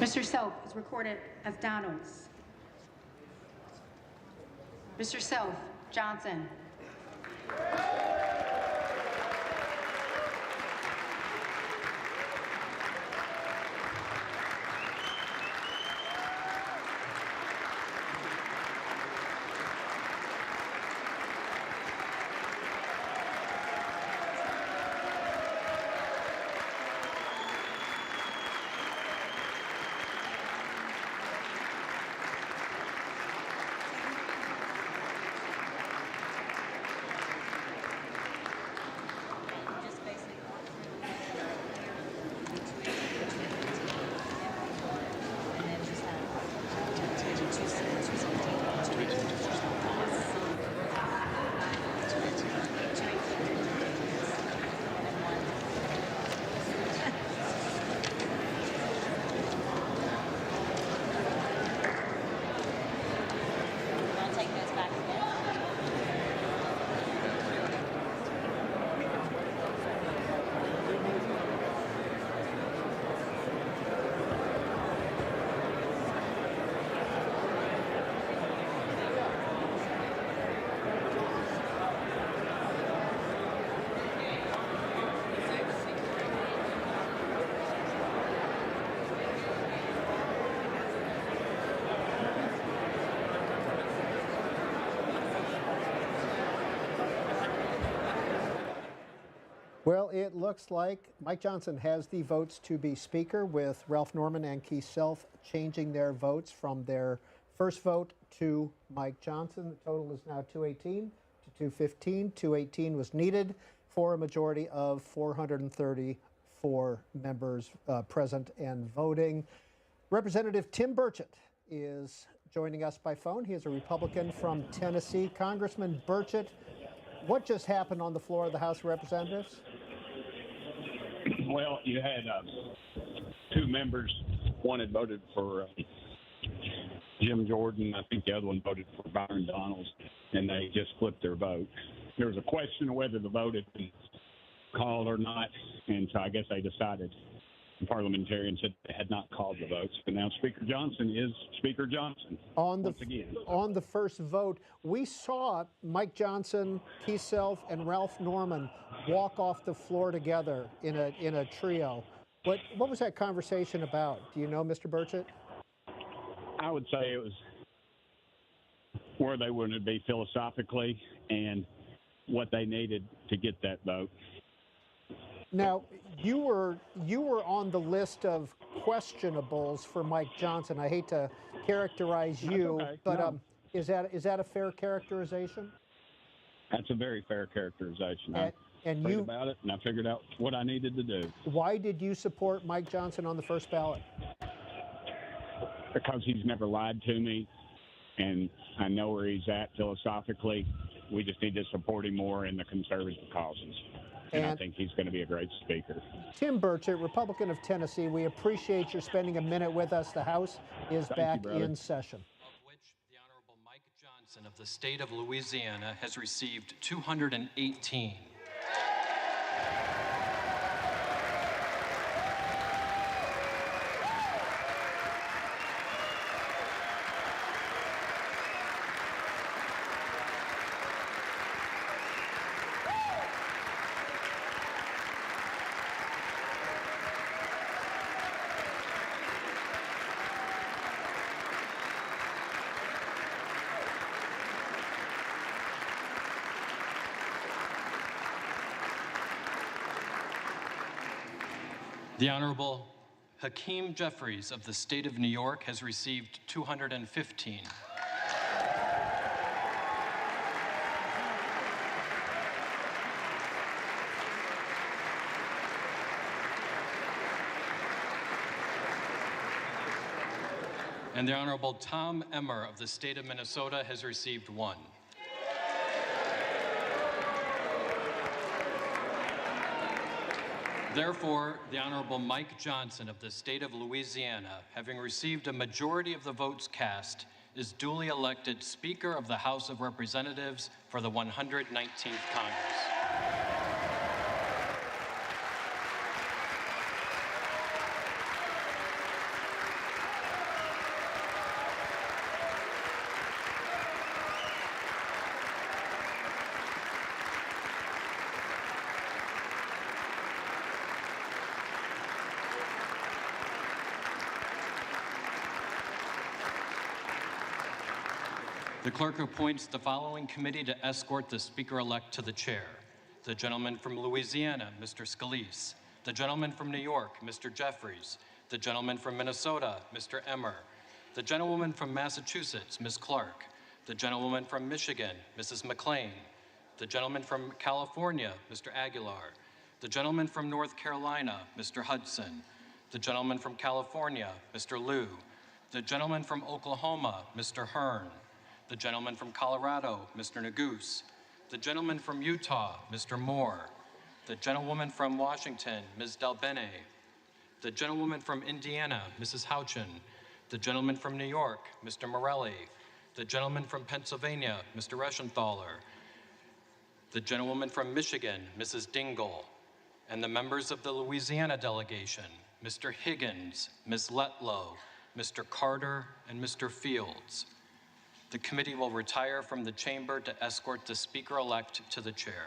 [SPEAKER 11] Mr. Self is recorded as Donalds. Mr. Self, Johnson.
[SPEAKER 3] Well, it looks like Mike Johnson has the votes to be Speaker, with Ralph Norman and Keith Self changing their votes from their first vote to Mike Johnson. The total is now 218 to 215. 218 was needed for a majority of 434 members present and voting. Representative Tim Burchett is joining us by phone. He is a Republican from Tennessee. Congressman Burchett, what just happened on the floor of the House of Representatives?
[SPEAKER 17] Well, you had 2 members. One had voted for Jim Jordan. I think the other one voted for Byron Donalds, and they just flipped their vote. There was a question of whether the vote had been called or not, and so I guess they decided. The parliamentarian said they had not called the votes, but now Speaker Johnson is Speaker Johnson once again.
[SPEAKER 3] On the first vote, we saw Mike Johnson, Keith Self, and Ralph Norman walk off the floor together in a trio. What was that conversation about? Do you know, Mr. Burchett?
[SPEAKER 17] I would say it was where they wanted to be philosophically, and what they needed to get that vote.
[SPEAKER 3] Now, you were on the list of questionables for Mike Johnson. I hate to characterize you,
[SPEAKER 17] okay.
[SPEAKER 3] but
[SPEAKER 17] No.
[SPEAKER 3] Is that a fair characterization?
[SPEAKER 17] That's a very fair characterization.
[SPEAKER 3] And
[SPEAKER 17] I prayed
[SPEAKER 3] you,
[SPEAKER 17] about it, and I figured out what I needed to do.
[SPEAKER 3] why did you support Mike Johnson on the first ballot?
[SPEAKER 17] Because he's never lied to me, and I know where he's at philosophically. We just need to support him more in the conservative causes. And I think he's going to be a great speaker.
[SPEAKER 3] Tim Burchett, Republican of Tennessee, we appreciate your spending a minute with us. The House is back in session.
[SPEAKER 1] Of which the Honorable Mike Johnson of the state of Louisiana has received 218. The Honorable Hakeem Jeffries of the state of New York has received 215. And the Honorable Tom Emmer of the state of Minnesota has received 1. Therefore, the Honorable Mike Johnson of the state of Louisiana, having received a majority of the votes cast, is duly elected Speaker of the House of Representatives for the 119th Congress. The clerk appoints the following committee to escort the Speaker-elect to the chair. The gentleman from Louisiana, Mr. Scalise. The gentleman from New York, Mr. Jeffries. The gentleman from Minnesota, Mr. Emmer. The gentlewoman from Massachusetts, Ms. Clark. The gentlewoman from Michigan, Mrs. McLean. The gentleman from California, Mr. Aguilar. The gentleman from North Carolina, Mr. Hudson. The gentleman from California, Mr. Liu. The gentleman from Oklahoma, Mr. Hearn. The gentleman from Colorado, Mr. Neguse. The gentleman from Utah, Mr. Moore. The gentlewoman from Washington, Ms. Delbene. The gentlewoman from Indiana, Mrs. Houchin. The gentleman from New York, Mr. Morelli. The gentleman from Pennsylvania, Mr. Reschenthaler. The gentlewoman from Michigan, Mrs. Dingle. And the members of the Louisiana delegation, Mr. Higgins, Ms. Letlow, Mr. Carter, and Mr. Fields. The committee will retire from the chamber to escort the Speaker-elect to the chair.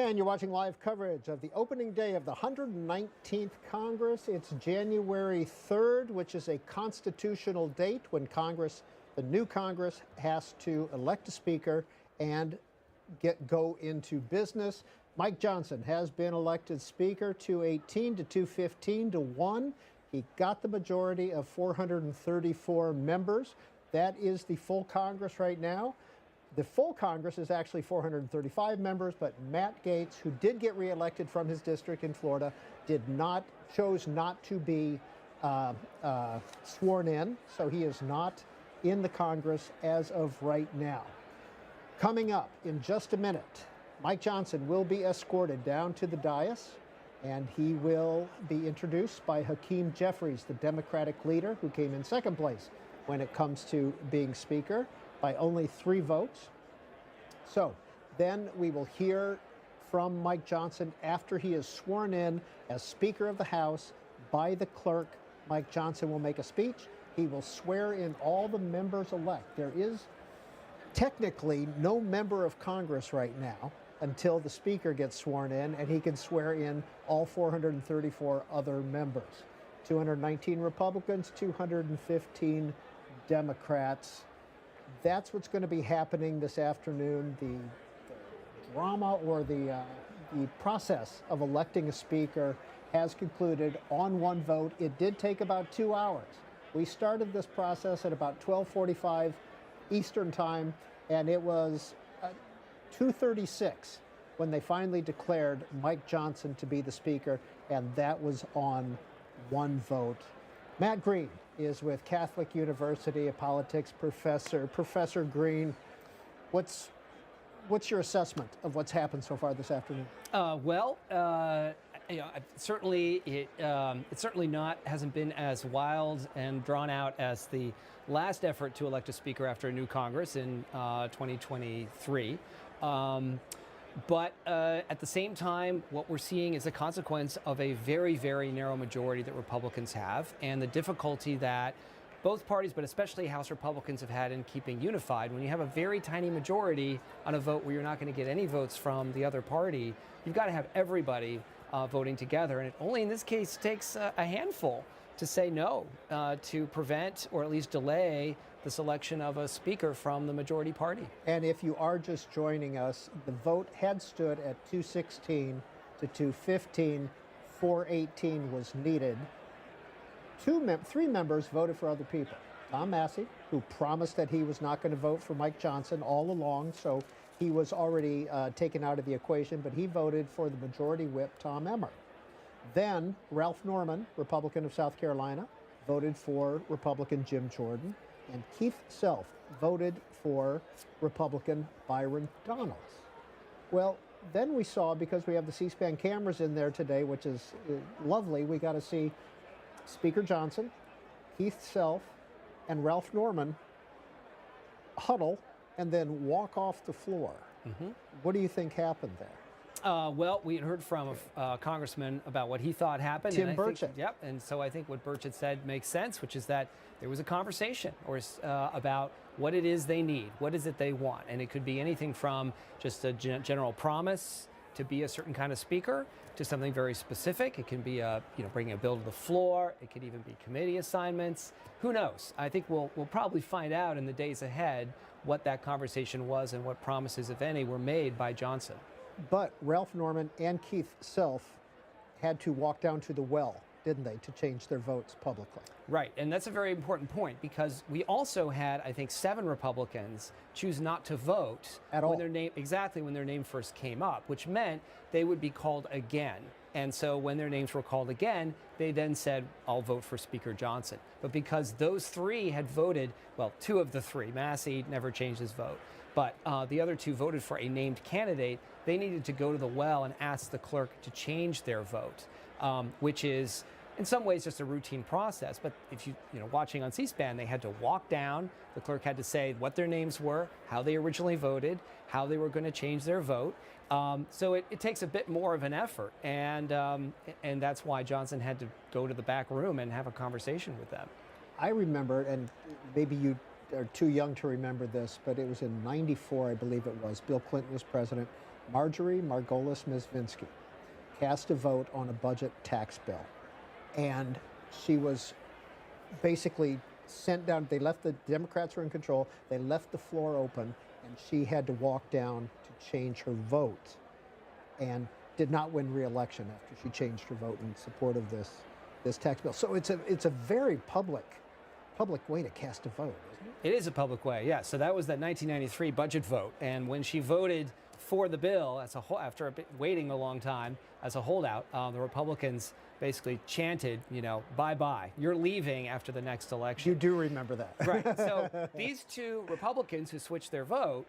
[SPEAKER 3] And you're watching live coverage of the opening day of the 119th Congress. It's January 3rd, which is a constitutional date when Congress, the new Congress, has to elect a speaker and go into business. Mike Johnson has been elected speaker 218 to 215 to 1. He got the majority of 434 members. That is the full Congress right now. The full Congress is actually 435 members, but Matt Gaetz, who did get reelected from his district in Florida, chose not to be sworn in, so he is not in the Congress as of right now. Coming up in just a minute, Mike Johnson will be escorted down to the dais, and he will be introduced by Hakeem Jeffries, the Democratic leader who came in second place when it comes to being speaker, by only 3 votes. So then we will hear from Mike Johnson after he is sworn in as Speaker of the House by the clerk. Mike Johnson will make a speech. He will swear in all the members-elect. There is technically no member of Congress right now until the Speaker gets sworn in, and he can swear in all 434 other members. 219 Republicans, 215 Democrats. That's what's going to be happening this afternoon. The drama or the process of electing a speaker has concluded on one vote. It did take about 2 hours. We started this process at about 12:45 Eastern time, and it was 2:36 when they finally declared Mike Johnson to be the speaker, and that was on one vote. Matt Green is with Catholic University, a politics professor. Professor Green, what's your assessment of what's happened so far this afternoon?
[SPEAKER 8] Certainly it hasn't been as wild and drawn out as the last effort to elect a speaker after a new Congress in 2023. But at the same time, what we're seeing is a consequence of a very, very narrow majority that Republicans have, and the difficulty that both parties, but especially House Republicans, have had in keeping unified. When you have a very tiny majority on a vote where you're not going to get any votes from the other party, you've got to have everybody voting together. And it only in this case takes a handful to say no, to prevent or at least delay the selection of a speaker from the majority party.
[SPEAKER 3] And if you are just joining us, the vote had stood at 216 to 215. 418 was needed. 3 members voted for other people. Tom Massey, who promised that he was not going to vote for Mike Johnson all along, so he was already taken out of the equation, but he voted for the majority whip, Tom Emmer. Then Ralph Norman, Republican of South Carolina, voted for Republican Jim Jordan, and Keith Self voted for Republican Byron Donalds. Well, then we saw, because we have the C-SPAN cameras in there today, which is lovely, we got to see Speaker Johnson, Keith Self, and Ralph Norman huddle and then walk off the floor. Mm-hmm. What do you think happened there?
[SPEAKER 8] Well, we had heard from a congressman about what he thought happened.
[SPEAKER 3] Tim Burchett.
[SPEAKER 8] Yep, and so I think what Burchett said makes sense, which is that there was a conversation about what it is they need, what is it they want. And it could be anything from just a general promise to be a certain kind of speaker to something very specific. It can be bringing a bill to the floor. It could even be committee assignments. Who knows? I think we'll probably find out in the days ahead what that conversation was and what promises, if any, were made by Johnson.
[SPEAKER 3] But Ralph Norman and Keith Self had to walk down to the well, didn't they, to change their votes publicly?
[SPEAKER 8] Right, and that's a very important point, because we also had, I think, 7 Republicans choose not to vote
[SPEAKER 3] at all.
[SPEAKER 8] When their name first came up, which meant they would be called again. And so when their names were called again, they then said, I'll vote for Speaker Johnson. But because those 3 had voted, well, 2 of the 3, Massey never changed his vote, but the other 2 voted for a named candidate, they needed to go to the well and ask the clerk to change their vote, which is in some ways just a routine process. But if watching on C-SPAN, they had to walk down. The clerk had to say what their names were, how they originally voted, how they were going to change their vote. So it takes a bit more of an effort, and that's why Johnson had to go to the back room and have a conversation with them.
[SPEAKER 3] I remember, and maybe you are too young to remember this, but it was in '94, I believe it was. Bill Clinton was president. Marjorie Margolis Mizvinsky, cast a vote on a budget tax bill. And she was basically sent down. They left, the Democrats were in control. They left the floor open, and she had to walk down to change her vote, and did not win re-election after she changed her vote in support of this tax bill. So it's a very public way to cast a vote, isn't it?
[SPEAKER 8] It is a public way, yeah. So that was that 1993 budget vote, and when she voted for the bill as a whole, after waiting a long time as a holdout, the Republicans basically chanted, bye-bye. You're leaving after the next election.
[SPEAKER 3] You do remember that.
[SPEAKER 8] Right. So these two Republicans who switched their vote,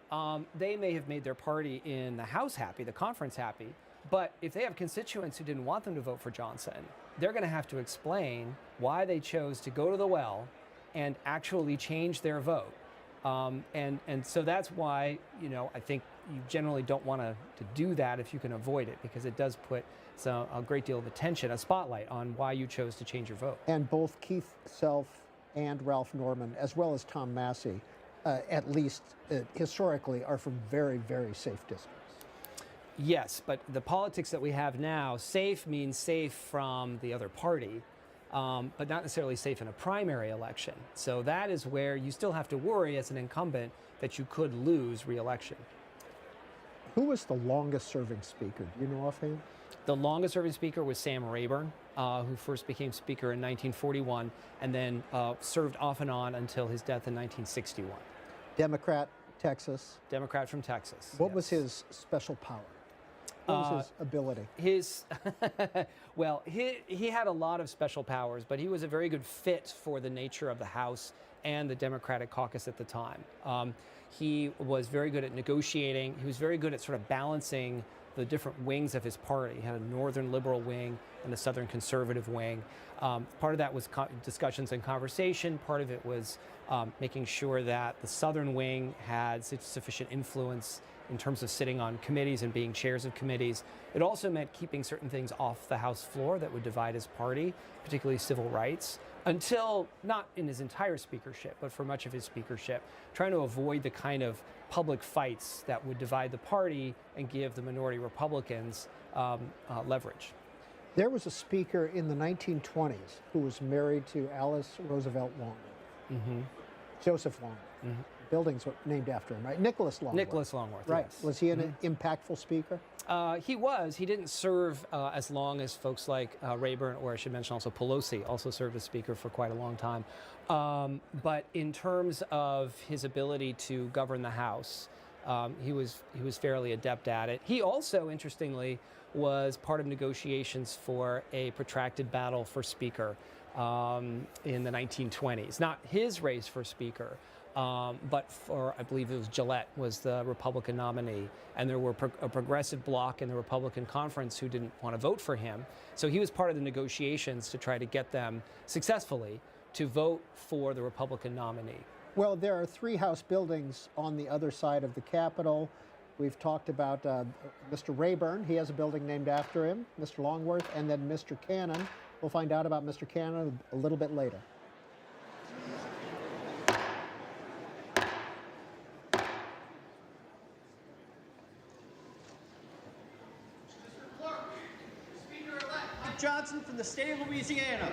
[SPEAKER 8] they may have made their party in the House happy, the conference happy, but if they have constituents who didn't want them to vote for Johnson, they're going to have to explain why they chose to go to the well and actually change their vote. And so that's why, I think you generally don't want to do that if you can avoid it, because it does put a great deal of attention, a spotlight on why you chose to change your vote.
[SPEAKER 3] And both Keith Self and Ralph Norman, as well as Tom Massey, at least historically, are from very, very safe districts.
[SPEAKER 8] Yes, but the politics that we have now, safe means safe from the other party, but not necessarily safe in a primary election. So that is where you still have to worry as an incumbent that you could lose re-election.
[SPEAKER 3] Who was the longest serving speaker? Do you know offhand?
[SPEAKER 8] The longest serving speaker was Sam Rayburn, who first became speaker in 1941 and then served off and on until his death in 1961.
[SPEAKER 3] Democrat, Texas.
[SPEAKER 8] Democrat from Texas.
[SPEAKER 3] What was his special power? What was his ability?
[SPEAKER 8] Well, he had a lot of special powers, but he was a very good fit for the nature of the House and the Democratic caucus at the time. He was very good at negotiating. He was very good at sort of balancing the different wings of his party. He had a northern liberal wing and a southern conservative wing. Part of that was discussions and conversation. Part of it was making sure that the southern wing had sufficient influence in terms of sitting on committees and being chairs of committees. It also meant keeping certain things off the House floor that would divide his party, particularly civil rights, until, not in his entire speakership, but for much of his speakership, trying to avoid the kind of public fights that would divide the party and give the minority Republicans leverage.
[SPEAKER 3] There was a speaker in the 1920s who was married to Alice Roosevelt Longworth.
[SPEAKER 8] Mm-hmm.
[SPEAKER 3] Joseph Longworth. Mm-hmm. Buildings were named after him, right? Nicholas Longworth.
[SPEAKER 8] Nicholas Longworth,
[SPEAKER 3] right.
[SPEAKER 8] Yes.
[SPEAKER 3] Was he an impactful speaker?
[SPEAKER 8] He was. He didn't serve as long as folks like Rayburn, or I should mention also Pelosi, also served as speaker for quite a long time. But in terms of his ability to govern the House, he was fairly adept at it. He also, interestingly, was part of negotiations for a protracted battle for speaker in the 1920s. Not his race for speaker, but for, I believe it was Gillette was the Republican nominee, and there were a progressive bloc in the Republican conference who didn't want to vote for him. So he was part of the negotiations to try to get them successfully to vote for the Republican nominee.
[SPEAKER 3] Well, there are 3 House buildings on the other side of the Capitol. We've talked about Mr. Rayburn. He has a building named after him, Mr. Longworth, and then Mr. Cannon. We'll find out about Mr. Cannon a little bit later.
[SPEAKER 18] Speaker-elect Johnson from the state of Louisiana.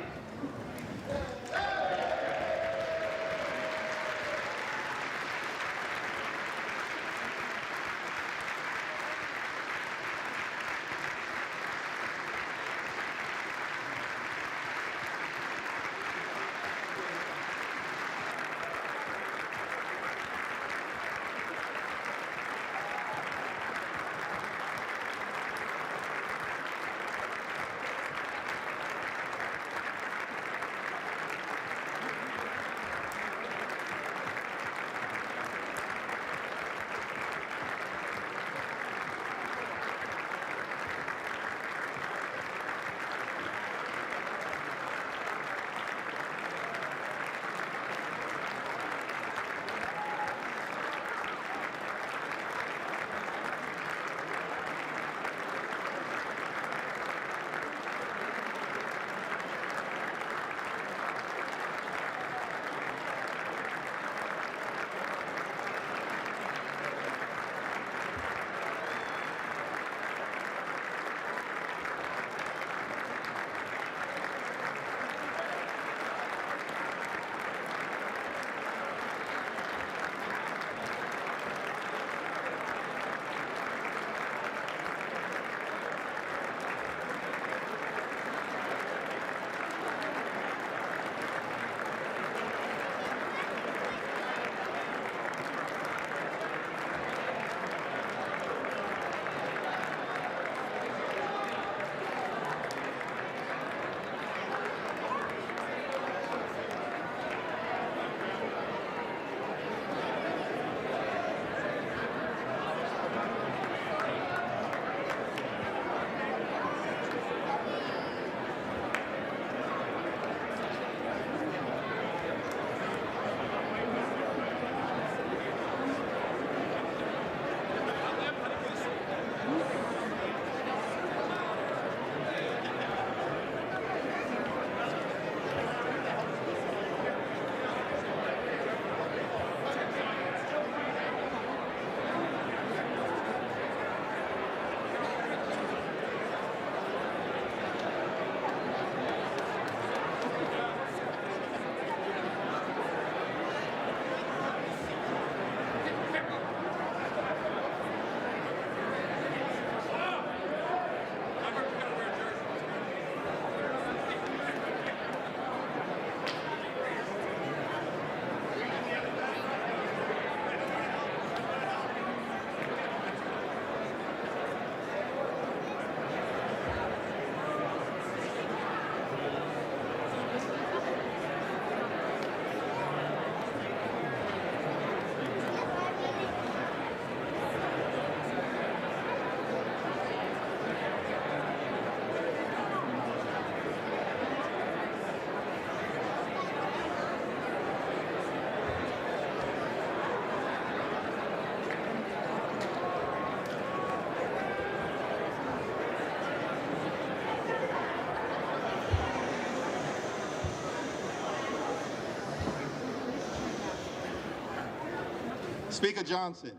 [SPEAKER 19] Speaker Johnson,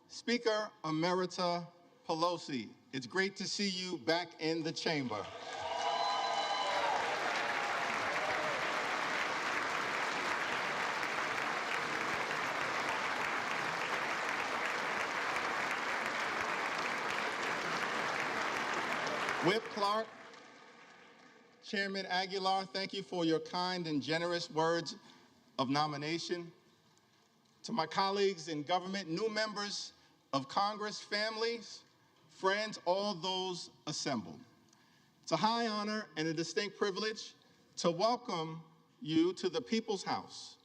[SPEAKER 19] Speaker Emerita Pelosi, it's great to see you back in the chamber. Whip Clark, Chairman Aguilar, thank you for your kind and generous words of nomination. To my colleagues in government, new members of Congress, families, friends, all those assembled. It's a high honor and a distinct privilege to welcome you to the People's House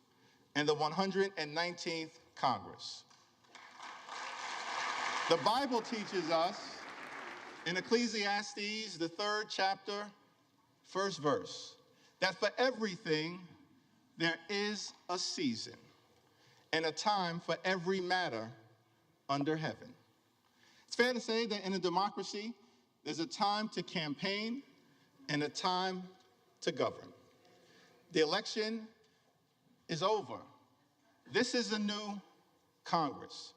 [SPEAKER 19] and the 119th Congress. The Bible teaches us in Ecclesiastes, the 3rd chapter, 1st verse, that for everything there is a season and a time for every matter under heaven. It's fair to say that in a democracy, there's a time to campaign and a time to govern. The election is over. This is a new Congress.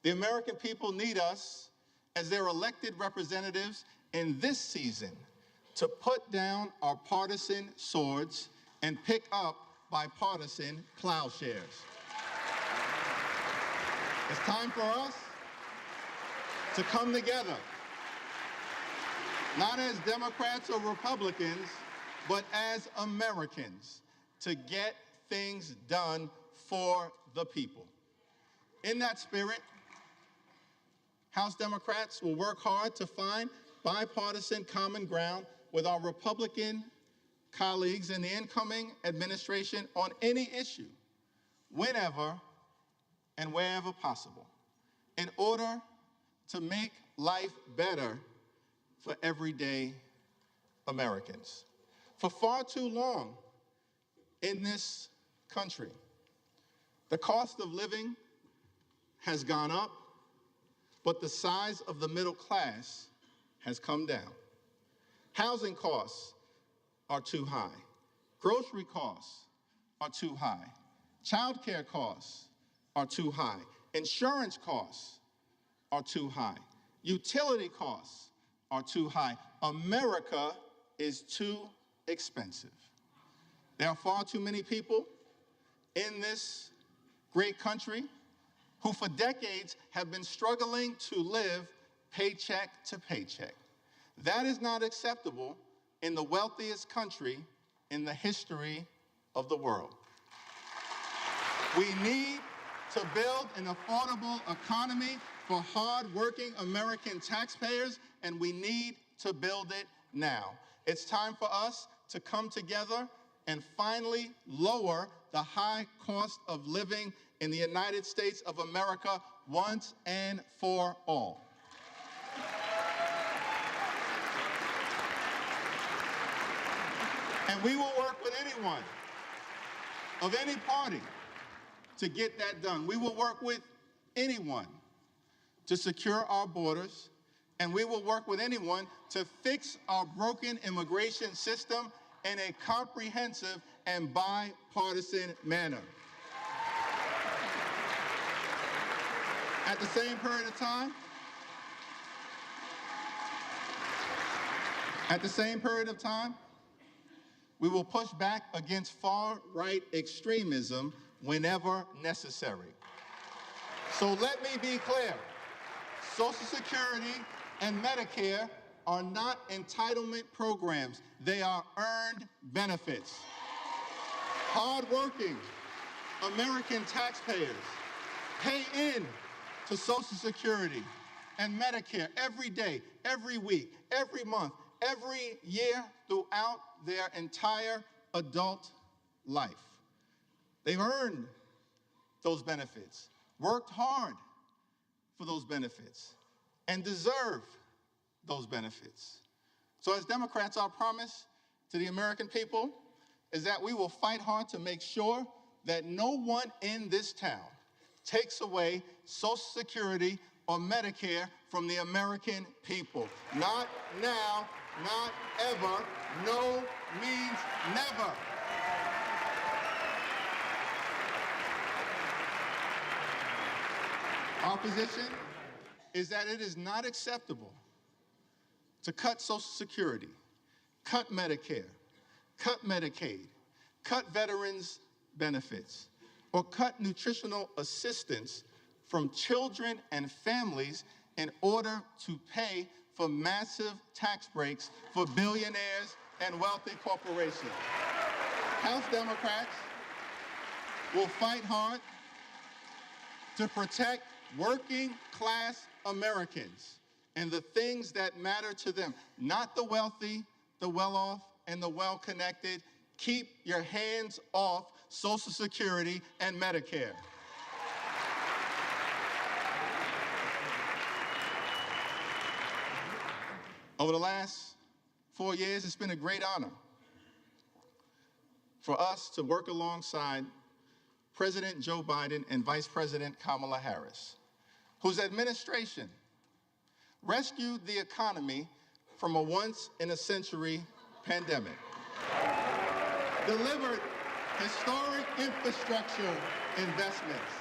[SPEAKER 19] The American people need us as their elected representatives in this season to put down our partisan swords and pick up bipartisan plowshares. It's time for us to come together, not as Democrats or Republicans, but as Americans, to get things done for the people. In that spirit, House Democrats will work hard to find bipartisan common ground with our Republican colleagues in the incoming administration on any issue, whenever and wherever possible, in order to make life better for everyday Americans. For far too long in this country, the cost of living has gone up, but the size of the middle class has come down. Housing costs are too high. Grocery costs are too high. Childcare costs are too high. Insurance costs are too high. Utility costs are too high. America is too expensive. There are far too many people in this great country who for decades have been struggling to live paycheck to paycheck. That is not acceptable in the wealthiest country in the history of the world. We need to build an affordable economy for hard-working American taxpayers, and we need to build it now. It's time for us to come together and finally lower the high cost of living in the United States of America once and for all. And we will work with anyone of any party to get that done. We will work with anyone to secure our borders, and we will work with anyone to fix our broken immigration system in a comprehensive and bipartisan manner. At the same period of time, we will push back against far-right extremism whenever necessary. So let me be clear. Social Security and Medicare are not entitlement programs. They are earned benefits. Hard-working American taxpayers pay in to Social Security and Medicare every day, every week, every month, every year throughout their entire adult life. They've earned those benefits, worked hard for those benefits, and deserve those benefits. So as Democrats, our promise to the American people is that we will fight hard to make sure that no one in this town takes away Social Security or Medicare from the American people. Not now, not ever, no means never. Our position is that it is not acceptable to cut Social Security, cut Medicare, cut Medicaid, cut veterans' benefits, or cut nutritional assistance from children and families in order to pay for massive tax breaks for billionaires and wealthy corporations. House Democrats will fight hard to protect working class Americans and the things that matter to them, not the wealthy, the well-off, and the well-connected. Keep your hands off Social Security and Medicare. Over the last 4 years, it's been a great honor for us to work alongside President Joe Biden and Vice President Kamala Harris, whose administration rescued the economy from a once-in-a-century pandemic, delivered historic infrastructure investments,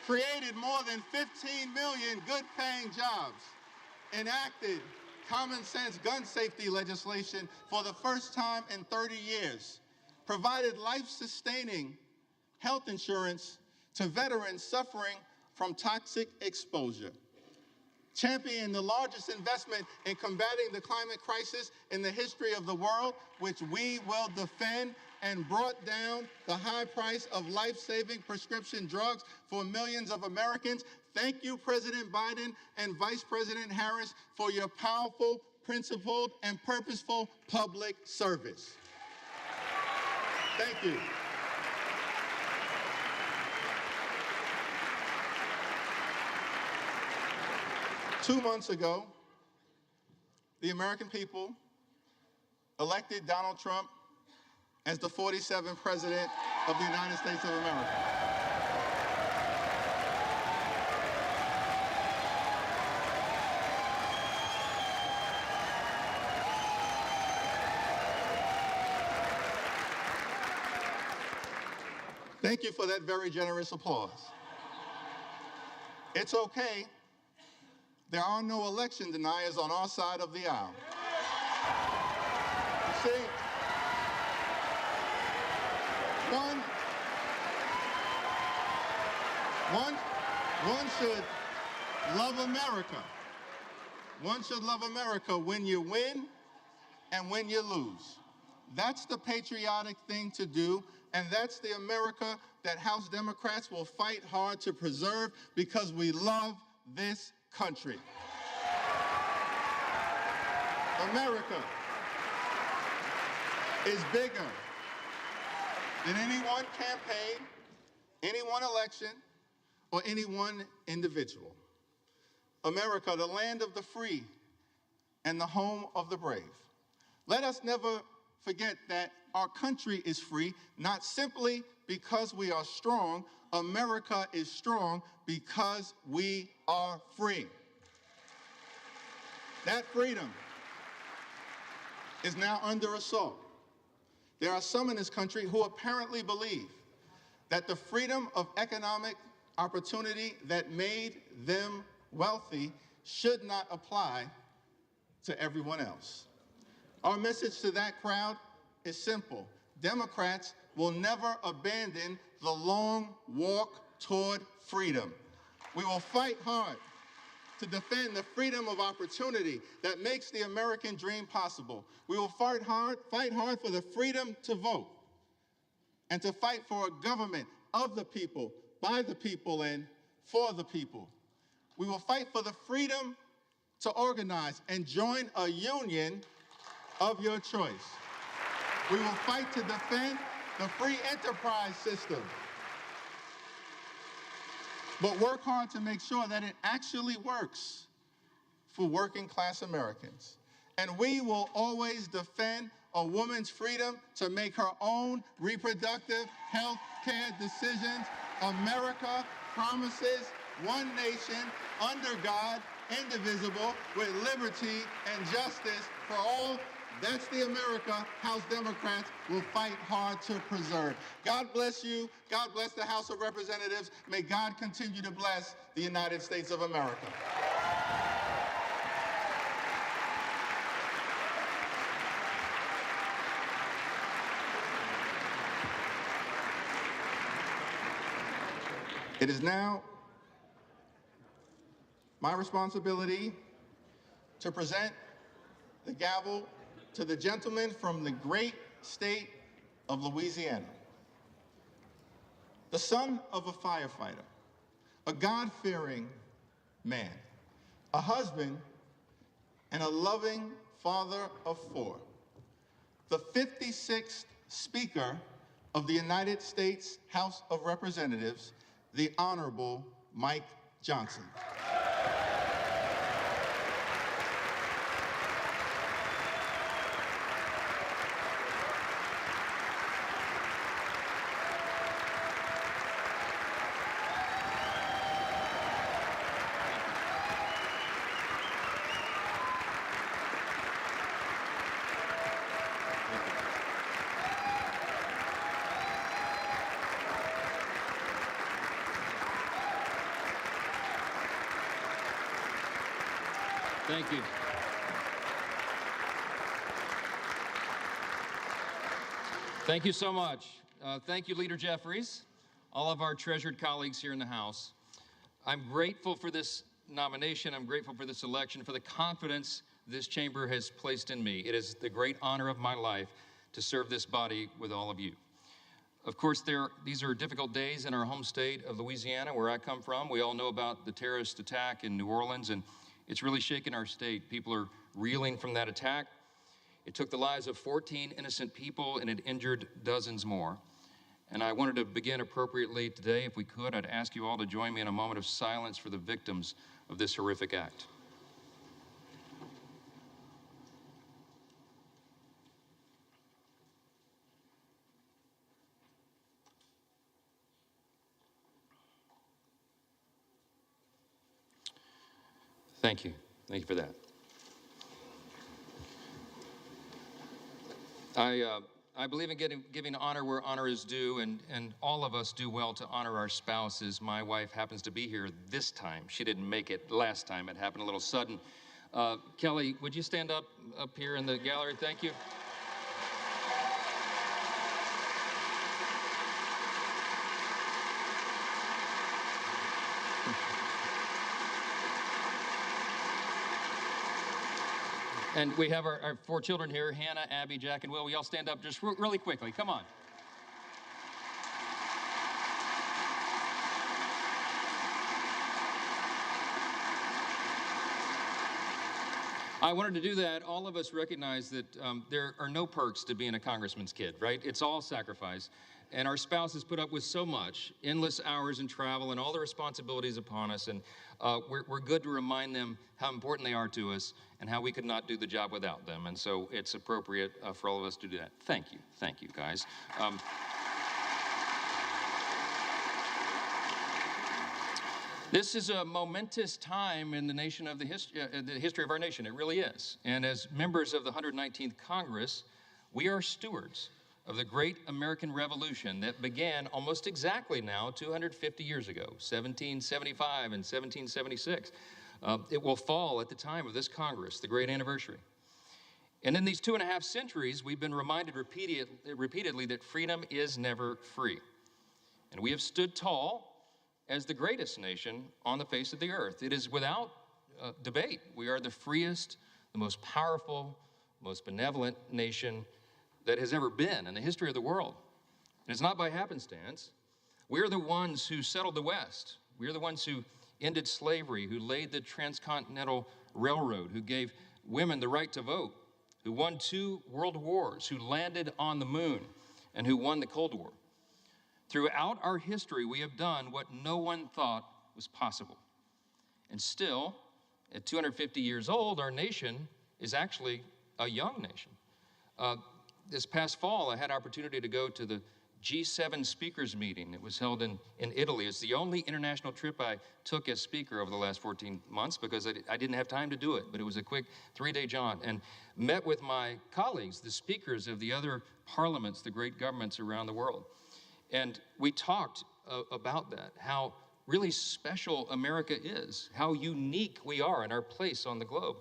[SPEAKER 19] created more than 15 million good-paying jobs, enacted common-sense gun safety legislation for the first time in 30 years, provided life-sustaining health insurance to veterans suffering from toxic exposure, championed the largest investment in combating the climate crisis in the history of the world, which we will defend, and brought down the high price of life-saving prescription drugs for millions of Americans. Thank you, President Biden and Vice President Harris, for your powerful, principled, and purposeful public service. Thank you. Two months ago, the American people elected Donald Trump as the 47th President of the United States of America. Thank you for that very generous applause. It's okay. There are no election deniers on our side of the aisle. You see, one should love America. One should love America when you win and when you lose. That's the patriotic thing to do, and that's the America that House Democrats will fight hard to preserve because we love this country. America is bigger than any one campaign, any one election, or any one individual. America, the land of the free and the home of the brave. Let us never forget that our country is free, not simply because we are strong. America is strong because we are free. That freedom is now under assault. There are some in this country who apparently believe that the freedom of economic opportunity that made them wealthy should not apply to everyone else. Our message to that crowd is simple. Democrats will never abandon the long walk toward freedom. We will fight hard to defend the freedom of opportunity that makes the American dream possible. We will fight hard for the freedom to vote and to fight for a government of the people, by the people, and for the people. We will fight for the freedom to organize and join a union of your choice. We will fight to defend the free enterprise system, but work hard to make sure that it actually works for working class Americans. And we will always defend a woman's freedom to make her own reproductive health care decisions. America promises one nation, under God, indivisible, with liberty and justice for all. That's the America House Democrats will fight hard to preserve. God bless you. God bless the House of Representatives. May God continue to bless the United States of America. It is now my responsibility to present the gavel to the gentleman from the great state of Louisiana, the son of a firefighter, a God-fearing man, a husband, and a loving father of four, the 56th Speaker of the United States House of Representatives, the Honorable Mike Johnson.
[SPEAKER 1] Thank you. Thank you so much. Thank you, Leader Jeffries, all of our treasured colleagues here in the House. I'm grateful for this nomination. I'm grateful for this election, for the confidence this chamber has placed in me. It is the great honor of my life to serve this body with all of you. Of course, these are difficult days in our home state of Louisiana, where I come from. We all know about the terrorist attack in New Orleans, and it's really shaken our state. People are reeling from that attack. It took the lives of 14 innocent people, and it injured dozens more. And I wanted to begin appropriately today. If we could, I'd ask you all to join me in a moment of silence for the victims of this horrific act. Thank you. Thank you for that. I believe in giving honor where honor is due, and all of us do well to honor our spouses. My wife happens to be here this time. She didn't make it last time. It happened a little sudden. Kelly, would you stand up here in the gallery? Thank you. And we have our four children here, Hannah, Abby, Jack, and Will. We all stand up just really quickly. Come on. I wanted to do that. All of us recognize that there are no perks to being a congressman's kid, right? It's all sacrifice. And our spouses put up with so much, endless hours in travel and all the responsibilities upon us. And we're good to remind them how important they are to us and how we could not do the job without them. And so it's appropriate for all of us to do that. Thank you, guys. This is a momentous time in the nation of the history of our nation. It really is. And as members of the 119th Congress, we are stewards of the great American Revolution that began almost exactly now 250 years ago, 1775 and 1776. It will fall at the time of this Congress, the great anniversary. And in these 2.5 centuries, we've been reminded repeatedly that freedom is never free. And we have stood tall as the greatest nation on the face of the earth. It is without debate. We are the freest, the most powerful, most benevolent nation that has ever been in the history of the world. And it's not by happenstance. We're the ones who settled the West. We're the ones who ended slavery, who laid the transcontinental railroad, who gave women the right to vote, who won 2 world wars, who landed on the moon, and who won the Cold War. Throughout our history, we have done what no one thought was possible. And still, at 250 years old, our nation is actually a young nation. This past fall, I had opportunity to go to the
[SPEAKER 20] G7 speakers meeting. It was held in Italy. It's the only international trip I took as speaker over the last 14 months because I didn't have time to do it, but it was a quick 3-day jaunt, and met with my colleagues, the speakers of the other parliaments, the great governments around the world. And we talked about that, how really special America is, how unique we are in our place on the globe,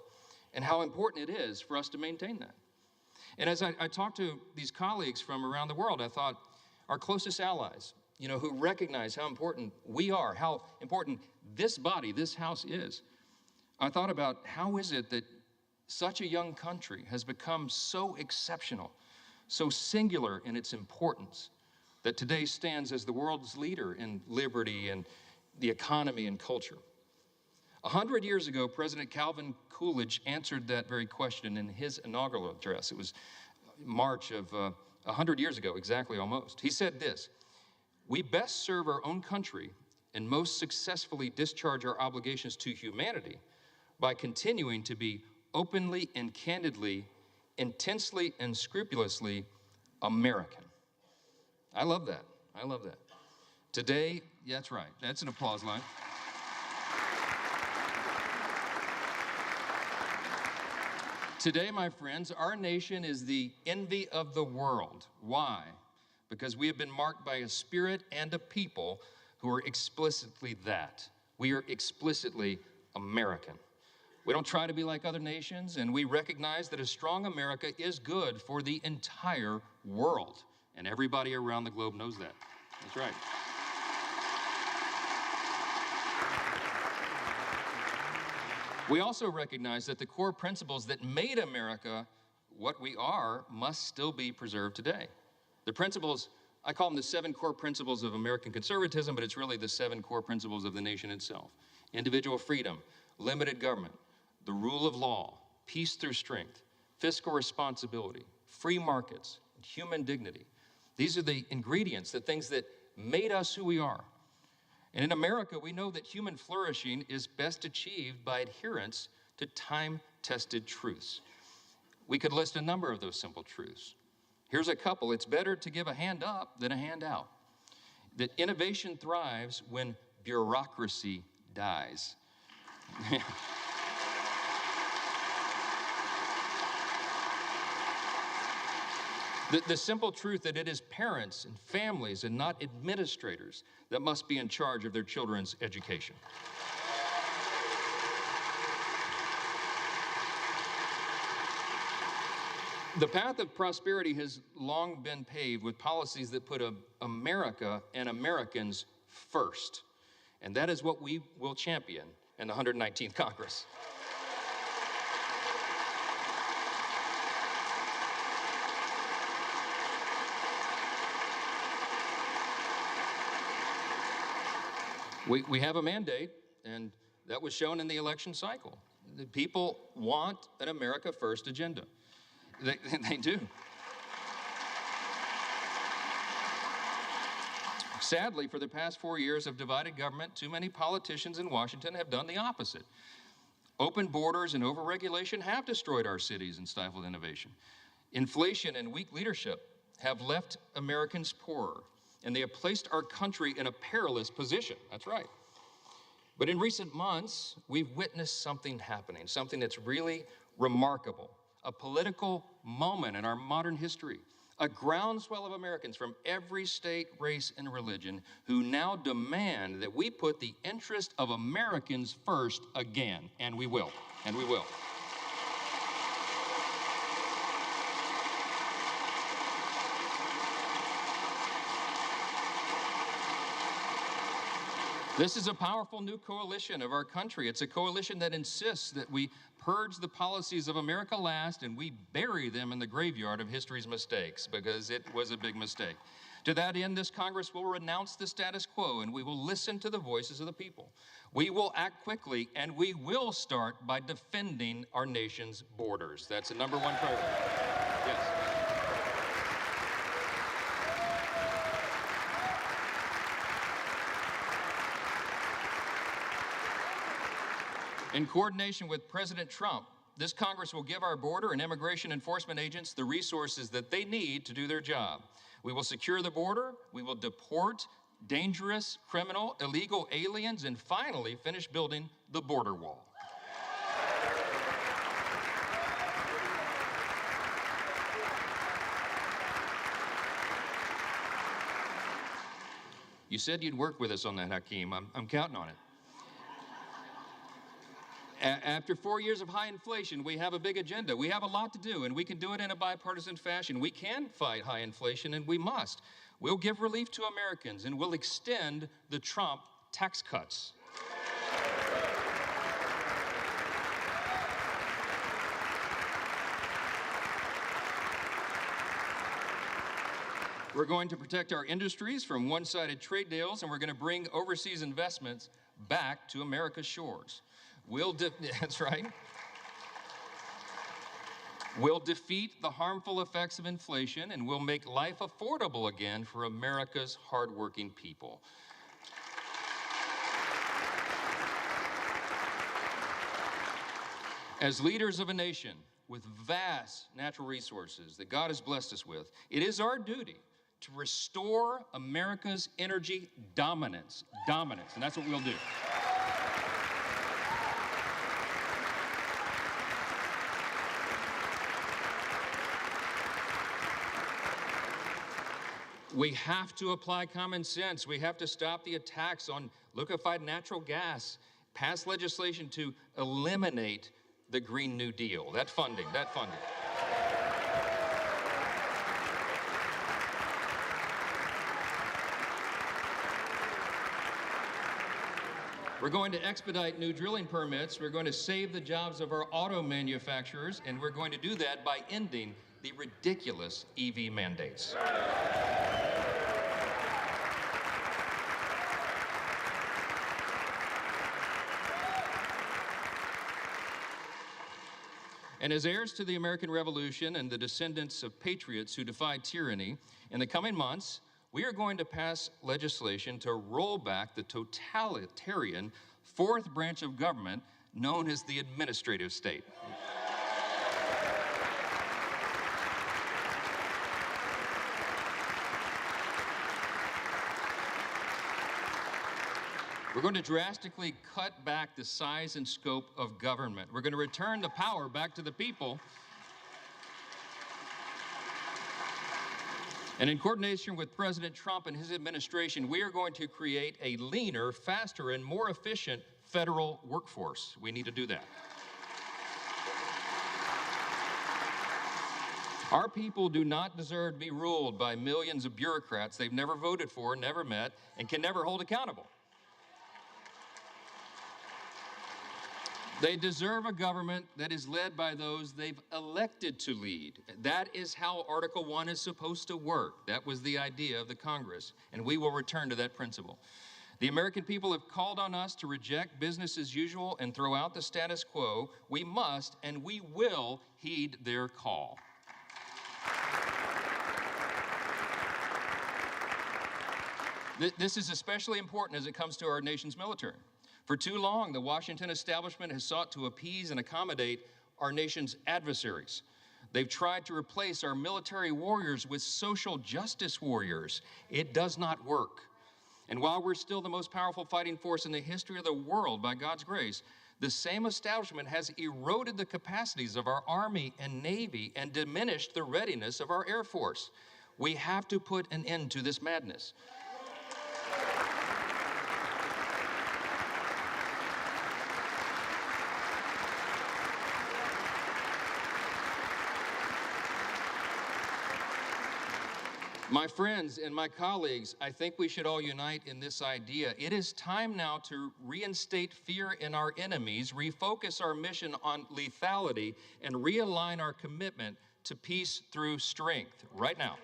[SPEAKER 20] and how important it is for us to maintain that. And as I talked to these colleagues from around the world, I thought our closest allies, you know, who recognize how important we are, how important this body, this house is. I thought about how is it that such a young country has become so exceptional, so singular in its importance, that today stands as the world's leader in liberty and the economy and culture. 100 years ago, President Calvin Coolidge answered that very question in his inaugural address. It was March of 100 years ago, exactly almost. He said this: "We best serve our own country and most successfully discharge our obligations to humanity by continuing to be openly and candidly, intensely and scrupulously American." I love that. I love that. Today, yeah, that's right. That's an applause line. Today, my friends, our nation is the envy of the world. Why? Because we have been marked by a spirit and a people who are explicitly that. We are explicitly American. We don't try to be like other nations, and we recognize that a strong America is good for the entire world. And everybody around the globe knows that. That's right. We also recognize that the core principles that made America what we are must still be preserved today. The principles, I call them the 7 core principles of American conservatism, but it's really the 7 core principles of the nation itself. Individual freedom, limited government, the rule of law, peace through strength, fiscal responsibility, free markets, and human dignity. These are the ingredients, the things that made us who we are. And in America, we know that human flourishing is best achieved by adherence to time-tested truths. We could list a number of those simple truths. Here's a couple. It's better to give a hand up than a hand out. That innovation thrives when bureaucracy dies. The simple truth that it is parents and families and not administrators that must be in charge of their children's education. The path of prosperity has long been paved with policies that put America and Americans first. And that is what we will champion in the 119th Congress. We have a mandate, and that was shown in the election cycle. The people want an America First agenda. They do. Sadly, for the past 4 years of divided government, too many politicians in Washington have done the opposite. Open borders and overregulation have destroyed our cities and stifled innovation. Inflation and weak leadership have left Americans poorer, and they have placed our country in a perilous position. That's right. But in recent months, we've witnessed something happening, something that's really remarkable, a political moment in our modern history, a groundswell of Americans from every state, race, and religion who now demand that we put the interest of Americans first again, and we will, and we will. This is a powerful new coalition of our country. It's a coalition that insists that we purge the policies of America last and we bury them in the graveyard of history's mistakes, because it was a big mistake. To that end, this Congress will renounce the status quo and we will listen to the voices of the people. We will act quickly and we will start by defending our nation's borders. That's the number one priority. Yes. In coordination with President Trump, this Congress will give our border and immigration enforcement agents the resources that they need to do their job. We will secure the border, we will deport dangerous, criminal, illegal aliens, and finally finish building the border wall. You said you'd work with us on that, Hakeem. I'm counting on it. After 4 years of high inflation, we have a big agenda. We have a lot to do, and we can do it in a bipartisan fashion. We can fight high inflation, and we must. We'll give relief to Americans, and we'll extend the Trump tax cuts. We're going to protect our industries from one-sided trade deals, and we're going to bring overseas investments back to America's shores. That's right. We'll defeat the harmful effects of inflation, and we'll make life affordable again for America's hardworking people. As leaders of a nation with vast natural resources that God has blessed us with, it is our duty to restore America's energy dominance, and that's what we'll do. We have to apply common sense. We have to stop the attacks on liquefied natural gas, pass legislation to eliminate the Green New Deal, that funding. We're going to expedite new drilling permits. We're going to save the jobs of our auto manufacturers, and we're going to do that by ending the ridiculous EV mandates. And as heirs to the American Revolution and the descendants of patriots who defied tyranny, in the coming months, we are going to pass legislation to roll back the totalitarian fourth branch of government known as the administrative state. We're going to drastically cut back the size and scope of government. We're going to return the power back to the people. And in coordination with President Trump and his administration, we are going to create a leaner, faster, and more efficient federal workforce. We need to do that. Our people do not deserve to be ruled by millions of bureaucrats they've never voted for, never met, and can never hold accountable. They deserve a government that is led by those they've elected to lead. That is how Article 1 is supposed to work. That was the idea of the Congress, and we will return to that principle. The American people have called on us to reject business as usual and throw out the status quo. We must and we will heed their call. This is especially important as it comes to our nation's military. For too long, the Washington establishment has sought to appease and accommodate our nation's adversaries. They've tried to replace our military warriors with social justice warriors. It does not work. And while we're still the most powerful fighting force in the history of the world, by God's grace, the same establishment has eroded the capacities of our Army and Navy and diminished the readiness of our Air Force. We have to put an end to this madness. My friends and my colleagues, I think we should all unite in this idea. It is time now to reinstate fear in our enemies, refocus our mission on lethality, and realign our commitment to peace through strength right now.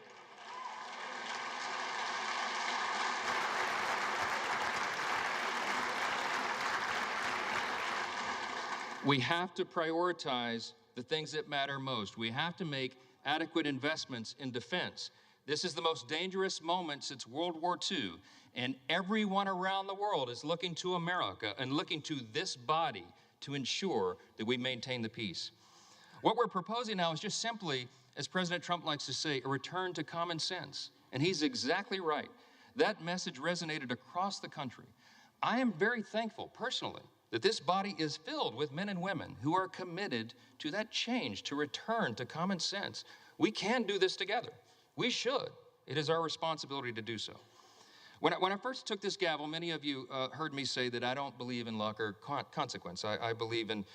[SPEAKER 20] We have to prioritize the things that matter most. We have to make adequate investments in defense. This is the most dangerous moment since World War II, and everyone around the world is looking to America and looking to this body to ensure that we maintain the peace. What we're proposing now is just simply, as President Trump likes to say, a return to common sense. And he's exactly right. That message resonated across the country. I am very thankful, personally, that this body is filled with men and women who are committed to that change, to return to common sense. We can do this together. We should. It is our responsibility to do so. When I first took this gavel, many of you heard me say that I don't believe in luck or consequence. I believe in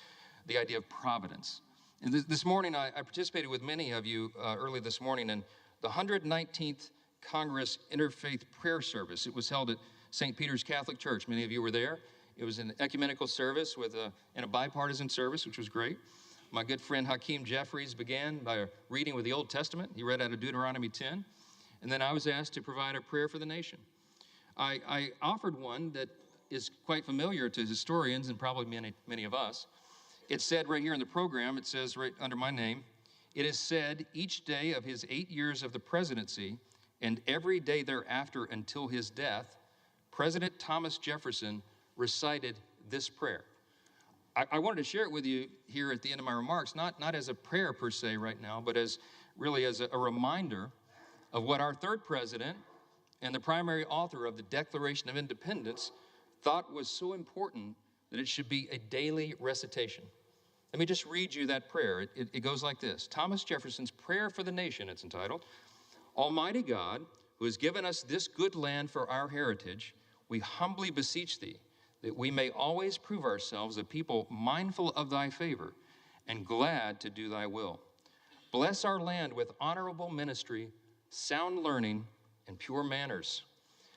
[SPEAKER 20] the idea of providence. And this morning, I participated with many of you early this morning in the 119th Congress Interfaith Prayer Service. It was held at St. Peter's Catholic Church. Many of you were there. It was an ecumenical service and a bipartisan service, which was great. My good friend Hakeem Jeffries began by a reading with the Old Testament. He read out of Deuteronomy 10. And then I was asked to provide a prayer for the nation. I offered one that is quite familiar to historians and probably many of us. It said right here in the program, it says right under my name, "It is said each day of his 8 years of the presidency and every day thereafter until his death, President Thomas Jefferson recited this prayer." I wanted to share it with you here at the end of my remarks, not as a prayer per se right now, but as a reminder of what our third president and the primary author of the Declaration of Independence thought was so important that it should be a daily recitation. Let me just read you that prayer. It goes like this. Thomas Jefferson's Prayer for the Nation, it's entitled. "Almighty God, who has given us this good land for our heritage, we humbly beseech thee that we may always prove ourselves a people mindful of thy favor and glad to do thy will. Bless our land with honorable ministry, sound learning, and pure manners.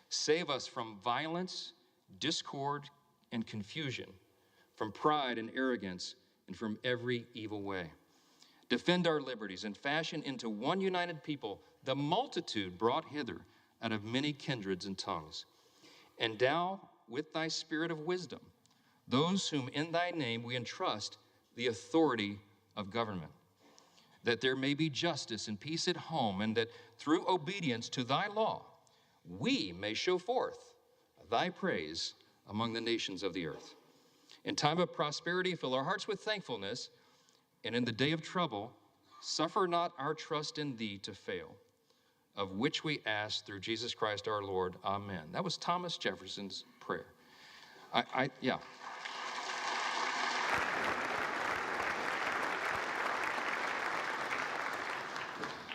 [SPEAKER 20] Save us from violence, discord, and confusion, from pride and arrogance, and from every evil way. Defend our liberties and fashion into one united people the multitude brought hither out of many kindreds and tongues. Endow with thy spirit of wisdom those whom in thy name we entrust the authority of government, that there may be justice and peace at home, and that through obedience to thy law, we may show forth thy praise among the nations of the earth. In time of prosperity, fill our hearts with thankfulness, and in the day of trouble, suffer not our trust in thee to fail, of which we ask through Jesus Christ our Lord. Amen." That was Thomas Jefferson's prayer. Yeah.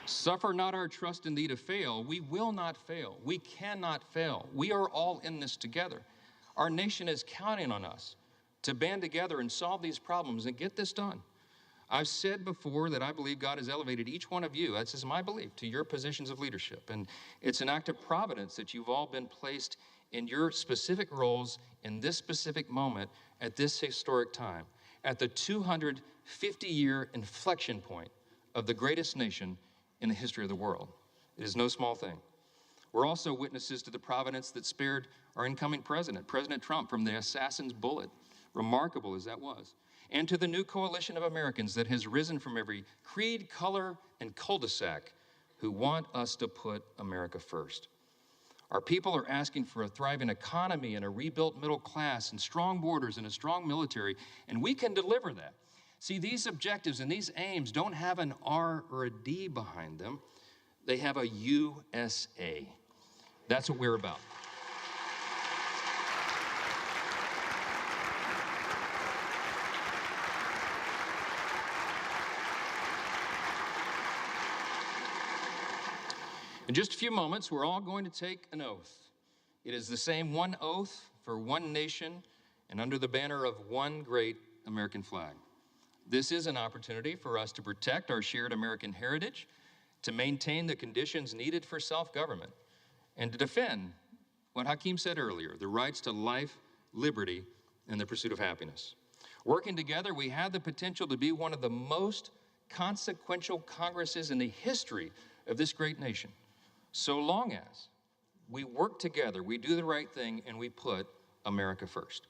[SPEAKER 20] Suffer not our trust in thee to fail. We will not fail. We cannot fail. We are all in this together. Our nation is counting on us to band together and solve these problems and get this done. I've said before that I believe God has elevated each one of you, this is my belief, to your positions of leadership. And it's an act of providence that you've all been placed in your specific roles in this specific moment at this historic time, at the 250-year inflection point of the greatest nation in the history of the world. It is no small thing. We're also witnesses to the providence that spared our incoming president, President Trump, from the assassin's bullet, remarkable as that was, and to the new coalition of Americans that has risen from every creed, color, and cul-de-sac who want us to put America first. Our people are asking for a thriving economy and a rebuilt middle class and strong borders and a strong military, and we can deliver that. See, these objectives and these aims don't have an R or a D behind them. They have a USA. That's what we're about. In just a few moments, we're all going to take an oath. It is the same one oath for one nation and under the banner of one great American flag. This is an opportunity for us to protect our shared American heritage, to maintain the conditions needed for self-government, and to defend what Hakeem said earlier, the rights to life, liberty, and the pursuit of happiness. Working together, we have the potential to be one of the most consequential Congresses in the history of this great nation, so long as we work together, we do the right thing, and we put America first.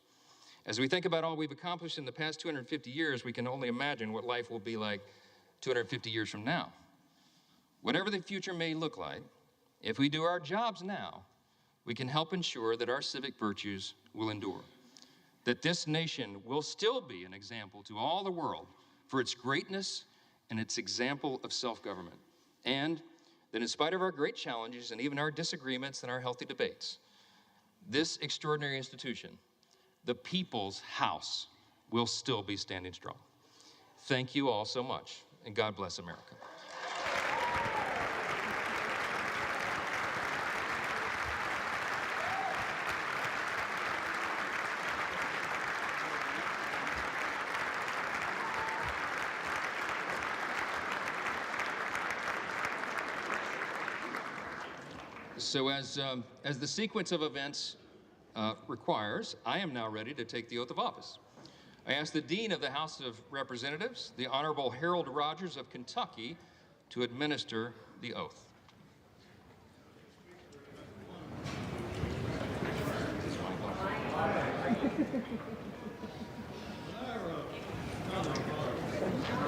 [SPEAKER 20] As we think about all we've accomplished in the past 250 years, we can only imagine what life will be like 250 years from now. Whatever the future may look like, if we do our jobs now, we can help ensure that our civic virtues will endure. that this nation will still be an example to all the world for its greatness and its example of self-government, and that in spite of our great challenges and even our disagreements and our healthy debates, this extraordinary institution, the People's House, will still be standing strong. Thank you all so much, and God bless America. So as the sequence of events requires, I am now ready to take the oath of office. I ask the Dean of the House of Representatives, the Honorable Harold Rogers of Kentucky, to administer the oath.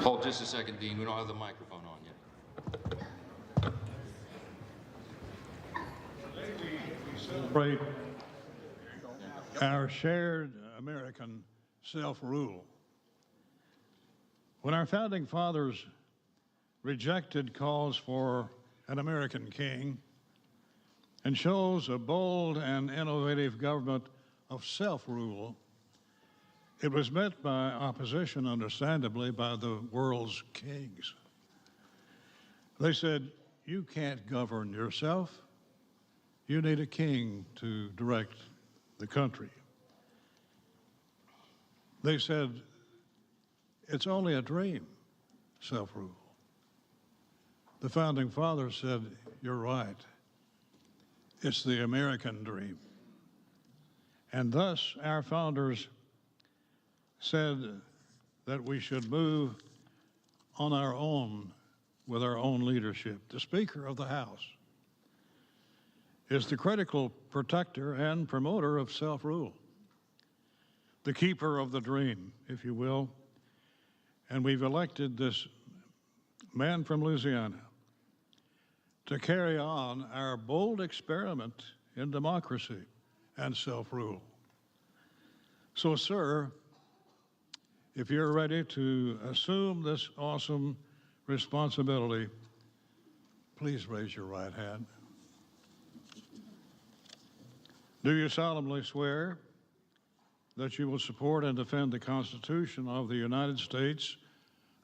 [SPEAKER 20] Hold just a second, Dean. We don't have the microphone on yet.
[SPEAKER 6] Celebrate our shared American self-rule. When our founding fathers rejected calls for an American king and chose a bold and innovative government of self-rule, it was met by opposition, understandably, by the world's kings. They said, "You can't govern yourself. You need a king to direct the country." They said, "It's only a dream, self-rule." The founding fathers said, "You're right. It's the American dream." And thus, our founders said that we should move on our own with our own leadership. The Speaker of the House is the critical protector and promoter of self-rule, the keeper of the dream, if you will. And we've elected this man from Louisiana to carry on our bold experiment in democracy and self-rule. So, sir, if you're ready to assume this awesome responsibility, please raise your right hand. Do you solemnly swear that you will support and defend the Constitution of the United States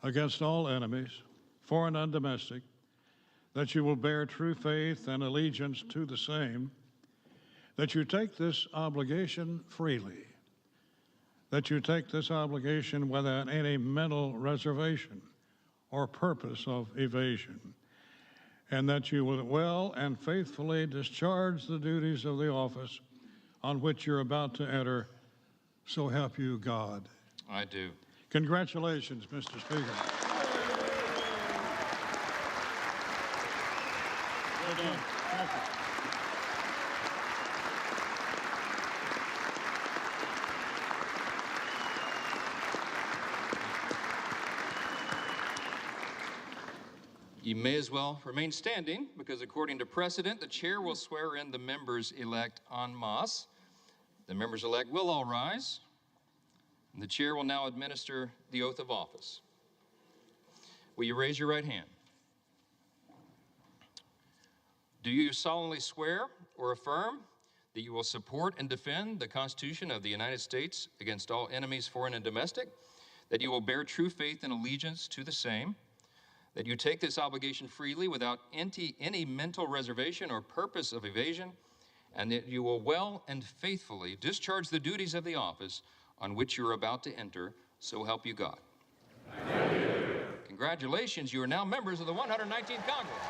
[SPEAKER 6] against all enemies, foreign and domestic, that you will bear true faith and allegiance to the same, that you take this obligation freely, that you take this obligation without any mental reservation or purpose of evasion, and that you will well and faithfully discharge the duties of the office on which you're about to enter, so help you God?
[SPEAKER 20] I do.
[SPEAKER 6] Congratulations, Mr. Speaker. Well done. Thank you.
[SPEAKER 20] You may as well remain standing, because according to precedent, the chair will swear in the members-elect en masse. The members-elect will all rise, and the chair will now administer the oath of office. Will you raise your right hand? Do you solemnly swear or affirm that you will support and defend the Constitution of the United States against all enemies, foreign and domestic, that you will bear true faith and allegiance to the same, that you take this obligation freely without any mental reservation or purpose of evasion, and that you will well and faithfully discharge the duties of the office on which you are about to enter, so help you God? Congratulations, you are now members of the 119th Congress.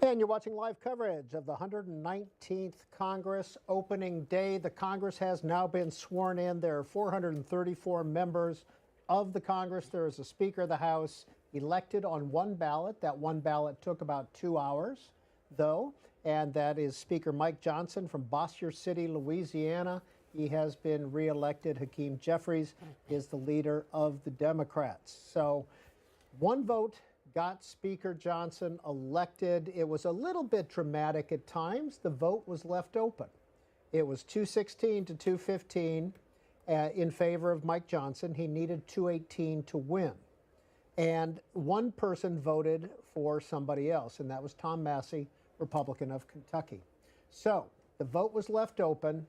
[SPEAKER 3] And you're watching live coverage of the 119th Congress opening day. The Congress has now been sworn in. There are 434 members of the Congress. There is a Speaker of the House elected on one ballot. That one ballot took about 2 hours, though, and that is Speaker Mike Johnson from Bossier City, Louisiana. He has been reelected. Hakeem Jeffries is the leader of the Democrats. So one vote got Speaker Johnson elected. It was a little bit dramatic at times. The vote was left open. It was 216 to 215 in favor of Mike Johnson. He needed 218 to win. And one person voted for somebody else, and that was Tom Massey, Republican of Kentucky. So the vote was left open.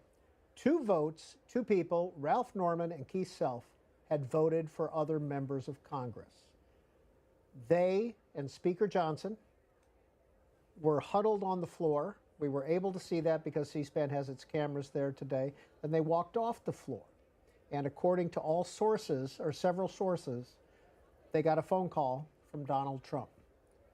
[SPEAKER 3] Two votes, two people, Ralph Norman and Keith Self, had voted for other members of Congress. They and Speaker Johnson were huddled on the floor. We were able to see that because C-SPAN has its cameras there today. And they walked off the floor. And according to all sources, or several sources, they got a phone call from Donald Trump.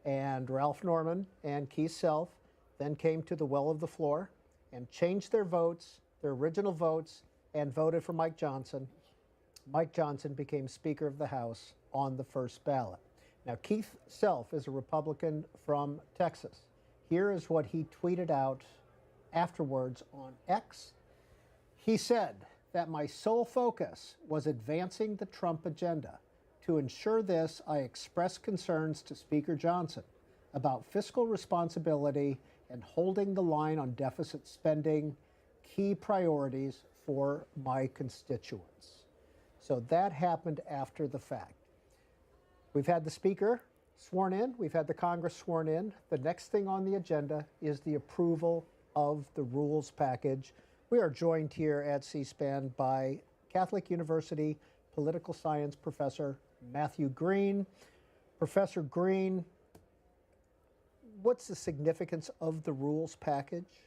[SPEAKER 3] And Ralph Norman and Keith Self then came to the well of the floor and changed their votes, their original votes, and voted for Mike Johnson. Mike Johnson became Speaker of the House on the first ballot. Now, Keith Self is a Republican from Texas. Here is what he tweeted out afterwards on X. He said that my sole focus was advancing the Trump agenda. To ensure this, I expressed concerns to Speaker Johnson about fiscal responsibility and holding the line on deficit spending, key priorities for my constituents. So that happened after the fact. We've had the Speaker sworn in. We've had the Congress sworn in. The next thing on the agenda is the approval of the rules package. We are joined here at C-SPAN by Catholic University political science professor Matthew Green. Professor Green, what's the significance of the rules package?